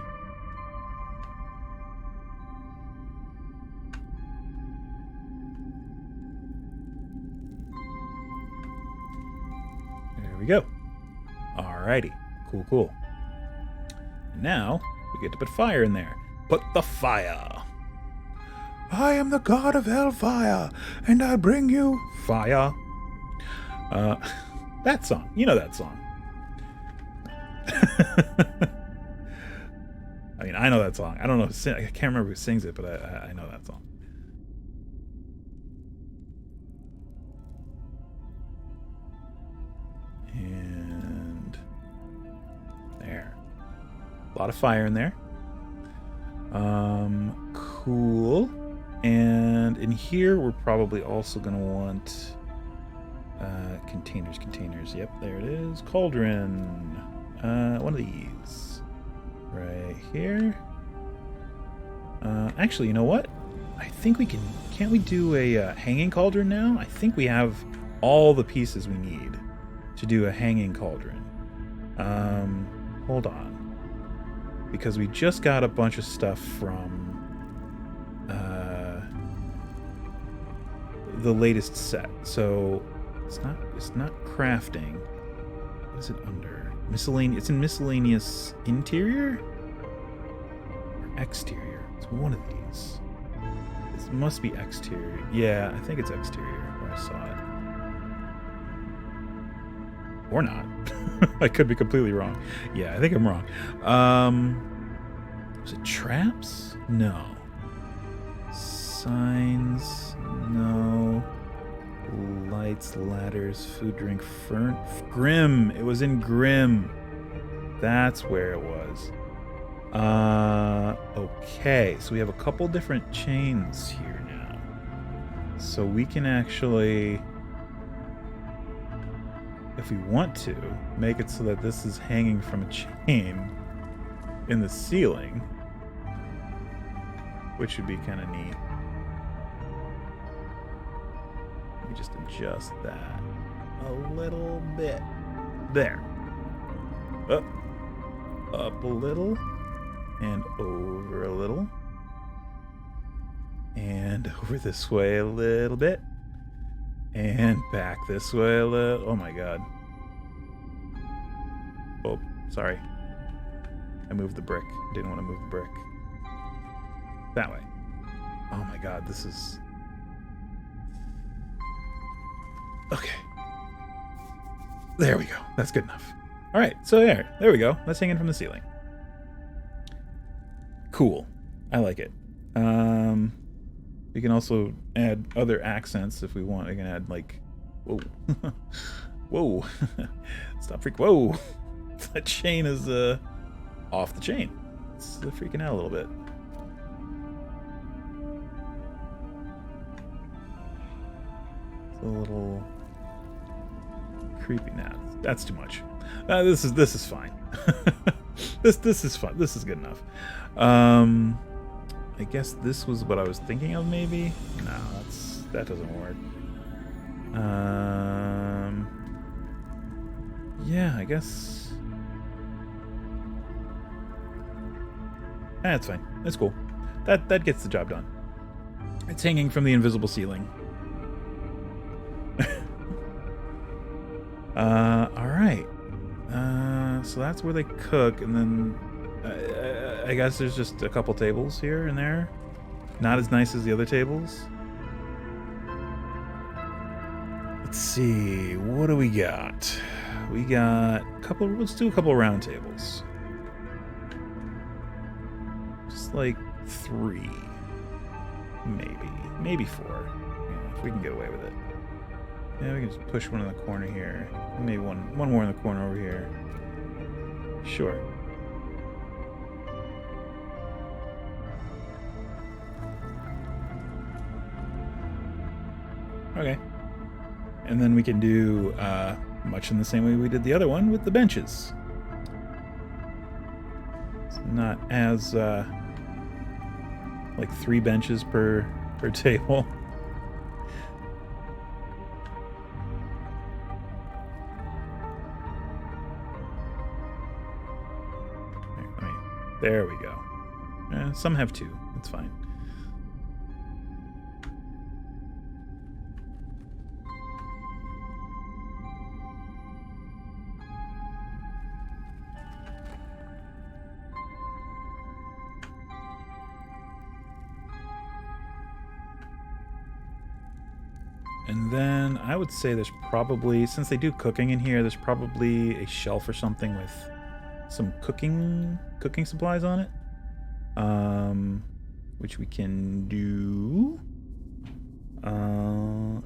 There we go. Alrighty. Cool. Now we get to put fire in there. Put the fire. I am the god of hellfire, and I bring you fire. That song. You know that song. I mean, I know that song. I don't know. I can't remember who sings it, but I know that song. And there. A lot of fire in there. Cool. And in here, we're probably also going to want containers. Yep, there it is. Cauldron. One of these. Right here. Actually, you know what? I think we can... can't we do a hanging cauldron now? I think we have all the pieces we need to do a hanging cauldron. Hold on. Because we just got a bunch of stuff from the latest set. So it's not crafting. What is it under? Miscellaneous. It's in miscellaneous interior or exterior. It's one of these. This must be exterior. Yeah, I think it's exterior where I saw it. Or not. I could be completely wrong. Yeah, I think I'm wrong. Was it traps? No. Signs? No. Lights, ladders, food, drink, Grim. It was in Grim. That's where it was. Okay, so we have a couple different chains here now. So we can actually, if we want to, make it so that this is hanging from a chain in the ceiling, which would be kind of neat. Let me just adjust that a little bit. There. Up a little. And over a little. And over this way a little bit. And back this way a little. Oh my god. Oh, sorry. I moved the brick. Didn't want to move the brick. That way. Oh my god, this is... Okay. There we go. That's good enough. Alright, so there we go. Let's hang in from the ceiling. Cool. I like it. We can also add other accents if we want. I can add like... Whoa. Whoa. Stop freak. Whoa. That chain is off the chain. It's freaking out a little bit. It's a little creepy now. That's too much. This is fine. This is fun. This is good enough. I guess this was what I was thinking of, maybe? No, that doesn't work. Yeah, I guess. That's fine. That's cool. That gets the job done. It's hanging from the invisible ceiling. Alright. So that's where they cook, and then I guess there's just a couple tables here and there. Not as nice as the other tables. Let's see, what do we got? We got a couple, let's do a couple round tables. Just like 3. Maybe 4. Yeah, if we can get away with it. Yeah, we can just push one in the corner here. Maybe one more in the corner over here. Sure. Okay. And then we can do much in the same way we did the other one with the benches. It's not as like 3 benches per table. There we go. Some have 2. That's fine. And then I would say there's probably, since they do cooking in here, there's probably a shelf or something with some cooking supplies on it, which we can do.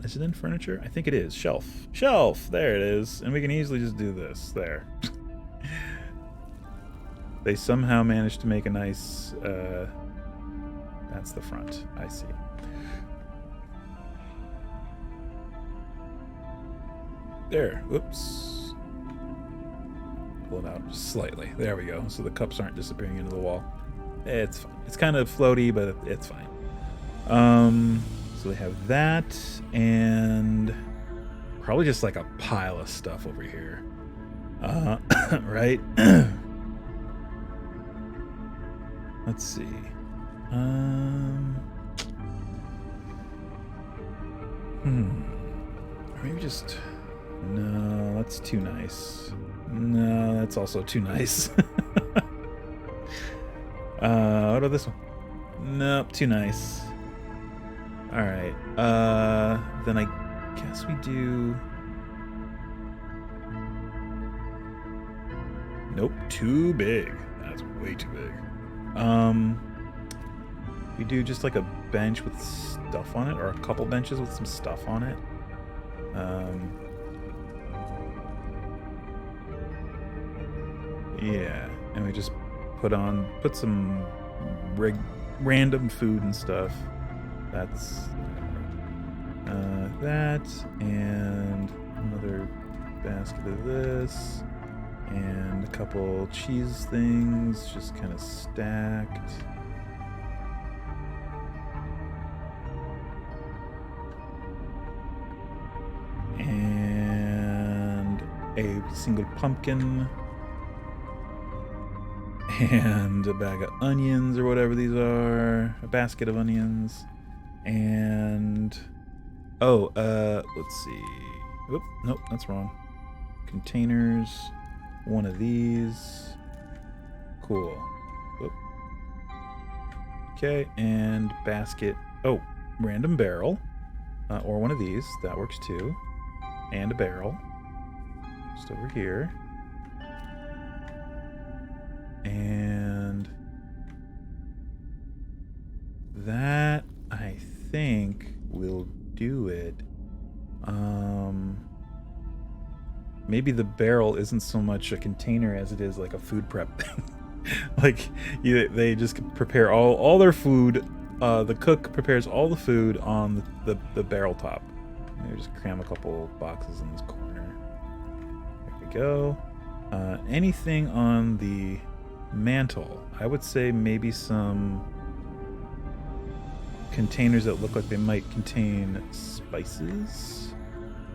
Is it in furniture? I think it is. Shelf, there it is. And we can easily just do this there. They somehow managed to make a nice that's the front. I see. There. Whoops. Pull it out just slightly. There we go. So the cups aren't disappearing into the wall. It's fine. It's kind of floaty, but it's fine. So they have that, and probably just like a pile of stuff over here. Right? Let's see. Or maybe just... No, that's too nice. No, that's also too nice. What about this one? Nope, too nice. Alright, then I guess we do... Nope, too big. That's way too big. We do just like a bench with stuff on it, or a couple benches with some stuff on it. Yeah, and we just put some random food and stuff. That's that, and another basket of this, and a couple cheese things just kind of stacked. And a single pumpkin. And a bag of onions or whatever these are. A basket of onions. And let's see. Oop, nope, that's wrong. Containers. One of these. Cool. Oop. Okay, and basket. Oh, random barrel. Or one of these. That works too. And a barrel. Just over here. And that, I think, will do it. Maybe the barrel isn't so much a container as it is like a food prep thing. Like, they just prepare all their food. The cook prepares all the food on the barrel top. Maybe just cram a couple boxes in this corner. There we go. Anything on the mantle? I would say maybe some containers that look like they might contain spices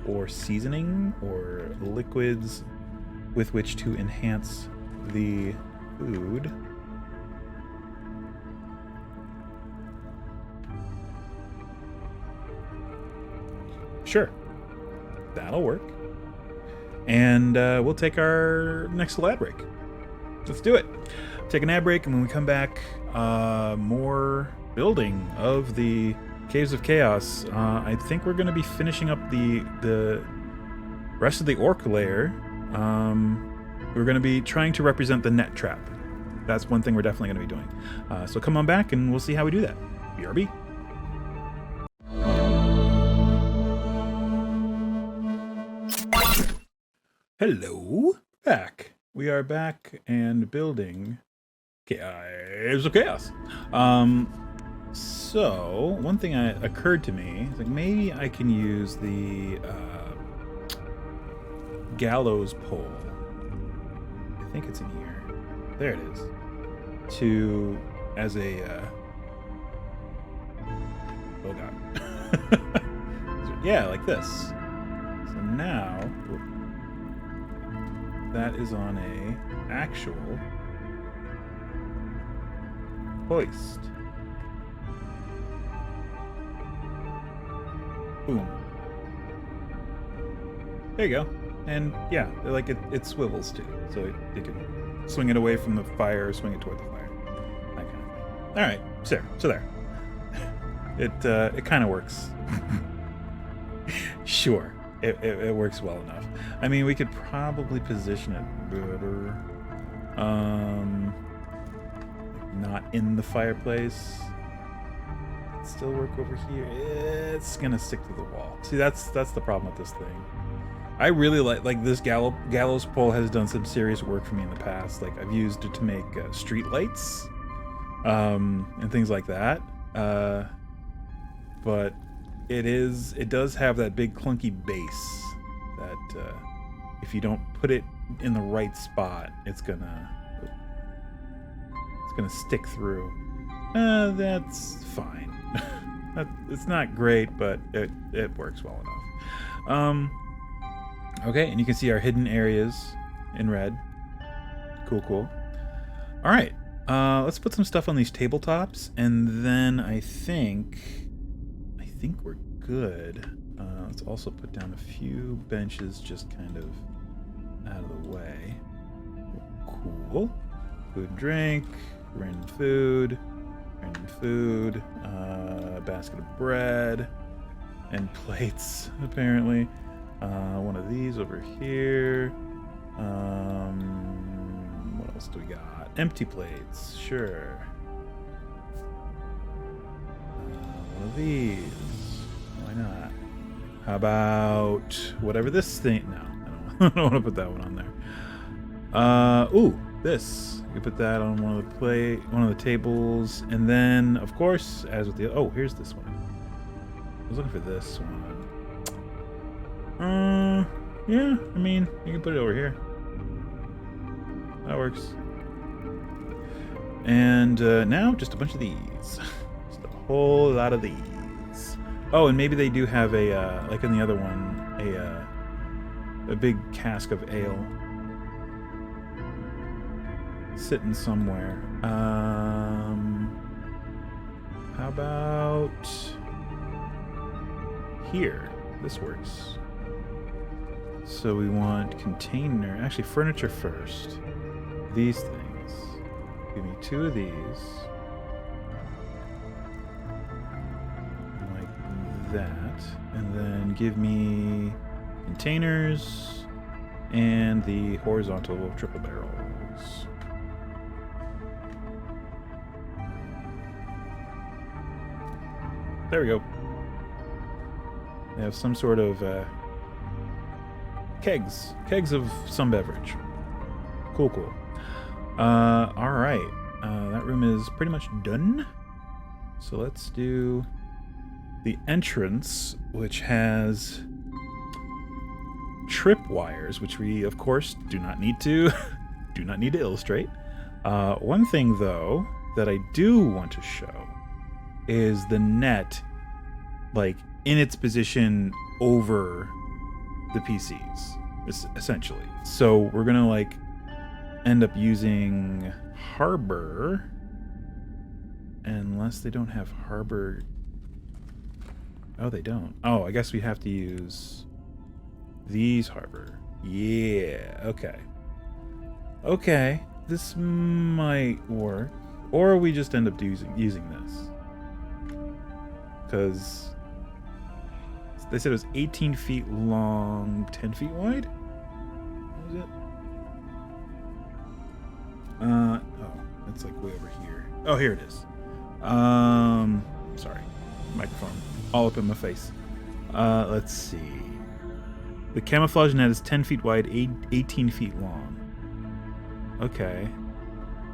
or seasoning or liquids with which to enhance the food. Sure, that'll work. And we'll take our next little ad break. Let's do it. Take an ad break, and when we come back, more building of the Caves of Chaos. I think we're going to be finishing up the rest of the orc lair. We're going to be trying to represent the net trap. That's one thing we're definitely going to be doing. So come on back, and we'll see how we do that. BRB. Hello, back. We are back and building Caves of Chaos. So one thing occurred to me is like maybe I can use the gallows pole. I think it's in here. There it is. As a oh god. Yeah, like this. So now that is on a actual hoist. Boom. There you go. And yeah, like it swivels too, so you can swing it away from the fire, or swing it toward the fire, that kind of thing. All right, so there. It kind of works. Sure, it works well enough. I mean, we could probably position it better. Not in the fireplace. Still work over here. It's gonna stick to the wall. See, that's the problem with this thing. I really like this gallows pole has done some serious work for me in the past. Like, I've used it to make street lights, and things like that. But it does have that big clunky base that if you don't put it in the right spot, it's gonna stick through. That's fine. It's not great, but it works well enough. Okay, and you can see our hidden areas in red. Cool. All right, let's put some stuff on these tabletops, and then I think we're good. Let's also put down a few benches just kind of out of the way. Cool. Food and drink, random food, a basket of bread, and plates, apparently. One of these over here. What else do we got? Empty plates. Sure. One of these. Why not? How about whatever this thing? No, I don't want to put that one on there. Ooh, this. You can put that on one of the tables, and then, of course, as with the oh, here's this one. I was looking for this one. Yeah. I mean, you can put it over here. That works. And now, just a bunch of these. Just a whole lot of these. Oh, and maybe they do have a like in the other one, a big cask of ale sitting somewhere. How about here? This works. So we want container, actually furniture first. These things. Give me 2 of these. Like that. And then give me containers and the horizontal triple barrels. There we go. They have some sort of kegs of some beverage. Cool. All right. That room is pretty much done. So let's do the entrance, which has tripwires, which we of course do not need to illustrate. One thing though that I do want to show is the net, like in its position over the PCs, essentially. So we're gonna like end up using harbor, unless they don't have harbor. Oh, they don't. Oh, I guess we have to use these harbor. Yeah. Okay. This might work, or we just end up using this because they said it was 18 feet long, 10 feet wide? What was it? Oh, it's like way over here. Oh, here it is. Sorry. Microphone all up in my face. Let's see. The camouflage net is 10 feet wide, 18 feet long. Okay.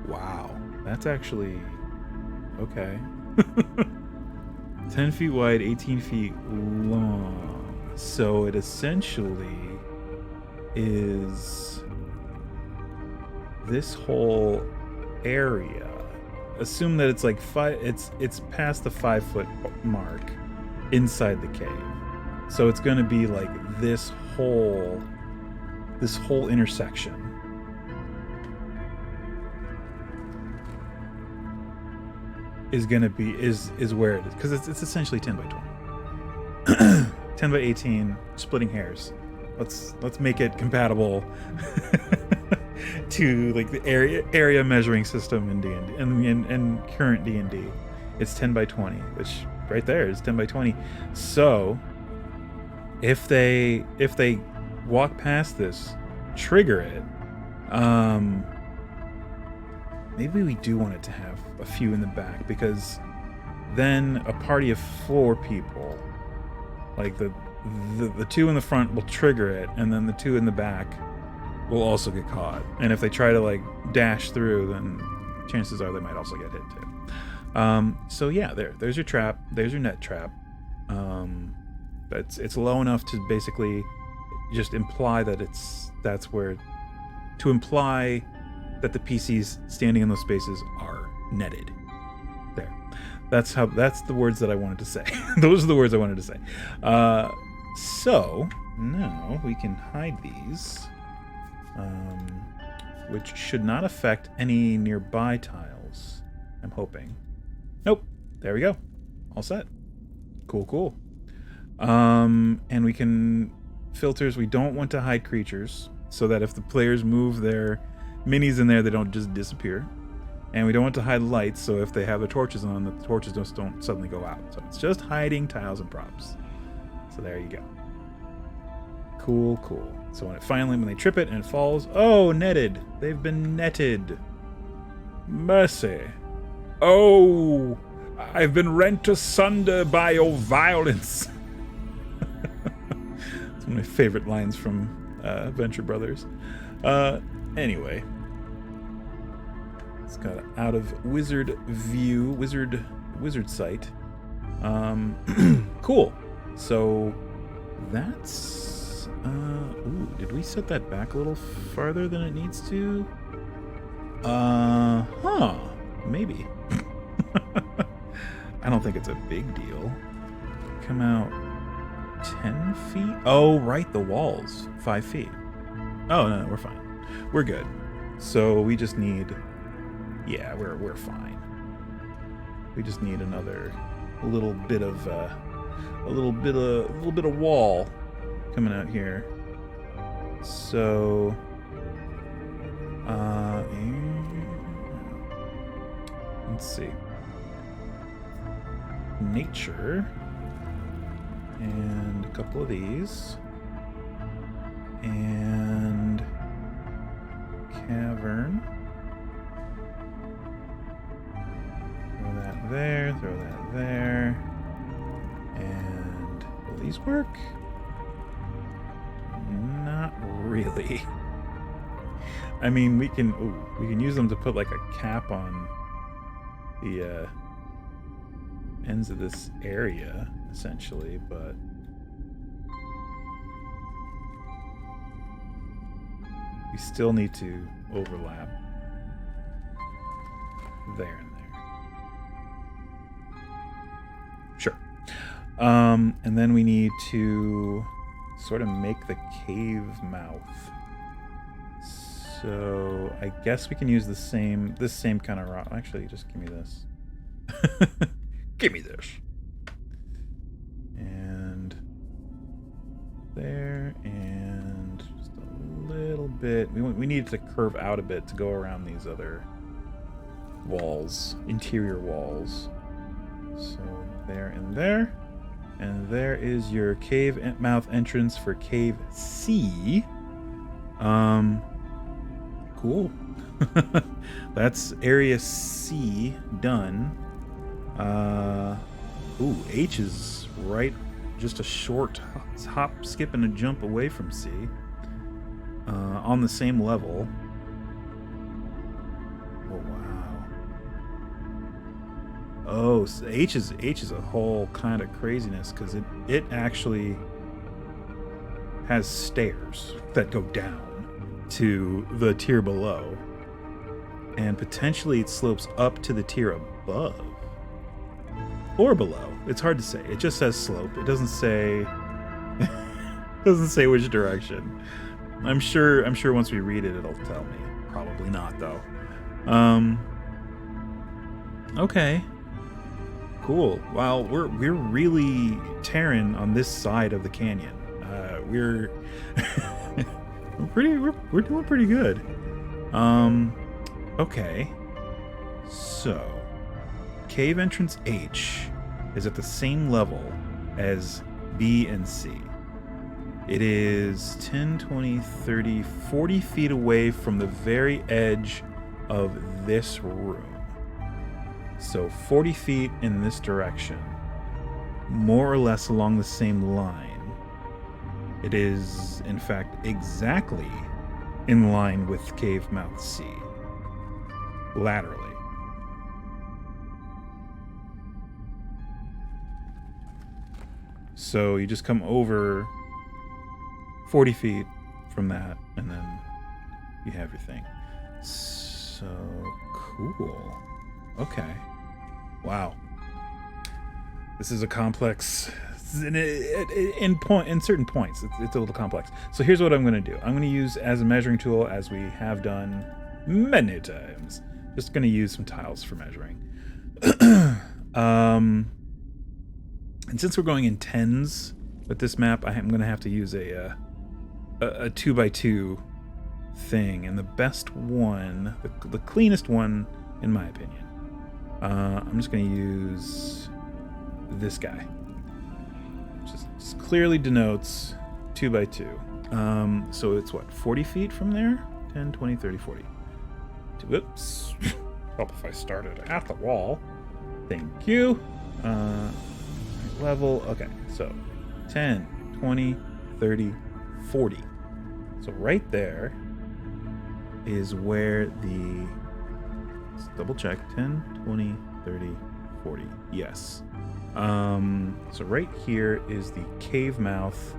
Wow. That's actually... okay. 10 feet wide, 18 feet long. So it essentially is this whole area. Assume that it's like it's past the 5-foot mark inside the cave. So it's going to be like this whole intersection. Is gonna be is where it is, because it's essentially 10 by 20, 10 by 18, splitting hairs. Let's make it compatible to like the area measuring system in D&D and current D&D. It's 10 by 20, which right there is 10 by 20. So if they walk past this, trigger it. Maybe we do want it to have a few in the back, because then a party of 4 people, like the 2 in the front will trigger it, and then the 2 in the back will also get caught. And if they try to like dash through, then chances are they might also get hit too. So yeah, there's your trap. There's your net trap. It's low enough to basically just imply that to imply that the PCs standing in those spaces are netted. There. That's the words that I wanted to say. Those are the words I wanted to say. So now we can hide these, which should not affect any nearby tiles, I'm hoping. Nope. There we go. All set. Cool. And we can filters. We don't want to hide creatures, so that if the players move their minis in there, they don't just disappear. And we don't want to hide lights, so if they have the torches on, the torches just don't suddenly go out. So it's just hiding tiles and props. So there you go. Cool, cool. So when they trip it and it falls, oh, netted. They've been netted. Mercy. Oh, I've been rent asunder by your violence. It's one of my favorite lines from Venture Brothers. Anyway. It's got out of wizard view, wizard sight. Cool. So that's ooh, did we set that back a little farther than it needs to? Maybe. I don't think it's a big deal. Come out 10 feet? Oh, right, the walls. 5 feet. Oh, no, we're fine. We're good. So we just need... Yeah, we're fine. We just need another little bit of wall coming out here. So let's see. Nature and a couple of these and cavern. Throw that there, throw that there. And will these work? Not really. I mean, we can use them to put like a cap on the ends of this area, essentially, but we still need to overlap there and there. Sure. And then we need to sort of make the cave mouth. So I guess we can use this same kind of rock. Actually, just give me this. Give me this. And there, and just a little bit. We need to curve out a bit to go around these other walls, interior walls. So there and there. And there is your cave mouth entrance for Cave C. Cool. That's area C done. Ooh, H is right, just a short hop, skip, and a jump away from C. On the same level. Oh wow. Oh, so H is a whole kind of craziness because it actually has stairs that go down to the tier below, and potentially it slopes up to the tier above or below. It's hard to say. It just says slope. It doesn't say which direction. I'm sure once we read it, it'll tell me. Probably not though. Okay. Cool. Wow, we're really tearing on this side of the canyon. We're we're doing pretty good. Okay. So, cave entrance H is at the same level as B and C. It is 10, 20, 30, 40 feet away from the very edge of this room. So 40 feet in this direction, more or less along the same line. It is, in fact, exactly in line with cave mouth C, laterally. So you just come over 40 feet from that, and then you have your thing. So cool. Okay. Wow. This is a complex. In certain points, it's a little complex. So here's what I'm going to do. I'm going to use as a measuring tool, as we have done many times. Just going to use some tiles for measuring. And since we're going in tens with this map, I'm going to have to use a 2x2 thing, and the best one, the cleanest one, in my opinion. I'm just going to use this guy. Just clearly denotes 2x2. So it's what, 40 feet from there? 10, 20, 30, 40. Whoops. Help if I started at the wall. Thank you. Level. Okay, so 10, 20, 30, 40. So right there is where the... Let's double check. 10, 20, 30, 40. Yes. So right here is the cave mouth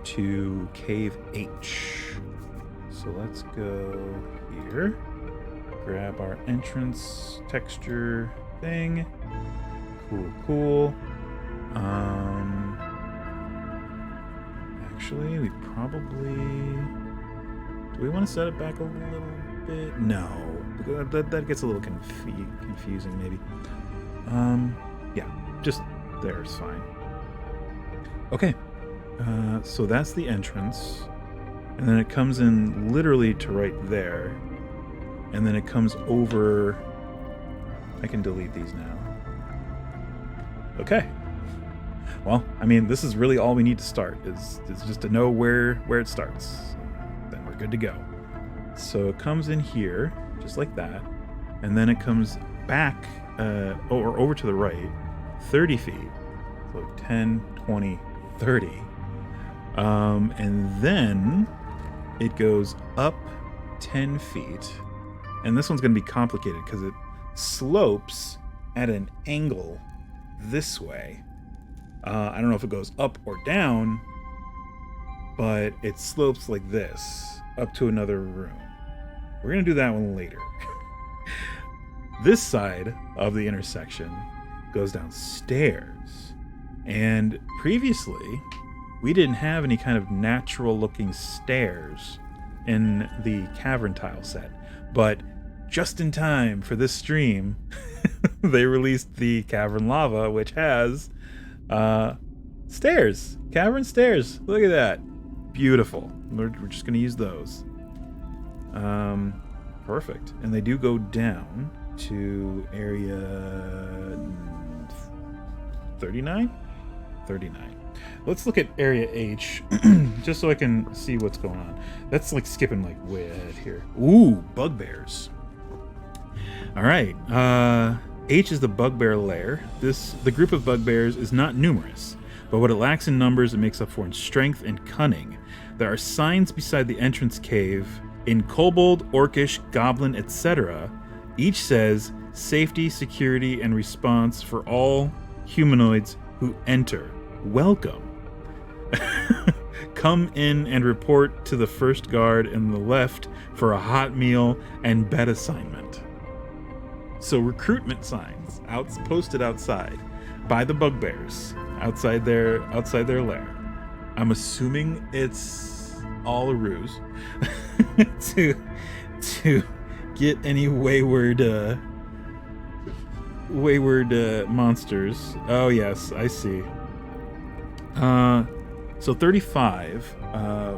to cave H. So let's go here. Grab our entrance texture thing. Cool. Actually, we probably... Do we want to set it back a little bit? No. That gets a little confusing, maybe. Yeah, just there's fine. Okay. So that's the entrance. And then it comes in literally to right there. And then it comes over... I can delete these now. Okay. Well, I mean, this is really all we need to start, is just to know where it starts. Then we're good to go. So it comes in here, just like that. And then it comes back, or over to the right, 30 feet. So 10, 20, 30. And then it goes up 10 feet. And this one's going to be complicated because it slopes at an angle this way. I don't know if it goes up or down, but it slopes like this up to another room. We're going to do that one later. This side of the intersection goes downstairs. And previously, we didn't have any kind of natural looking stairs in the cavern tile set. But just in time for this stream, they released the cavern lava, which has stairs, cavern stairs. Look at that. Beautiful. We're just going to use those. Perfect. And they do go down to area 39? 39. Let's look at area H, just so I can see what's going on. That's like skipping like way ahead here. Ooh, bugbears. All right. H is the bugbear lair. The group of bugbears is not numerous, but what it lacks in numbers, it makes up for in strength and cunning. There are signs beside the entrance cave in kobold, orcish, goblin, etc. Each says safety, security, and response for all humanoids who enter. Welcome. Come in and report to the first guard in the left for a hot meal and bed assignment. So recruitment signs posted outside by the bugbears outside their lair. I'm assuming it's all a ruse to get any wayward monsters. Oh yes, I see. So 35,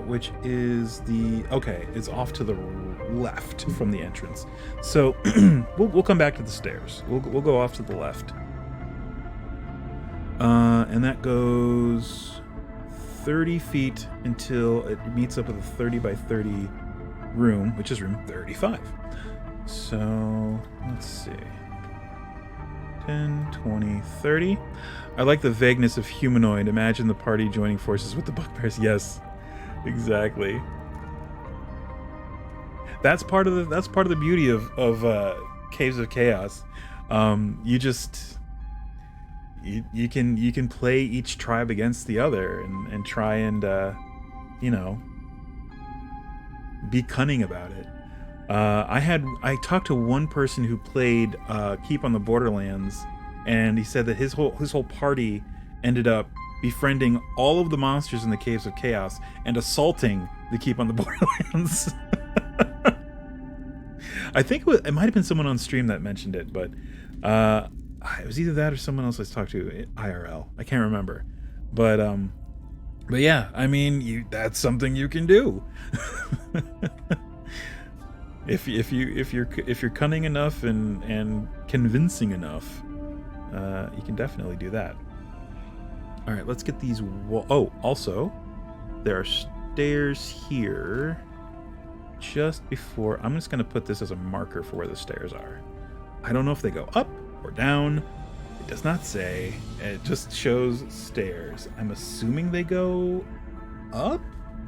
which is it's off to the left from the entrance. So we'll come back to the stairs. We'll go off to the left. And that goes 30 feet until it meets up with a 30 by 30 room, which is room 35. So let's see. 10, 20, 30. I like the vagueness of humanoid. Imagine the party joining forces with the bugbears. Yes, exactly. That's part of the beauty of Caves of Chaos. You can play each tribe against the other and try and be cunning about it. I talked to one person who played Keep on the Borderlands, and he said that his whole party ended up befriending all of the monsters in the Caves of Chaos and assaulting the Keep on the Borderlands. I think it might have been someone on stream that mentioned it, but it was either that or someone else I talked to IRL. I can't remember, but yeah, I mean, that's something you can do. If you're cunning enough and convincing enough, you can definitely do that. All right, let's get these. Also, there are stairs here just before. I'm just going to put this as a marker for where the stairs are. I don't know if they go up or down. It does not say. It just shows stairs. I'm assuming they go up.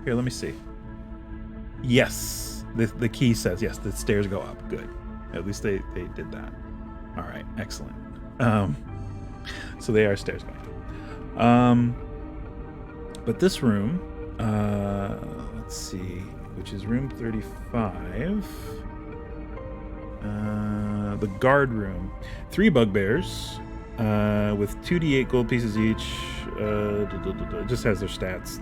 Here, let me see. Yes, the key says yes, the stairs go up. Good. At least they did that. All right, excellent. So they are stairs going up. But this room, let's see, which is room 35. The guard room. 3 bugbears with 2d8 gold pieces each. It just has their stats.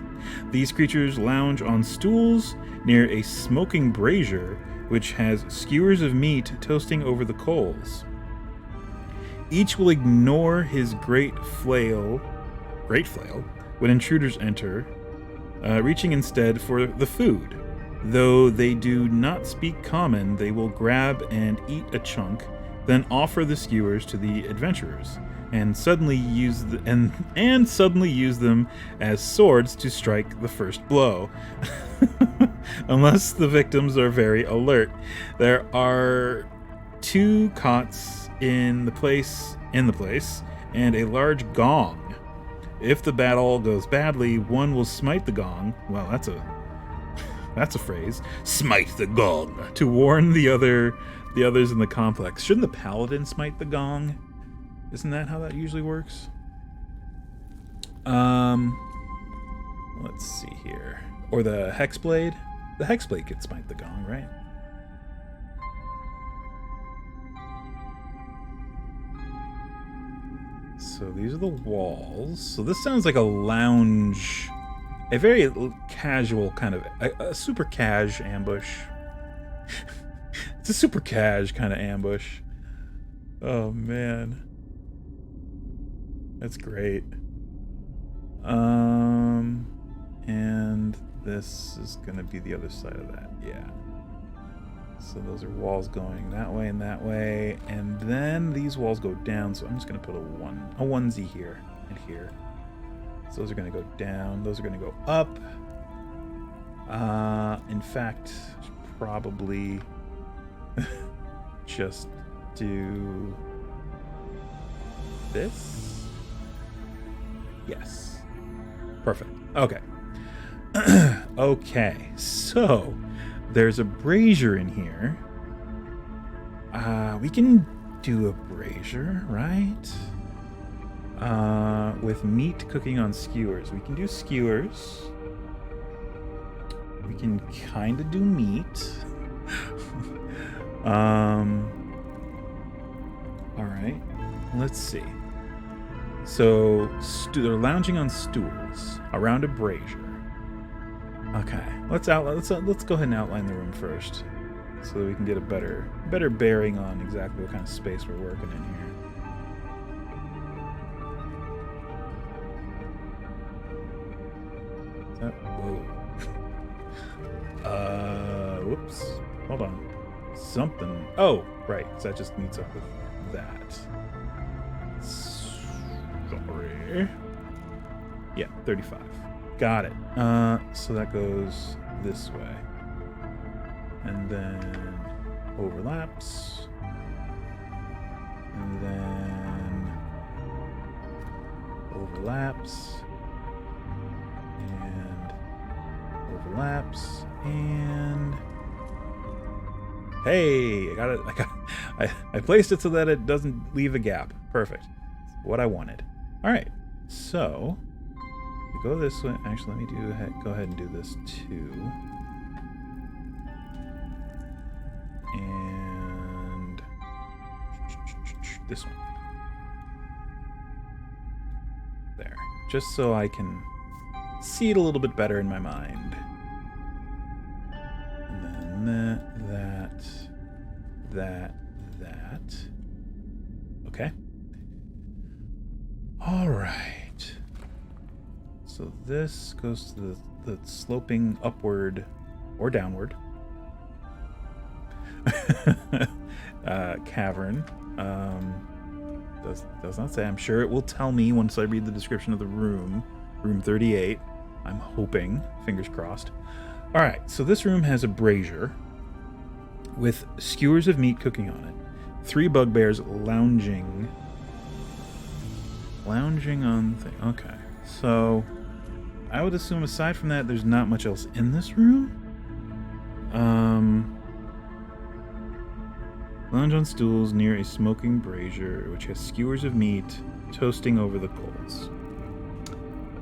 These creatures lounge on stools near a smoking brazier, which has skewers of meat toasting over the coals. Each will ignore his great flail, when intruders enter, reaching instead for the food. Though they do not speak common, they will grab and eat a chunk, then offer the skewers to the adventurers, and suddenly use them as swords to strike the first blow. Unless the victims are very alert. There are 2 cots in the place, and a large gong. If the battle goes badly, one will smite the gong. Well, that's a phrase. Smite the gong to warn the others in the complex. Shouldn't the paladin smite the gong? Isn't that how that usually works? Let's see here. Or the hexblade. The hexblade could smite the gong, right? So these are the walls. So this sounds like a lounge, a very casual kind of, a super cash ambush. It's a super cash kind of ambush. Oh man, that's great. And this is gonna be the other side of that, yeah. So those are walls going that way and that way, and then these walls go down. So I'm just gonna put a onesie here and here. So those are gonna go down. Those are gonna go up. In fact, probably just do this. Yes. Perfect. Okay. Okay. So there's a brazier in here. We can do a brazier, right? With meat cooking on skewers. We can do skewers. We can kind of do meat. All right. Let's see. So they're lounging on stools around a brazier. Okay, let's go ahead and outline the room first, so that we can get a better bearing on exactly what kind of space we're working in here. Is that, whoa. Whoops. Hold on. Something. Oh, right. So that just meets up with that. Sorry. Yeah, 35. Got it. So that goes this way. And then overlaps. And then overlaps. And overlaps. And hey, I got it. I placed it so that it doesn't leave a gap. Perfect. What I wanted. All right. So we go this way. Actually, let me go ahead and do this too. And this one. There. Just so I can see it a little bit better in my mind. And then that. Okay. All right. So this goes to the sloping upward or downward cavern. Does not say. I'm sure it will tell me once I read the description of the room. Room 38. I'm hoping. Fingers crossed. All right, so this room has a brazier with skewers of meat cooking on it. 3 bugbears lounging on thing. Okay, so I would assume aside from that, there's not much else in this room. Lounge on stools near a smoking brazier, which has skewers of meat toasting over the coals.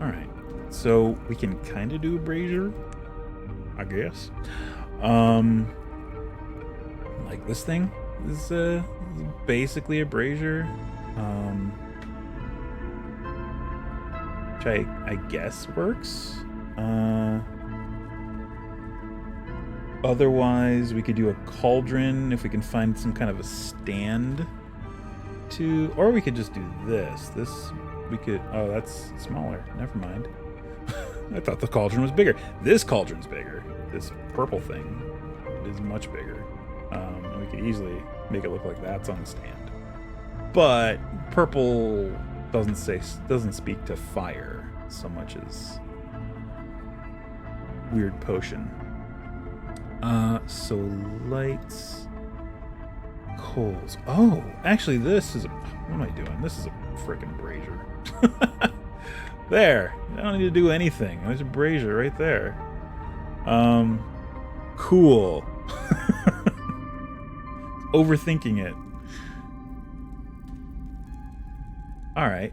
All right, so we can kind of do a brazier, I guess. Like this thing is basically a brazier, which I guess works. Otherwise, we could do a cauldron if we can find some kind of a stand to, or we could just do this. We could, oh, that's smaller. Never mind. I thought the cauldron was bigger. This cauldron's bigger. This purple thing is much bigger. We could easily make it look like that's on the stand. But purple doesn't speak to fire so much as weird potion. So lights, coals. Oh, actually, this is what am I doing? This is a freaking brazier. There. I don't need to do anything. There's a brazier right there. Cool. Overthinking it. All right.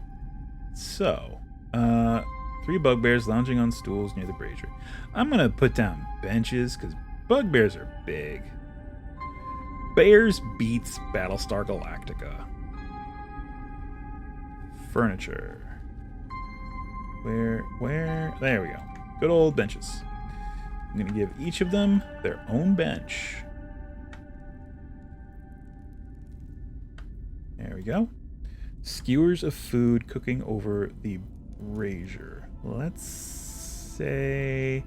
So, 3 bugbears lounging on stools near the brazier. I'm gonna put down benches because bugbears are big. Bears beats Battlestar Galactica. Furniture. Where? There we go. Good old benches. I'm gonna give each of them their own bench. There we go. Skewers of food cooking over the brazier. Let's say,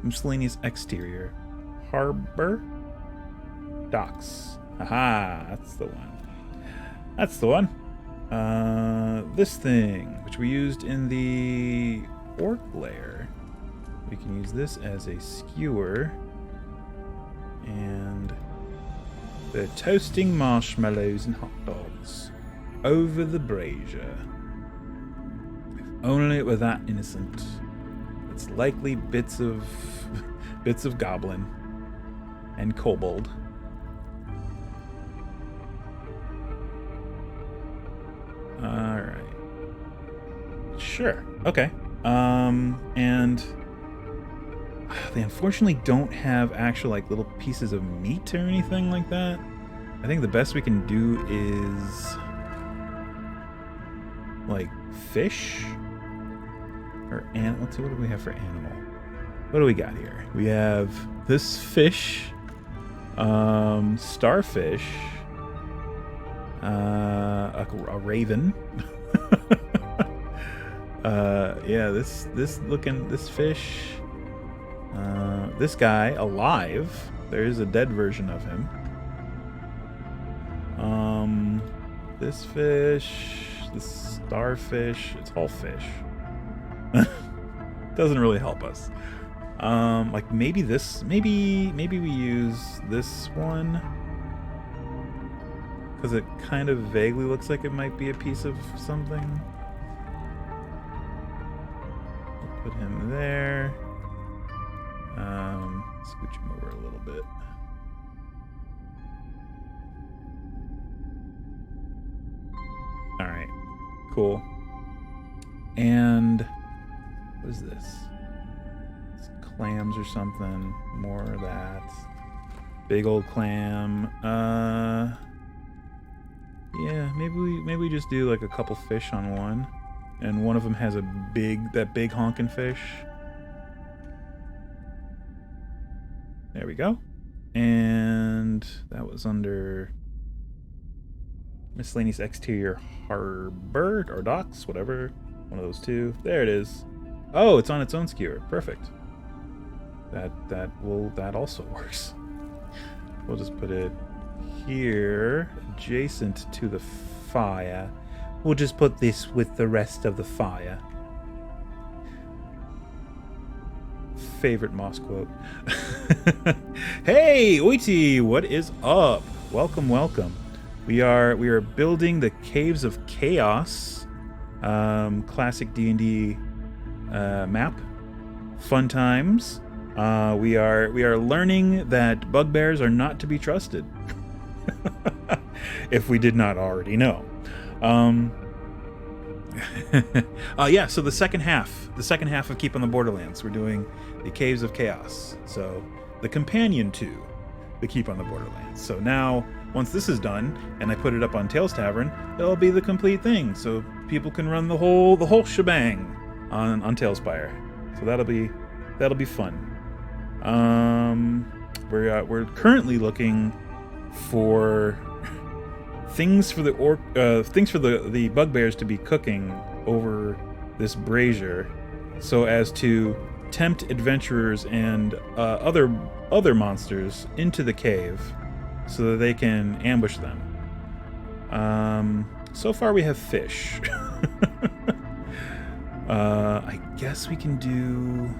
miscellaneous exterior. Harbor. Docks. Aha, that's the one. That's the one. This thing, which we used in the orc lair. We can use this as a skewer. And the toasting marshmallows and hot dogs over the brazier. If only it were that innocent. It's likely bits of goblin and kobold. All right. Sure. Okay. And they unfortunately don't have actual like little pieces of meat or anything like that. I think the best we can do is like fish or let's see, what do we have for animal? What do we got here? We have this fish, starfish, a raven. Yeah, this fish. This guy alive. There is a dead version of him. This fish, this starfish. It's all fish. Doesn't really help us. Like maybe we use this one because it kind of vaguely looks like it might be a piece of something. We'll put him there. Scooch him over a little bit. All right, cool. And what is this? It's clams or something. More of that. Big old clam. Yeah, maybe we just do like a couple fish on one, and one of them has that big honking fish. There we go. And that was under miscellaneous exterior harbor or docks, whatever. One of those two. There it is. Oh, it's on its own skewer. Perfect. That also works. We'll just put it here, adjacent to the fire, we'll just put this with the rest of the fire. Favorite Moss quote. Hey, Oiti, what is up? Welcome, welcome. We are building the Caves of Chaos, classic D&D map. Fun times. We are learning that bugbears are not to be trusted. If we did not already know. Yeah, so the second half of Keep on the Borderlands, we're doing the Caves of Chaos. So the companion to the Keep on the Borderlands. So now, once this is done, and I put it up on Tales Tavern, it'll be the complete thing. So people can run the whole shebang on TaleSpire. So that'll be fun. We're currently looking for things for the bugbears to be cooking over this brazier, so as to tempt adventurers and other monsters into the cave, so that they can ambush them. So far we have fish. I guess we can do.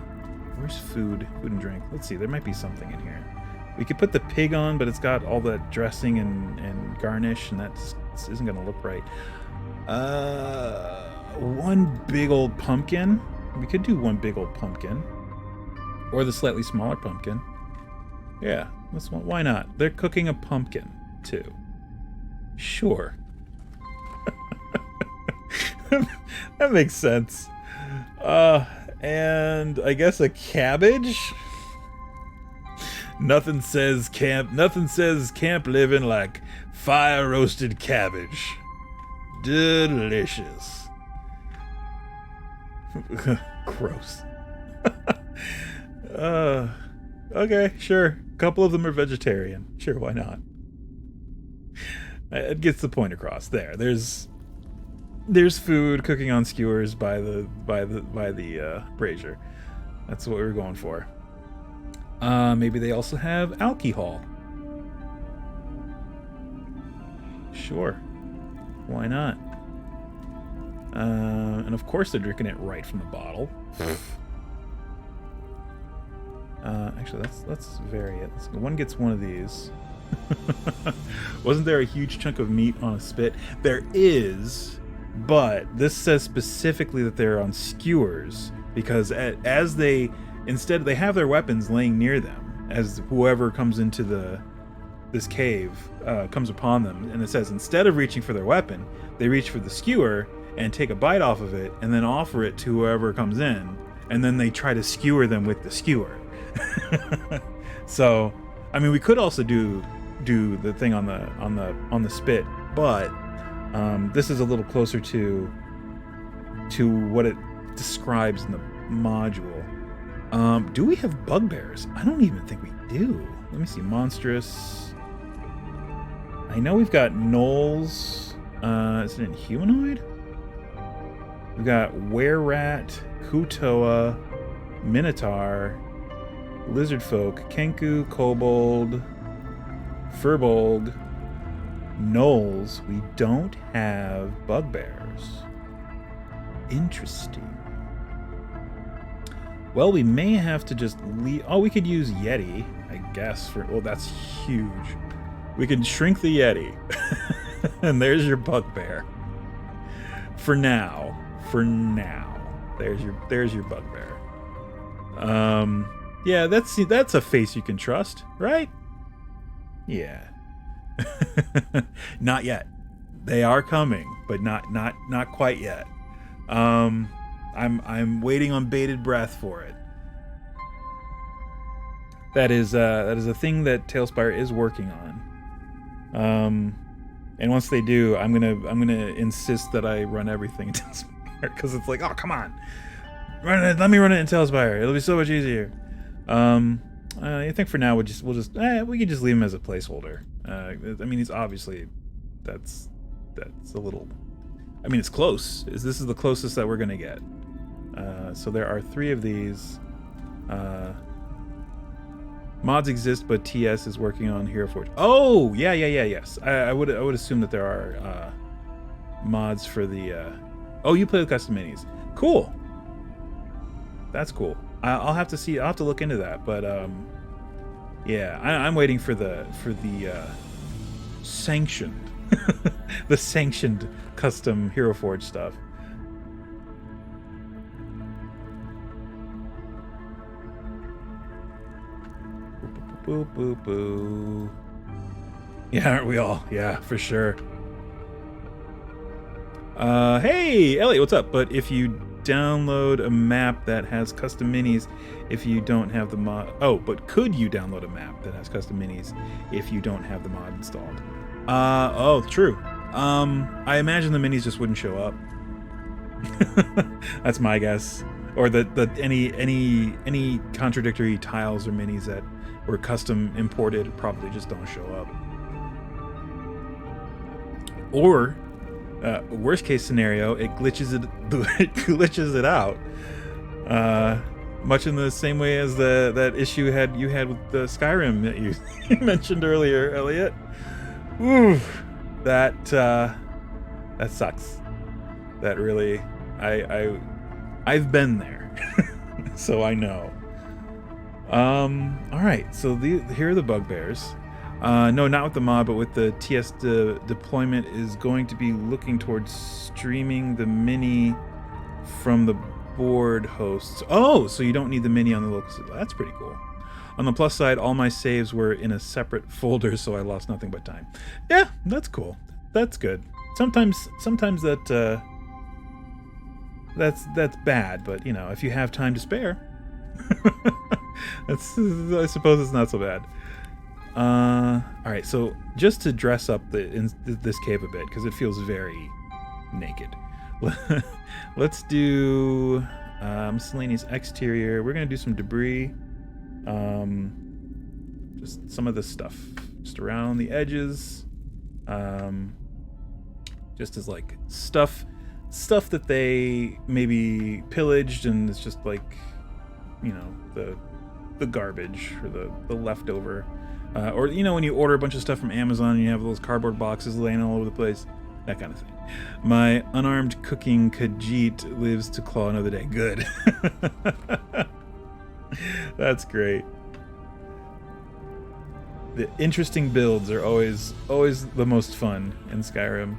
Where's food? Food and drink. Let's see. There might be something in here. We could put the pig on, but it's got all that dressing and garnish, and that isn't going to look right. One big old pumpkin. We could do one big old pumpkin. Or the slightly smaller pumpkin. Yeah, why not? They're cooking a pumpkin, too. Sure. That makes sense. And I guess a cabbage? Nothing says camp living like fire roasted cabbage. Delicious. Gross. Okay, sure. A couple of them are vegetarian. Sure, why not? It gets the point across. There's food cooking on skewers by the brazier. That's what we were going for. Maybe they also have alcohol. Sure. Why not? And of course they're drinking it right from the bottle. Actually, let's vary it. One gets one of these. Wasn't there a huge chunk of meat on a spit? There is, but this says specifically that they're on skewers, because as they have their weapons laying near them as whoever comes into this cave comes upon them, and it says instead of reaching for their weapon, they reach for the skewer and take a bite off of it and then offer it to whoever comes in, and then they try to skewer them with the skewer. So, I mean, we could also do the thing on the spit, but this is a little closer to what it describes in the module. Do we have bugbears? I don't even think we do. Let me see. Monstrous. I know we've got gnolls. Is it in humanoid? We've got were-rat, kutoa, minotaur, lizard folk, kenku, kobold, furbolg, gnolls. We don't have bugbears. Interesting. Well, we may have to just leave. Oh, we could use Yeti, I guess. Well, that's huge. We can shrink the Yeti. And there's your bugbear. For now. There's your bugbear. Yeah, that's a face you can trust, right? Yeah. Not yet. They are coming, but not quite yet. I'm waiting on bated breath for it. That is a thing that TaleSpire is working on. And once they do, I'm gonna insist that I run everything in TaleSpire, because it's like, oh, come on, let me run it in TaleSpire. It'll be so much easier. I think for now we can just leave him as a placeholder. I mean, he's obviously that's a little. I mean, it's close. This is the closest that we're gonna get. So there are 3 of these. Mods exist, but TS is working on Hero Forge. Oh, yes. I would assume that there are mods for the. Oh, you play with custom minis. Cool. That's cool. I'll have to see. I'll have to look into that. But yeah, I'm waiting for the sanctioned, the sanctioned custom Hero Forge stuff. Boo, boo, boo. Yeah, aren't we all? Yeah, for sure. Hey, Elliot, what's up? But if you download a map that has custom minis, if you don't have the mod... Oh, but could you download a map that has custom minis if you don't have the mod installed? Oh, true. I imagine the minis just wouldn't show up. That's my guess. Or that any contradictory tiles or minis that were custom imported probably just don't show up. Or worst case scenario, it glitches it out. Much in the same way as that issue you had with the Skyrim that you mentioned earlier, Elliot. Ooh, that sucks. That really, I've been there, so I know. All right, so here are the bugbears. No, not with the mod, but with the TS deployment is going to be looking towards streaming the mini from the board hosts. Oh, so you don't need the mini on the local. That's pretty cool. On the plus side, all my saves were in a separate folder, so I lost nothing but time. Yeah, that's cool. That's good. Sometimes that's bad, but you know, if you have time to spare, I suppose it's not so bad. All right, so just to dress up this cave a bit, because it feels very naked. Let's do miscellaneous exterior. We're gonna do some debris. Just some of this stuff, just around the edges. Just as like stuff that they maybe pillaged, and it's just like, you know, the garbage or the leftover. Or, you know, when you order a bunch of stuff from Amazon and you have those cardboard boxes laying all over the place, that kind of thing. My unarmed cooking Khajiit lives to claw another day. Good. That's great. The interesting builds are always the most fun in Skyrim.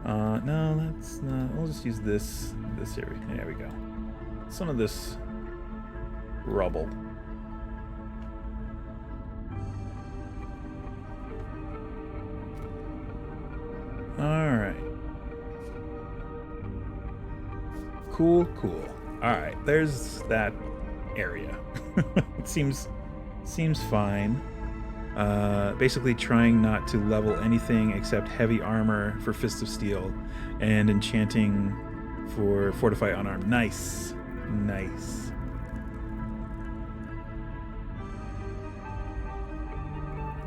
No, that's not. We'll just use this area. There we go. Some of this rubble. Alright. Cool. Alright, there's that area. It seems fine. Basically trying not to level anything except heavy armor for Fist of Steel and enchanting for Fortify Unarmed. Nice.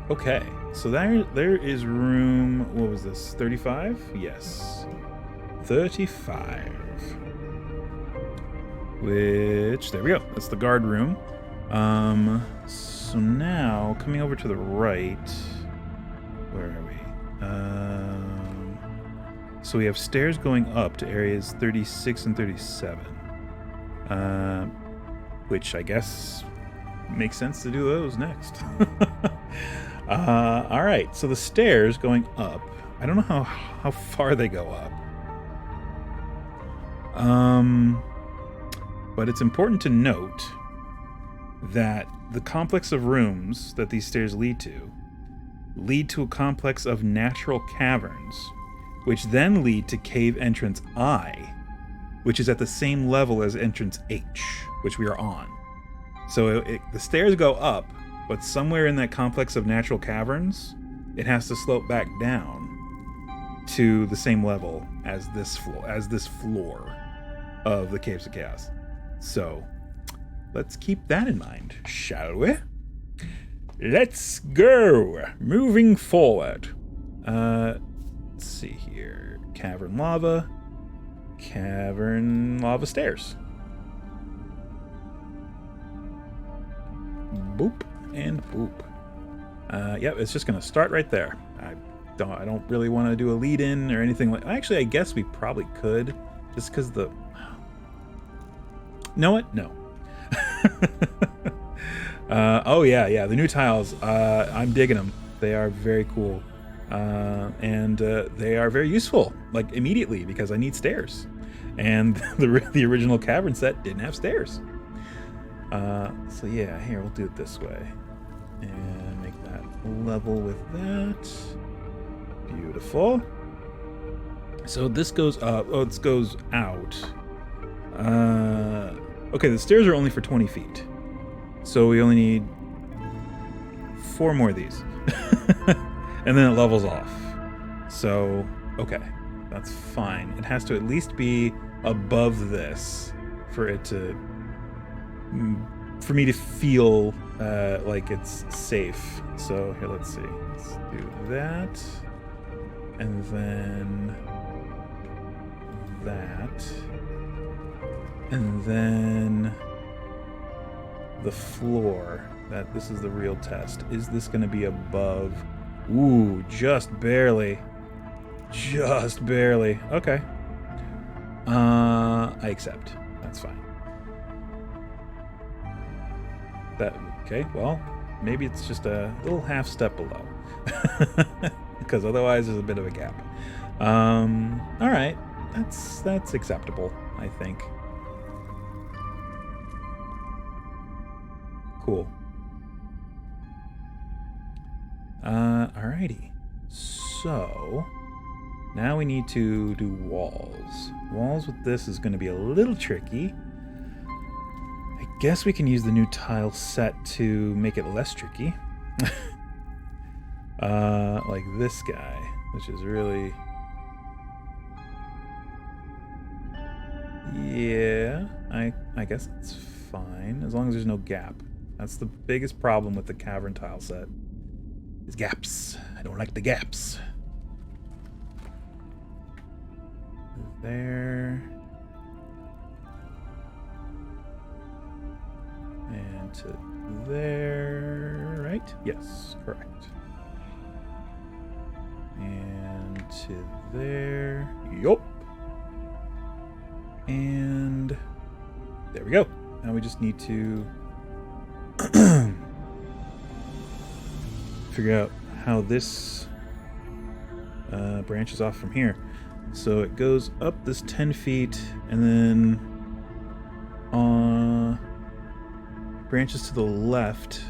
Okay, so there is room, what was this, 35? Yes. 35. Which, there we go, that's the guard room. So now, coming over to the right, where are we? So we have stairs going up to areas 36 and 37. Which I guess makes sense to do those next. All right, so the stairs going up, I don't know how far they go up. But it's important to note that the complex of rooms that these stairs lead to a complex of natural caverns, which then lead to cave entrance I, which is at the same level as entrance H, which we are on. So the stairs go up, but somewhere in that complex of natural caverns, it has to slope back down to the same level as this floor of the Caves of Chaos. So let's keep that in mind, shall we? Let's go! Moving forward. Let's see here. Cavern lava stairs. Boop and boop. Yep, it's just gonna start right there. I don't really want to do a lead in or anything like. Actually, I guess we probably could, just because the. Know what? No. Oh yeah, the new tiles. I'm digging them. They are very cool, and they are very useful. Like immediately because I need stairs, and the original cavern set didn't have stairs. So yeah, here we'll do it this way, and make that level with that. Beautiful. So this goes up. Oh, this goes out. Okay, the stairs are only for 20 feet. So we only need 4 more of these. And then it levels off. So, okay, that's fine. It has to at least be above this for it to... for me to feel like it's safe. So here, let's see. Let's do that. And then that. And then the floor. This is the real test. Is this going to be above? Ooh, just barely. Just barely. Okay. I accept. That's fine. Okay, well, maybe it's just a little half step below. Because otherwise there's a bit of a gap. All right. That's acceptable, I think. Cool. Alrighty. So now we need to do walls. Walls with this is going to be a little tricky. I guess we can use the new tile set to make it less tricky. Like this guy, which is really... Yeah, I guess it's fine, as long as there's no gap. That's the biggest problem with the cavern tile set, is gaps. I don't like the gaps. There. And to there, right? Yes, correct. And to there. Yup. And there we go. Now we just need to figure out how this branches off from here. So it goes up this 10 feet and then branches to the left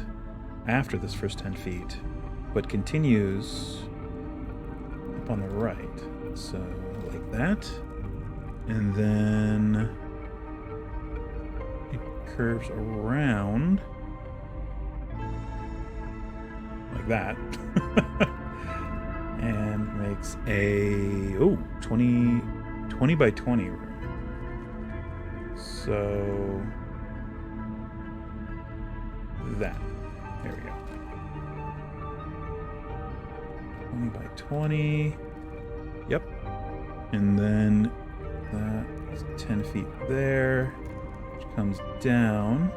after this first 10 feet, but continues up on the right. So like that. And then it curves around like that. And makes a 20 by 20 room. So that. There we go. 20 by 20. Yep. And then that's 10 feet there, which comes down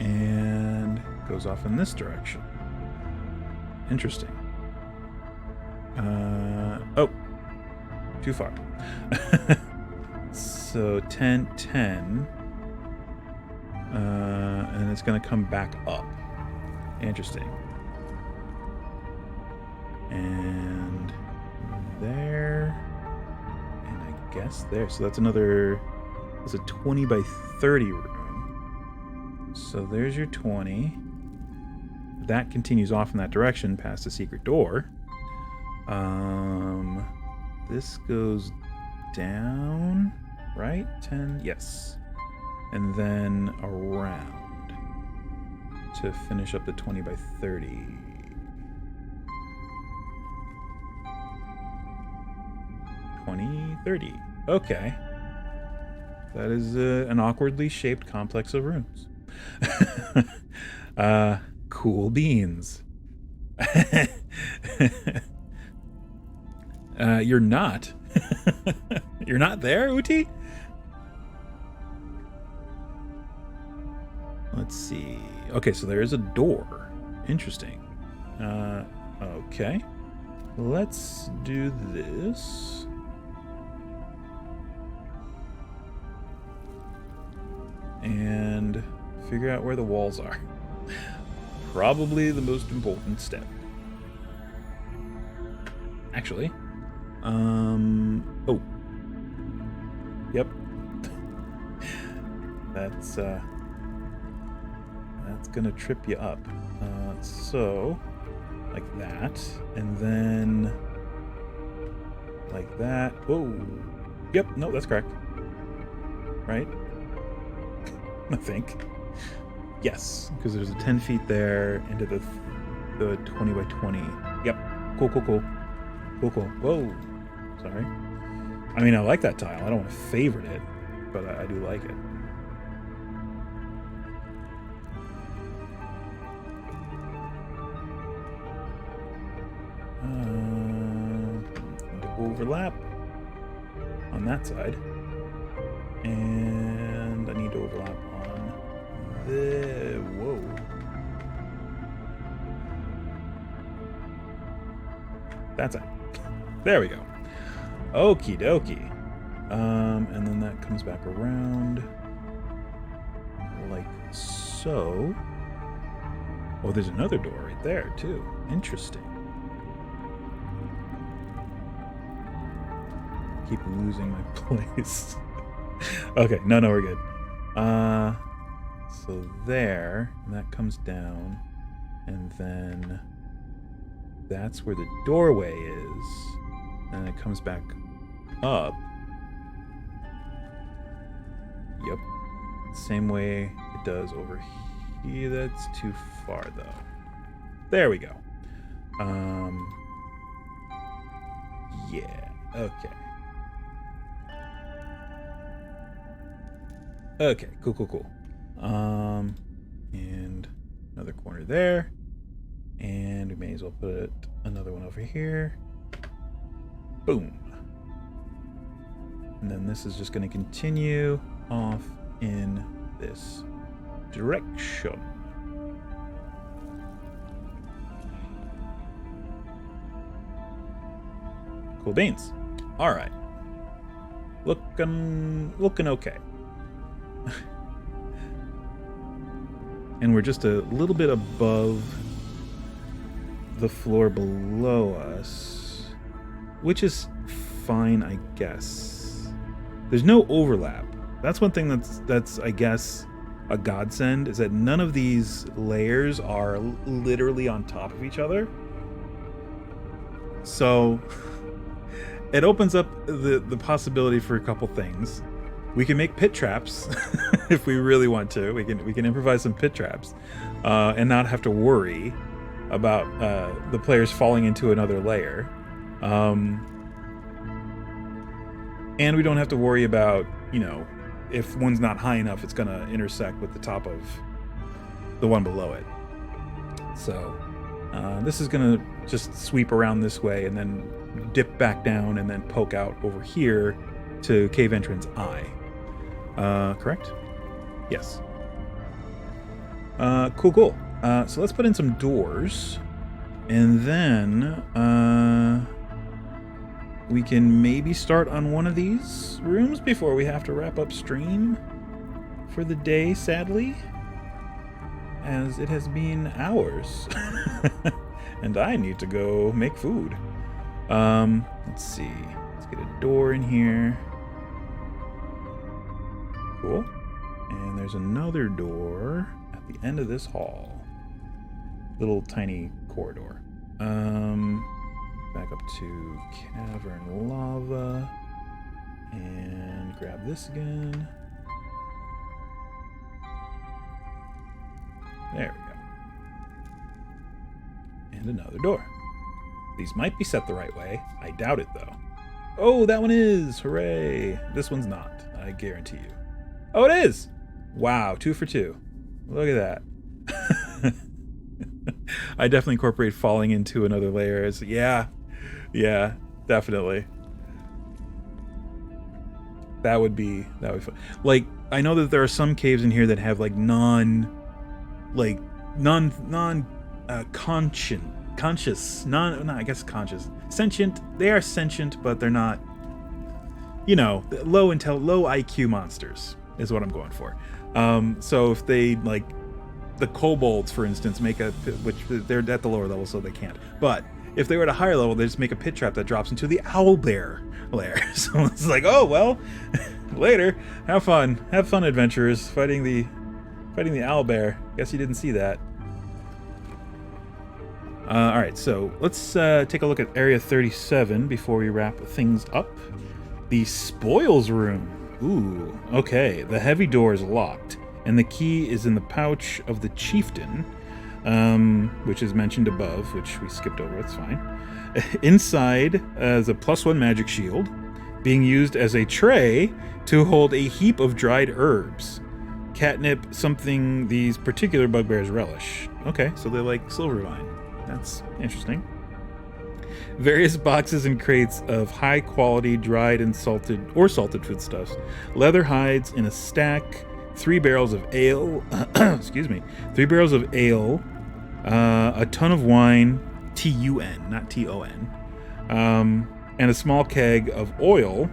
and goes off in this direction. Interesting. Oh, too far. So 10, 10. And it's going to come back up. Interesting. And there. And I guess there. So that's another... That's a 20 by 30 room. So there's your 20. That continues off in that direction past the secret door. This goes down, right? 10, yes. And then around to finish up the 20 by 30. 20, 30. Okay. That is an awkwardly shaped complex of rooms. Cool beans. You're not. You're not there, Uti? Let's see. Okay, so there is a door. Interesting. Okay. let's do this. And figure out where the walls are. Probably the most important step. Actually, oh, yep. That's gonna trip you up. So, like that, and then like that. Whoa. Yep. No, that's correct. Right. I think. Yes, because there's a 10 feet there into the 20 by 20. Yep. Cool. Whoa. Sorry. I mean, I like that tile. I don't want to favorite it, but I do like it. Overlap on that side. And I need to overlap on the... Whoa. That's it. There we go. Okie dokie. And then that comes back around like so. Oh, there's another door right there too. Interesting. Keep losing my place. Okay, no, we're good. So there, and that comes down, and then that's where the doorway is, and it comes back up. Yep, same way it does over here. That's too far though. There we go. Yeah, okay. Okay, cool. And another corner there. And we may as well put another one over here. Boom. And then this is just going to continue off in this direction. Cool beans. All right. Looking okay. And we're just a little bit above the floor below us, which is fine, I guess. There's no overlap. That's one thing that's I guess a godsend, is that none of these layers are literally on top of each other. So it opens up the possibility for a couple things. We can make pit traps if we really want to. We can improvise some pit traps and not have to worry about the players falling into another layer. And we don't have to worry about, if one's not high enough, it's going to intersect with the top of the one below it. So this is going to just sweep around this way and then dip back down and then poke out over here to cave entrance I. Correct? Yes. Cool. So let's put in some doors, and then we can maybe start on one of these rooms before we have to wrap up stream for the day, sadly, as it has been hours, and I need to go make food. Let's see. Let's get a door in here. Cool. And there's another door at the end of this hall. Little tiny corridor. Back up to cavern lava. And grab this again. There we go. And another door. These might be set the right way. I doubt it though. Oh, that one is! Hooray! This one's not, I guarantee you. Oh, it is! Wow, 2 for 2. Look at that. I definitely incorporate falling into another layer. Yeah, definitely. That would be fun. Like, I know that there are some caves in here that have like non conscious, I guess conscious, sentient. They are sentient, but they're not, you know, low IQ monsters is what I'm going for. So if they, like, the kobolds, for instance, make a pit, which they're at the lower level, so they can't. But if they were at a higher level, they just make a pit trap that drops into the owlbear lair. So it's like, oh well, later, have fun, adventurers, fighting the owlbear. Guess you didn't see that. All right, so let's take a look at Area 37 before we wrap things up. The spoils room. Ooh, okay. The heavy door is locked, and the key is in the pouch of the chieftain, which is mentioned above, which we skipped over. It's fine. Inside is a +1 magic shield, being used as a tray to hold a heap of dried herbs. Catnip, something these particular bugbears relish. Okay, so they like silvervine. That's interesting. Various boxes and crates of high-quality dried and salted foodstuffs. Leather hides in a stack. 3 barrels of ale. Excuse me. 3 barrels of ale. A ton of wine. TUN, not TON. And a small keg of oil.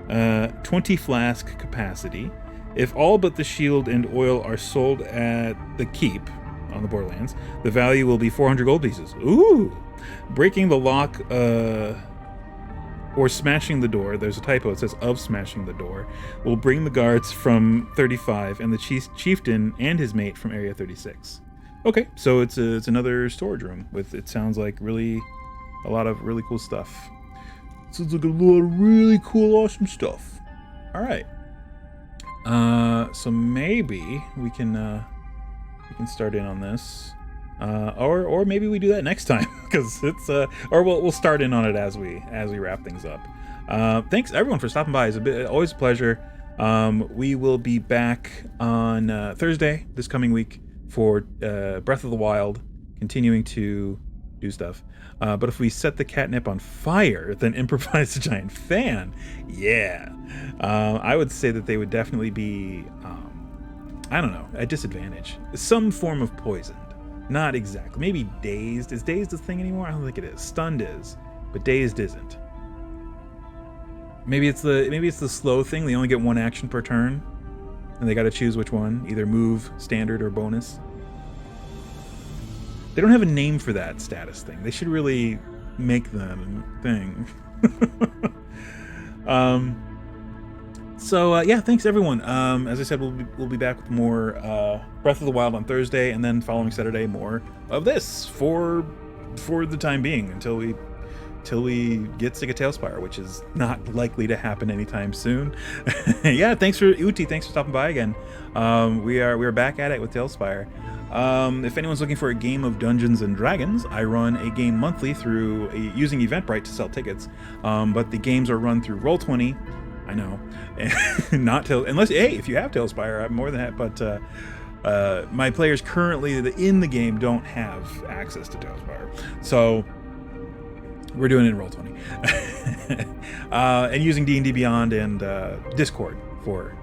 20 flask capacity. If all but the shield and oil are sold at the keep on the Borderlands, the value will be 400 gold pieces. Ooh! Breaking the lock or smashing the door, there's a typo, it says of smashing the door, will bring the guards from 35 and the chieftain and his mate from Area 36. Okay, so it's another storage room with, it sounds like, a lot of really cool stuff. Sounds like a lot of really cool, awesome stuff. All right. So maybe we can start in on this, or maybe we do that next time, because it's or we'll start in on it as we wrap things up. Thanks everyone for stopping by. It's always a pleasure. We will be back on Thursday this coming week for Breath of the Wild, continuing to do stuff. But if we set the catnip on fire, then improvise a giant fan. Yeah. I would say that they would definitely be, I don't know, a disadvantage. Some form of poisoned. Not exactly. Maybe dazed. Is dazed a thing anymore? I don't think it is. Stunned is, but dazed isn't. Maybe it's the slow thing. They only get 1 action per turn, and they got to choose which one, either move, standard, or bonus. They don't have a name for that status thing. They should really make them a thing. So yeah, thanks everyone. As I said, we'll be back with more Breath of the Wild on Thursday, and then following Saturday more of this for the time being until we get sick of TaleSpire, which is not likely to happen anytime soon. Yeah, thanks for Uti. Thanks for stopping by again. We are back at it with TaleSpire. If anyone's looking for a game of Dungeons and Dragons, I run a game monthly through using Eventbrite to sell tickets. But the games are run through Roll20. I know, not unless if you have TaleSpire, I'm more than happy. But my players currently in the game don't have access to TaleSpire, so we're doing it in Roll20, and using D&D Beyond and Discord for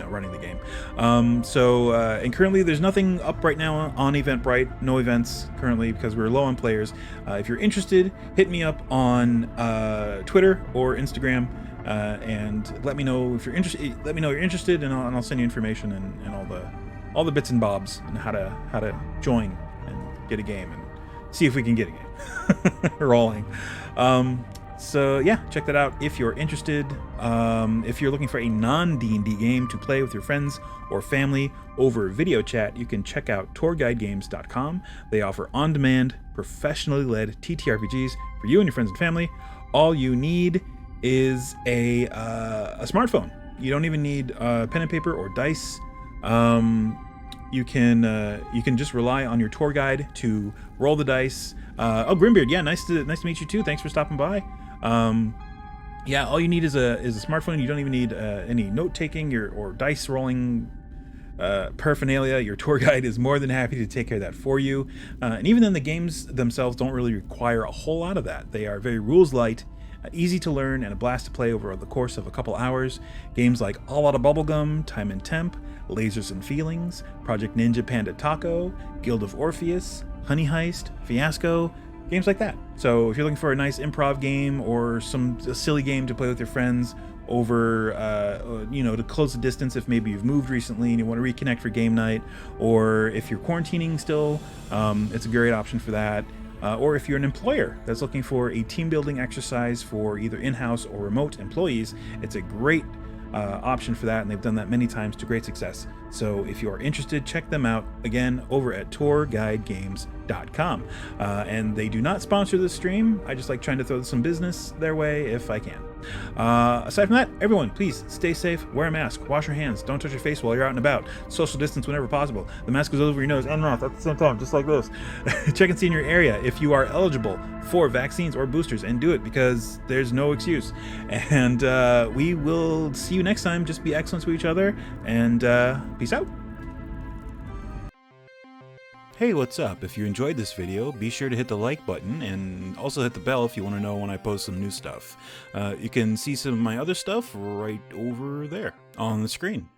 running the game. And currently there's nothing up right now on Eventbrite, no events currently because we're low on players. If you're interested, hit me up on Twitter or Instagram. And let me know if you're interested. Let me know you're interested, and I'll send you information and all the bits and bobs and how to join and get a game and see if we can get a game rolling. So yeah, check that out if you're interested. If you're looking for a non-D&D game to play with your friends or family over video chat, you can check out tourguidegames.com. They offer on-demand, professionally led TTRPGs for you and your friends and family. All you need is a smartphone. You don't even need pen and paper or dice. You can just rely on your tour guide to roll the dice. Grimbeard, yeah, nice to meet you too. Thanks for stopping by. Yeah, all you need is a smartphone. You don't even need any note taking or dice rolling paraphernalia. Your tour guide is more than happy to take care of that for you. And even then, the games themselves don't really require a whole lot of that. They are very rules light, easy to learn, and a blast to play over the course of a couple hours. Games like All Outta Bubblegum, Time and Temp, Lasers and Feelings, Project Ninja Panda Taco, Guild of Orpheus, Honey Heist, Fiasco, games like that. So if you're looking for a nice improv game or a silly game to play with your friends over, to close the distance if maybe you've moved recently and you want to reconnect for game night, or if you're quarantining still, it's a great option for that. Or if you're an employer that's looking for a team building exercise for either in-house or remote employees, it's a great option for that, and they've done that many times to great success. So if you are interested, check them out again over at tourguidegames.com. And they do not sponsor this stream. I just like trying to throw some business their way if I can. Aside from that, everyone, please stay safe, wear a mask, wash your hands, don't touch your face while you're out and about, social distance whenever possible. The mask goes over your nose and mouth at the same time, just like this. Check and see in your area if you are eligible for vaccines or boosters, and do it, because there's no excuse. And we will see you next time. Just be excellent to each other, and peace out. Hey, what's up? If you enjoyed this video, be sure to hit the like button and also hit the bell if you want to know when I post some new stuff. You can see some of my other stuff right over there on the screen.